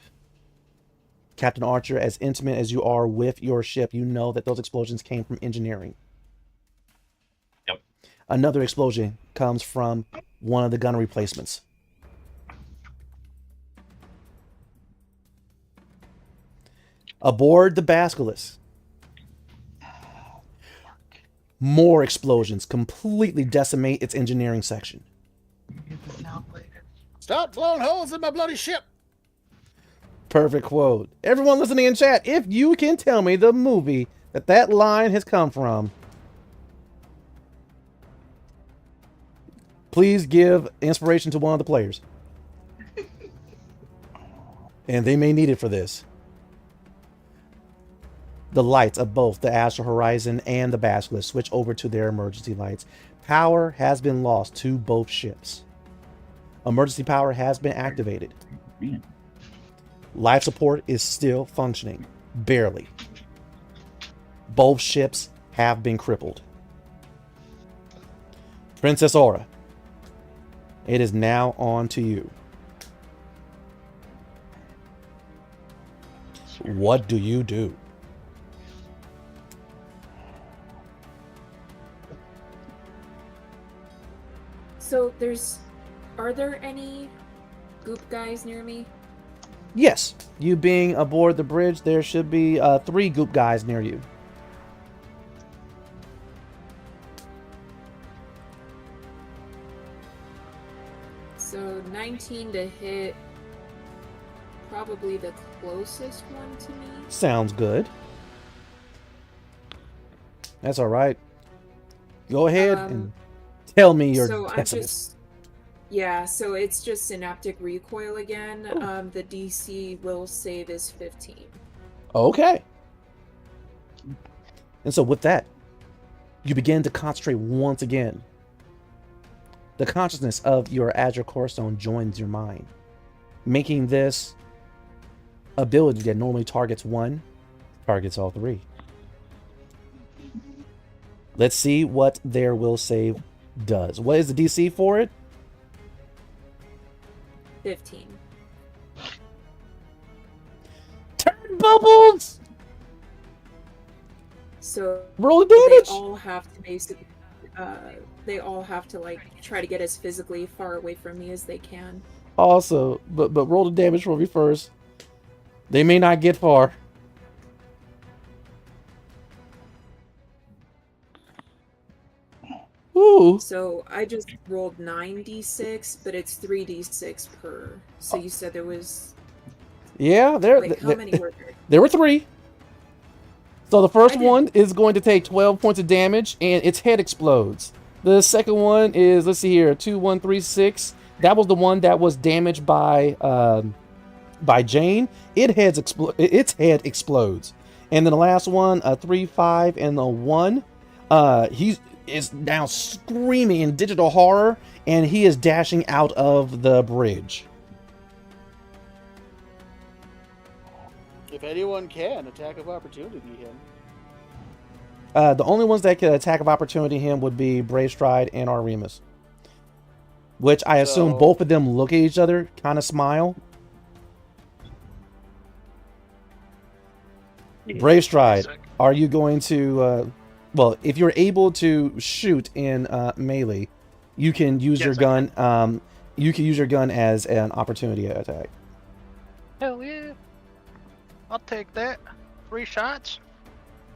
Captain Archer, as intimate as you are with your ship, you know that those explosions came from engineering. Another explosion comes from one of the gun replacements. Aboard the Basilisk, more explosions completely decimate its engineering section. Stop blowing holes in my bloody ship. Perfect quote. Everyone listening in chat, if you can tell me the movie that line has come from, please give inspiration to one of the players. And they may need it for this. The lights of both the Astral Horizon and the Basilisk switch over to their emergency lights. Power has been lost to both ships. Emergency power has been activated. Life support is still functioning, barely. Both ships have been crippled. Princess Aura, it is now on to you. What do you do? So are there any goop guys near me? Yes, you being aboard the bridge, there should be 3 goop guys near you. So 19 to hit, probably the closest one to me. Sounds good. That's all right. Go ahead and tell me your pessimist. So it's just synaptic recoil again. The DC will save is 15. Okay. And so with that, you begin to concentrate once again. The consciousness of your Azure Core Stone joins your mind, making this ability that normally targets 1, targets all 3. Let's see what their will save does. What is the DC for it? 15. Turn bubbles! So roll the damage! They all have to basically, like try to get as physically far away from me as they can. Also, but roll the damage for me first. They may not get far. Ooh. So I just rolled 9d6, but it's 3d6 per. So you said there was. Yeah, how many were there? There were 3. So the first one is going to take 12 points of damage, and its head explodes. The second one is, let's see here, 2, 1, 3, 6. That was the one that was damaged by Jane. Its head explodes. And then the last one, a 3, 5, and a 1. He is now screaming in digital horror, and he is dashing out of the bridge. If anyone can, attack of opportunity him. The only ones that could attack of opportunity him would be Brave Stride and Remus. Which I assume both of them look at each other, kind of smile. Yeah. Brave Stride, are you going to... well, if you're able to shoot in melee, you can use your gun. You can use your gun as an opportunity attack. Hell yeah! I'll take that. 3 shots.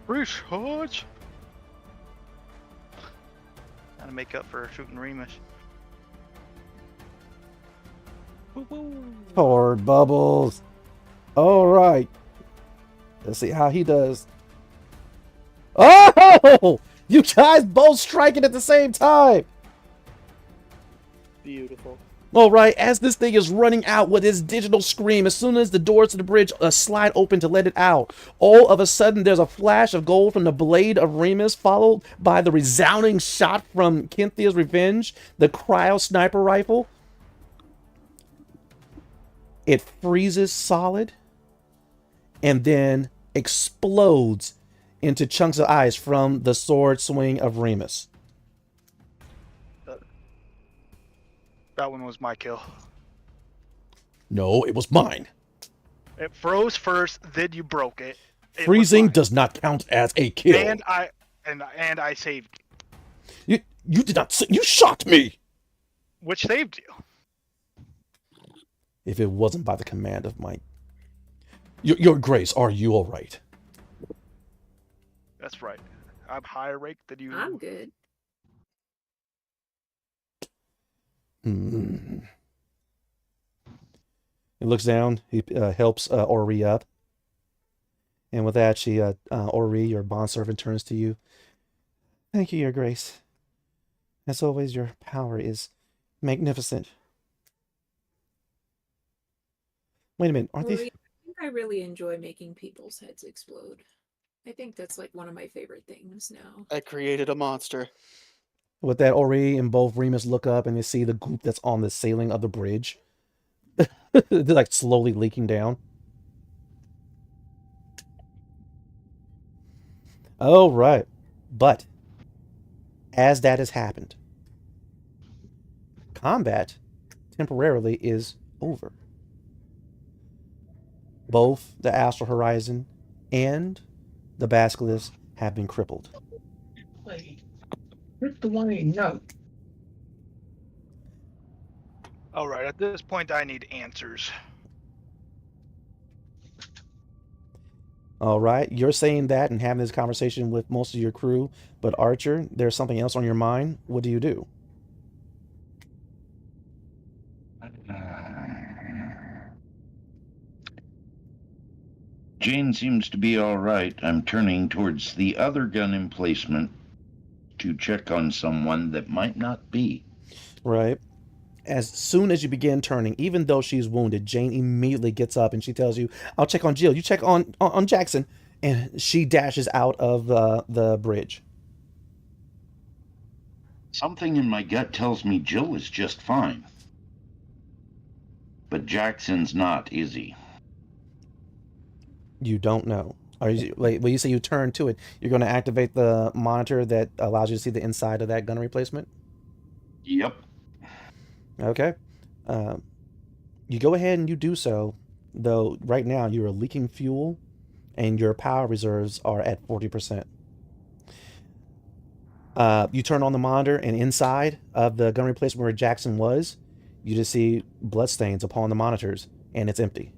3 shots. Gotta make up for shooting Remus. Poor Bubbles. All right. Let's see how he does. Oh! You guys both striking at the same time. Beautiful. All right, as this thing is running out with its digital scream, as soon as the doors to the bridge slide open to let it out, all of a sudden there's a flash of gold from the blade of Remus, followed by the resounding shot from Cynthia's Revenge, the cryo sniper rifle. It freezes solid and then explodes into chunks of ice from the sword swing of Remus. That one was my kill. No, it was mine. It froze first, then you broke it. Freezing does not count as a kill. And I saved. You did not say. You shot me! Which saved you. If it wasn't by the command of my... Your Grace, are you all right? That's right. I'm higher rank than you. I'm good. Hmm. He looks down. He helps Ori up. And with that, Ori, your bondservant, turns to you. Thank you, Your Grace. As always, your power is magnificent. Wait a minute, aren't these... I think I really enjoy making people's heads explode. I think that's like one of my favorite things now. I created a monster. With that, Ori and both Remus look up and they see the goop that's on the ceiling of the bridge. They're like slowly leaking down. Oh, right. But as that has happened, combat temporarily is over. Both the Astral Horizon and the Basilisk have been crippled. Wait. Where's the one ain't no? All right, at this point, I need answers. All right, you're saying that and having this conversation with most of your crew, but Archer, there's something else on your mind. What do you do? Jane seems to be all right. I'm turning towards the other gun emplacement to check on someone that might not be. Right. As soon as you begin turning, even though she's wounded, Jane immediately gets up and she tells you, I'll check on Jill. You check on Jackson. And she dashes out of the bridge. Something in my gut tells me Jill is just fine. But Jackson's not, is he? You don't know. When you say you turn to it, you're going to activate the monitor that allows you to see the inside of that gun replacement? Yep. Okay. You go ahead and you do so, though right now you are leaking fuel and your power reserves are at 40%. You turn on the monitor, and inside of the gun replacement where Jackson was, you just see bloodstains upon the monitors, and it's empty.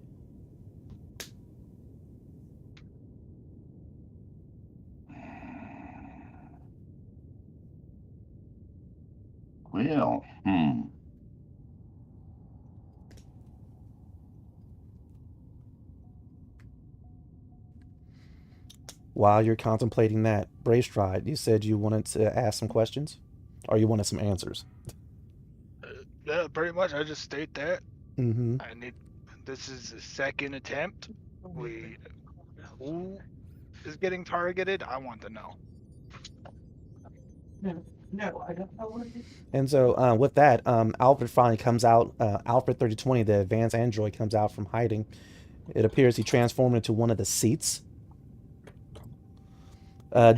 Well, While you're contemplating that, Braystride, you said you wanted to ask some questions? Or you wanted some answers? Yeah, pretty much. I just state that. Mm-hmm. This is the second attempt. Who is getting targeted? I want to know. No, I don't know what it is. And so with that, Alfred finally comes out. Alfred 3020, the advanced android, comes out from hiding. It appears he transformed into one of the seats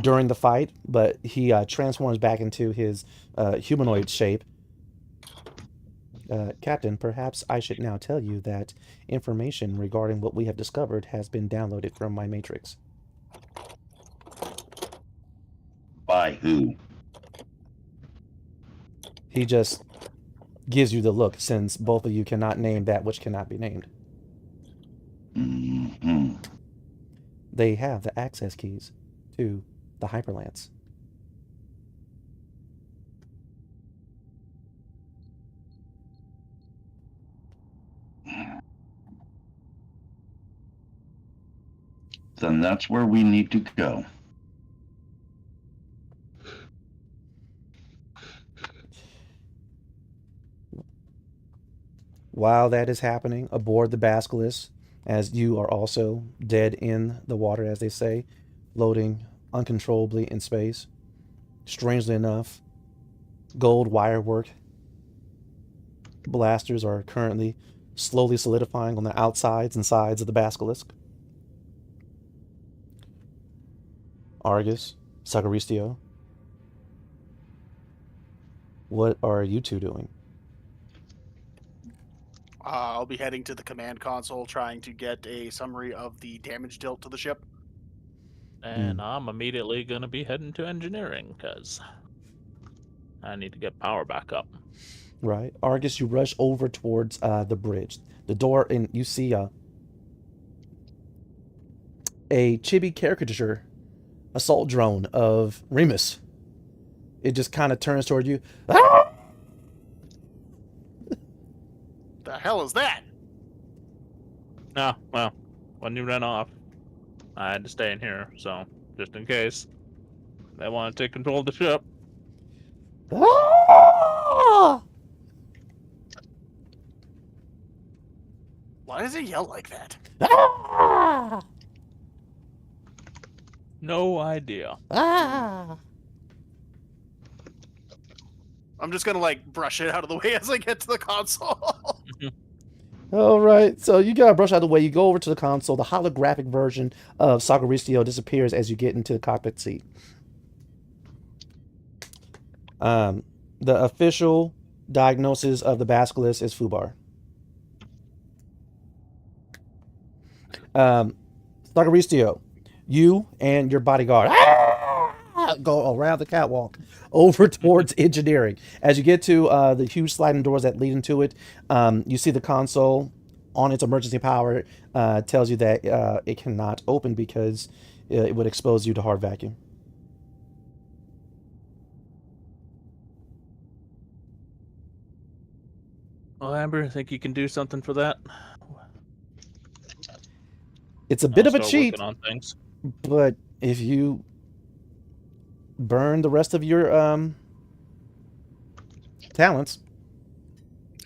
during the fight, but he transforms back into his humanoid shape. Captain, perhaps I should now tell you that information regarding what we have discovered has been downloaded from my matrix. by who? He just gives you the look, since both of you cannot name that which cannot be named. Mm-hmm. They have the access keys to the Hyperlance. Then that's where we need to go. While that is happening aboard the Basilisk, as you are also dead in the water, as they say, floating uncontrollably in space, strangely enough, gold wirework blasters are currently slowly solidifying on the outsides and sides of the Basilisk. Argus, Sagaristio, what are you two doing? I'll be heading to the command console, trying to get a summary of the damage dealt to the ship. And I'm immediately going to be heading to engineering, because I need to get power back up. Right. Argus, you rush over towards the bridge. The door, and you see a chibi caricature assault drone of Remus. It just kind of turns toward you. Ah! The hell is that? Ah, well, when you ran off, I had to stay in here, so just in case they want to take control of the ship. Ah! Why does he yell like that? Ah! No idea. Ah! I'm just gonna like brush it out of the way as I get to the console. All right, so you gotta brush out of the way. You go over to the console. The holographic version of Sagaristio disappears as you get into the cockpit seat. The official diagnosis of the basilisk is Fubar. Sagaristio, you and your bodyguard go around the catwalk over towards engineering. As you get to the huge sliding doors that lead into it, you see the console on its emergency power tells you that it cannot open because it would expose you to hard vacuum. Well, Amber, I think you can do something for that. It's a bit of a Start cheat, working on things. but if you burn the rest of your talents,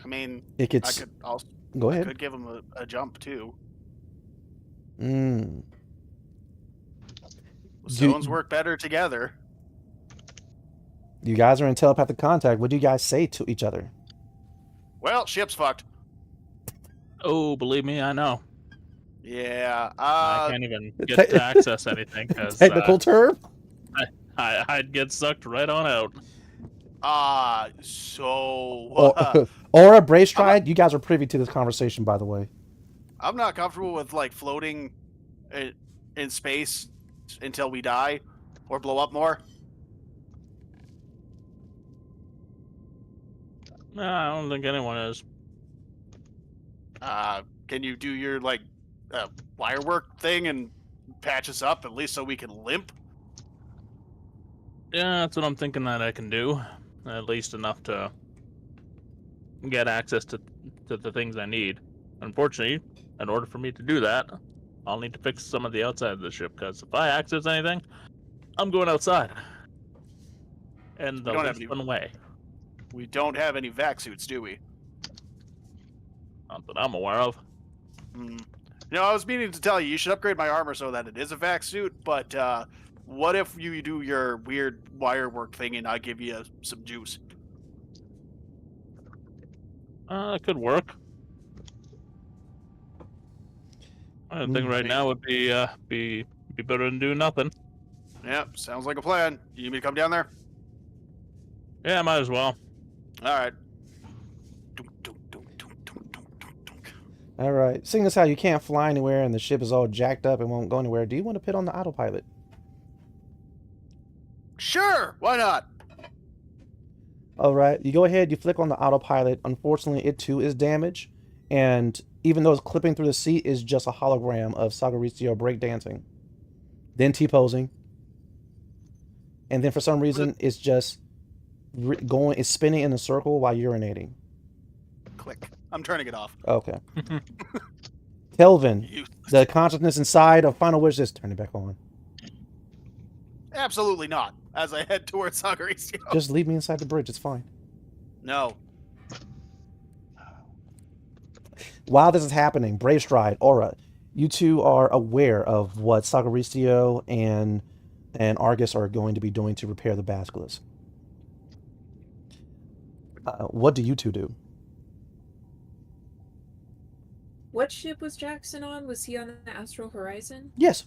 I mean, it I gets. could also Go I ahead. could give him a jump too. Mm. Stones work better together. You guys are in telepathic contact. What do you guys say to each other? Well, ship's fucked. Oh, believe me, I know. Yeah. I can't even get to access anything because Technical term? I'd get sucked right on out. Aura, Brave Stride, you guys are privy to this conversation, by the way. I'm not comfortable with like floating in space until we die or blow up more. No, I don't think anyone is. Can you do your like wire work thing and patch us up at least so we can limp? Yeah, that's what I'm thinking that I can do. At least enough to get access to the things I need. Unfortunately, in order for me to do that, I'll need to fix some of the outside of the ship, because if I access anything, I'm going outside. And the least fun way. We don't have any vac suits, do we? Not that I'm aware of. You know, I was meaning to tell you, you should upgrade my armor so that it is a vac suit, but what if you do your weird wire work thing and I give you some juice? That could work. I think right now would be better than doing nothing. Yep, sounds like a plan. You need me to come down there? Yeah, might as well. All right. All right. Seeing as how you can't fly anywhere and the ship is all jacked up and won't go anywhere, do you want to put on the autopilot? Sure, why not? All right. You go ahead, you flick on the autopilot. Unfortunately, it too is damaged. And even though it's clipping through the seat, is just a hologram of Sagaristio breakdancing. Then T-posing. And then for some reason, it's just it's spinning in a circle while urinating. Click. I'm turning it off. Okay. Kelvin, the consciousness inside of Final Wish is turn it back on. Absolutely not. As I head towards Sagaristio. Just leave me inside the bridge. It's fine. No. While this is happening, Brave Stride, Aura, you two are aware of what Sagaristio and Argus are going to be doing to repair the basilisk. What do you two do? What ship was Jackson on? Was he on the Astral Horizon? Yes.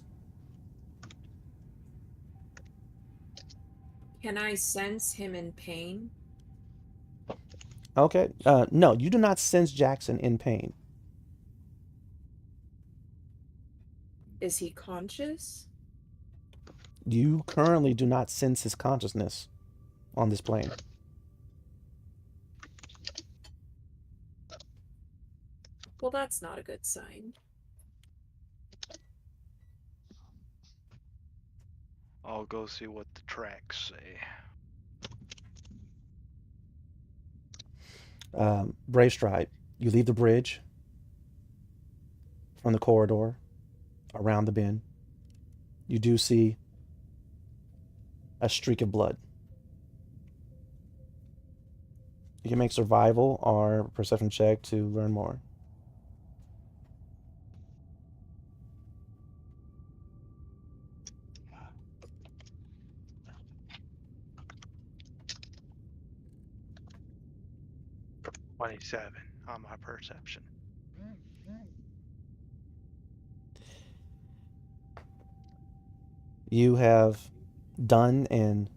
Can I sense him in pain? Okay. No, you do not sense Jackson in pain. Is he conscious? You currently do not sense his consciousness on this plane. Well, that's not a good sign. I'll go see what the tracks say. Brave Stripe, you leave the bridge from the corridor around the bend. You do see a streak of blood. You can make survival or perception check to learn more. $27 on my perception. You have done and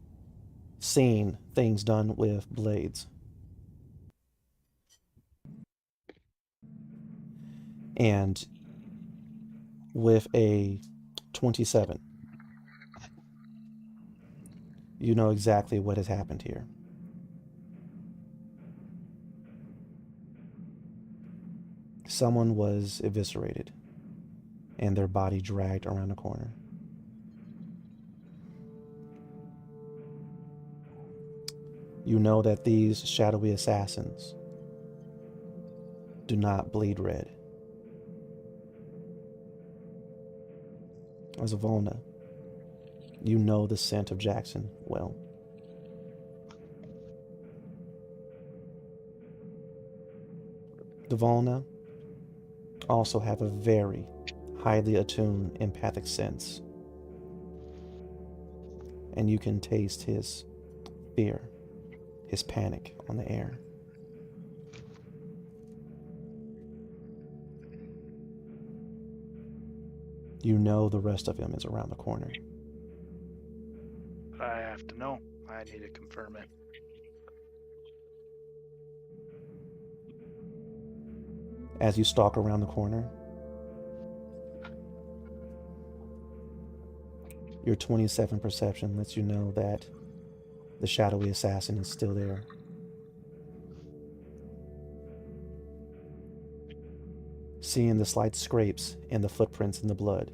seen things done with blades. And with a 27, you know exactly what has happened here. Someone was eviscerated and their body dragged around a corner. You know that these shadowy assassins do not bleed red. As a Volna, you know the scent of Jackson well. The Volna also have a very highly attuned empathic sense, and you can taste his fear, his panic on the air. You know the rest of him is around the corner. I have to know. I need to confirm it. As you stalk around the corner, your 27 perception lets you know that the shadowy assassin is still there. Seeing the slight scrapes and the footprints in the blood,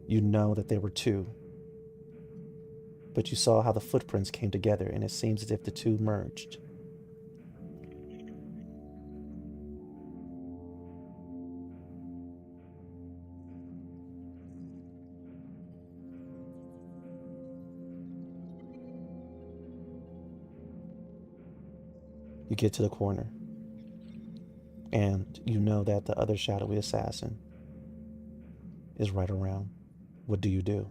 you know that there were two. But you saw how the footprints came together, and it seems as if the two merged. You get to the corner, and you know that the other shadowy assassin is right around. What do you do?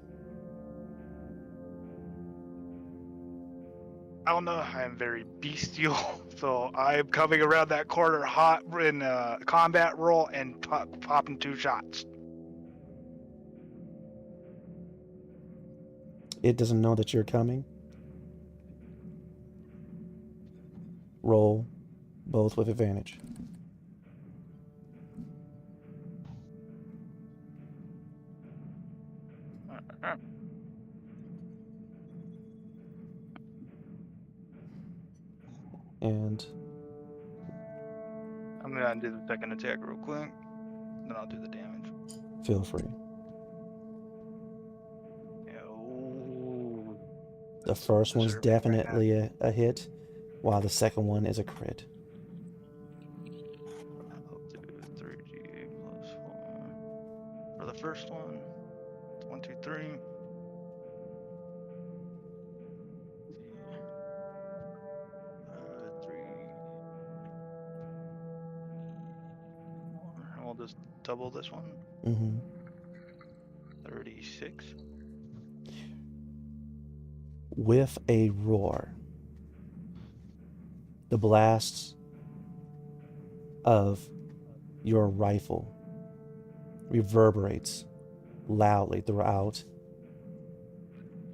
I don't know. I am very bestial, so I'm coming around that corner hot in a combat roll and popping 2 shots. It doesn't know that you're coming. Roll both with advantage. And I'm gonna do the second attack real quick, then I'll do the damage. feel free. Oh. The first one's Deserving right now. definitely a hit, while the second one is a crit. I'll do 3d plus 4. For the first one, 1, 2, 3. And we'll just double this one. Mm-hmm. 36. With a roar, the blasts of your rifle reverberates loudly throughout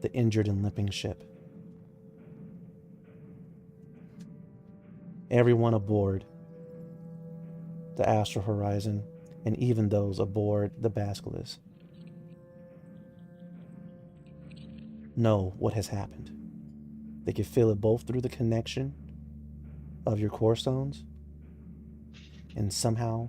the injured and limping ship. Everyone aboard the Astral Horizon, and even those aboard the Basilisk, know what has happened. They can feel it both through the connection of your core stones, and somehow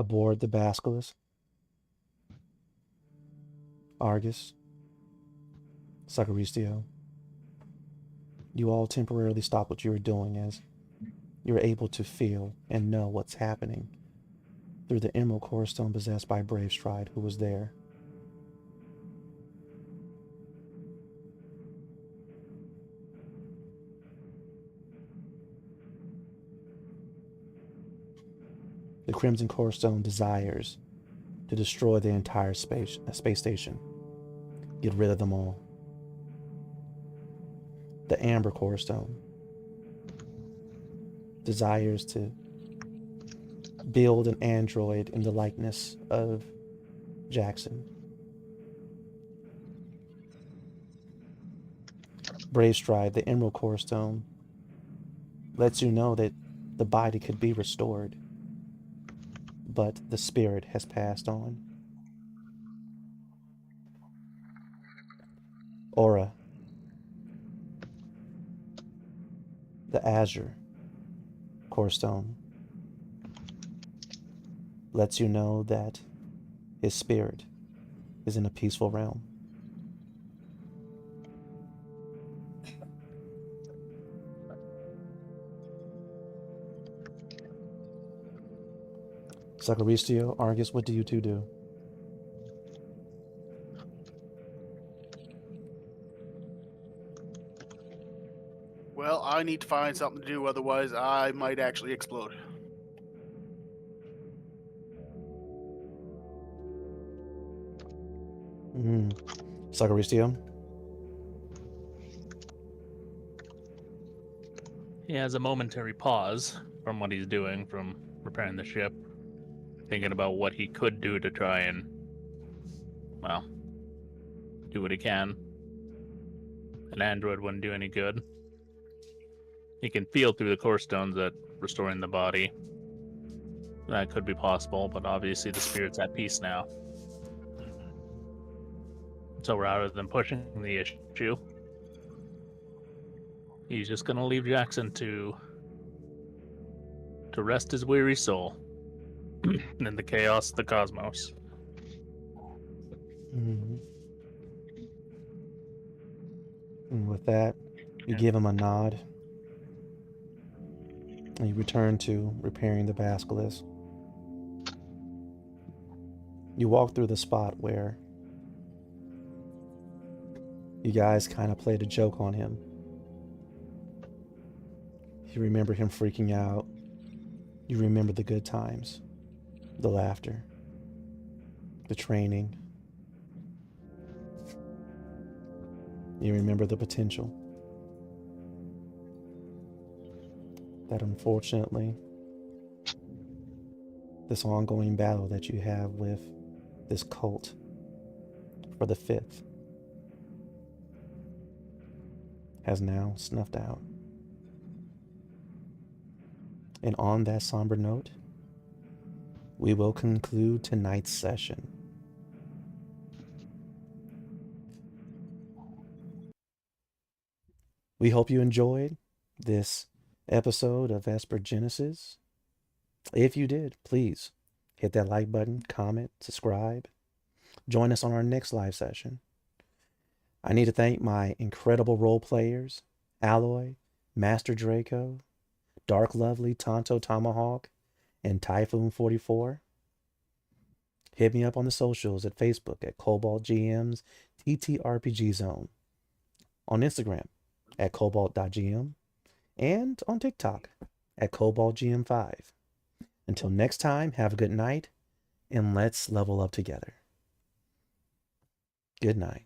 aboard the Basilisk, Argus, Sacaristio, you all temporarily stop what you were doing as you're able to feel and know what's happening through the emerald core stone possessed by Brave Stride, who was there. The Crimson Core Stone desires to destroy the entire space station. Get rid of them all. The Amber Core Stone desires to build an android in the likeness of Jackson. Brave Stride, the Emerald Core Stone, lets you know that the body could be restored, but the spirit has passed on. Aura, the Azure Core Stone, lets you know that his spirit is in a peaceful realm. Sacaristio, Argus, what do you two do? Well, I need to find something to do, otherwise I might actually explode. Sacaristio? He has a momentary pause from what he's doing, from repairing the ship, thinking about what he could do to try and, well, do what he can. An android wouldn't do any good. He can feel through the core stones that restoring the body, that could be possible, but obviously the spirit's at peace now. So rather than pushing the issue, he's just gonna leave Jackson to rest his weary soul in the chaos of the cosmos. Mm-hmm. And with that, you give him a nod, and you return to repairing the basilisk. You walk through the spot where you guys kind of played a joke on him. You remember him freaking out. You remember the good times, the laughter, the training. You remember the potential that, unfortunately, this ongoing battle that you have with this cult for the fifth has now snuffed out. And on that somber note, we will conclude tonight's session. We hope you enjoyed this episode of Esper Genesis. If you did, please hit that like button, comment, subscribe. Join us on our next live session. I need to thank my incredible role players, Alloy, Master Draco, Dark Lovely, Tonto Tomahawk, and Typhoon 44. Hit me up on the socials at Facebook at Cobalt GM's ttrpg Zone, on Instagram at cobalt.gm, and on TikTok at Cobalt GM5. Until next time, have a good night, and let's level up together. Good night.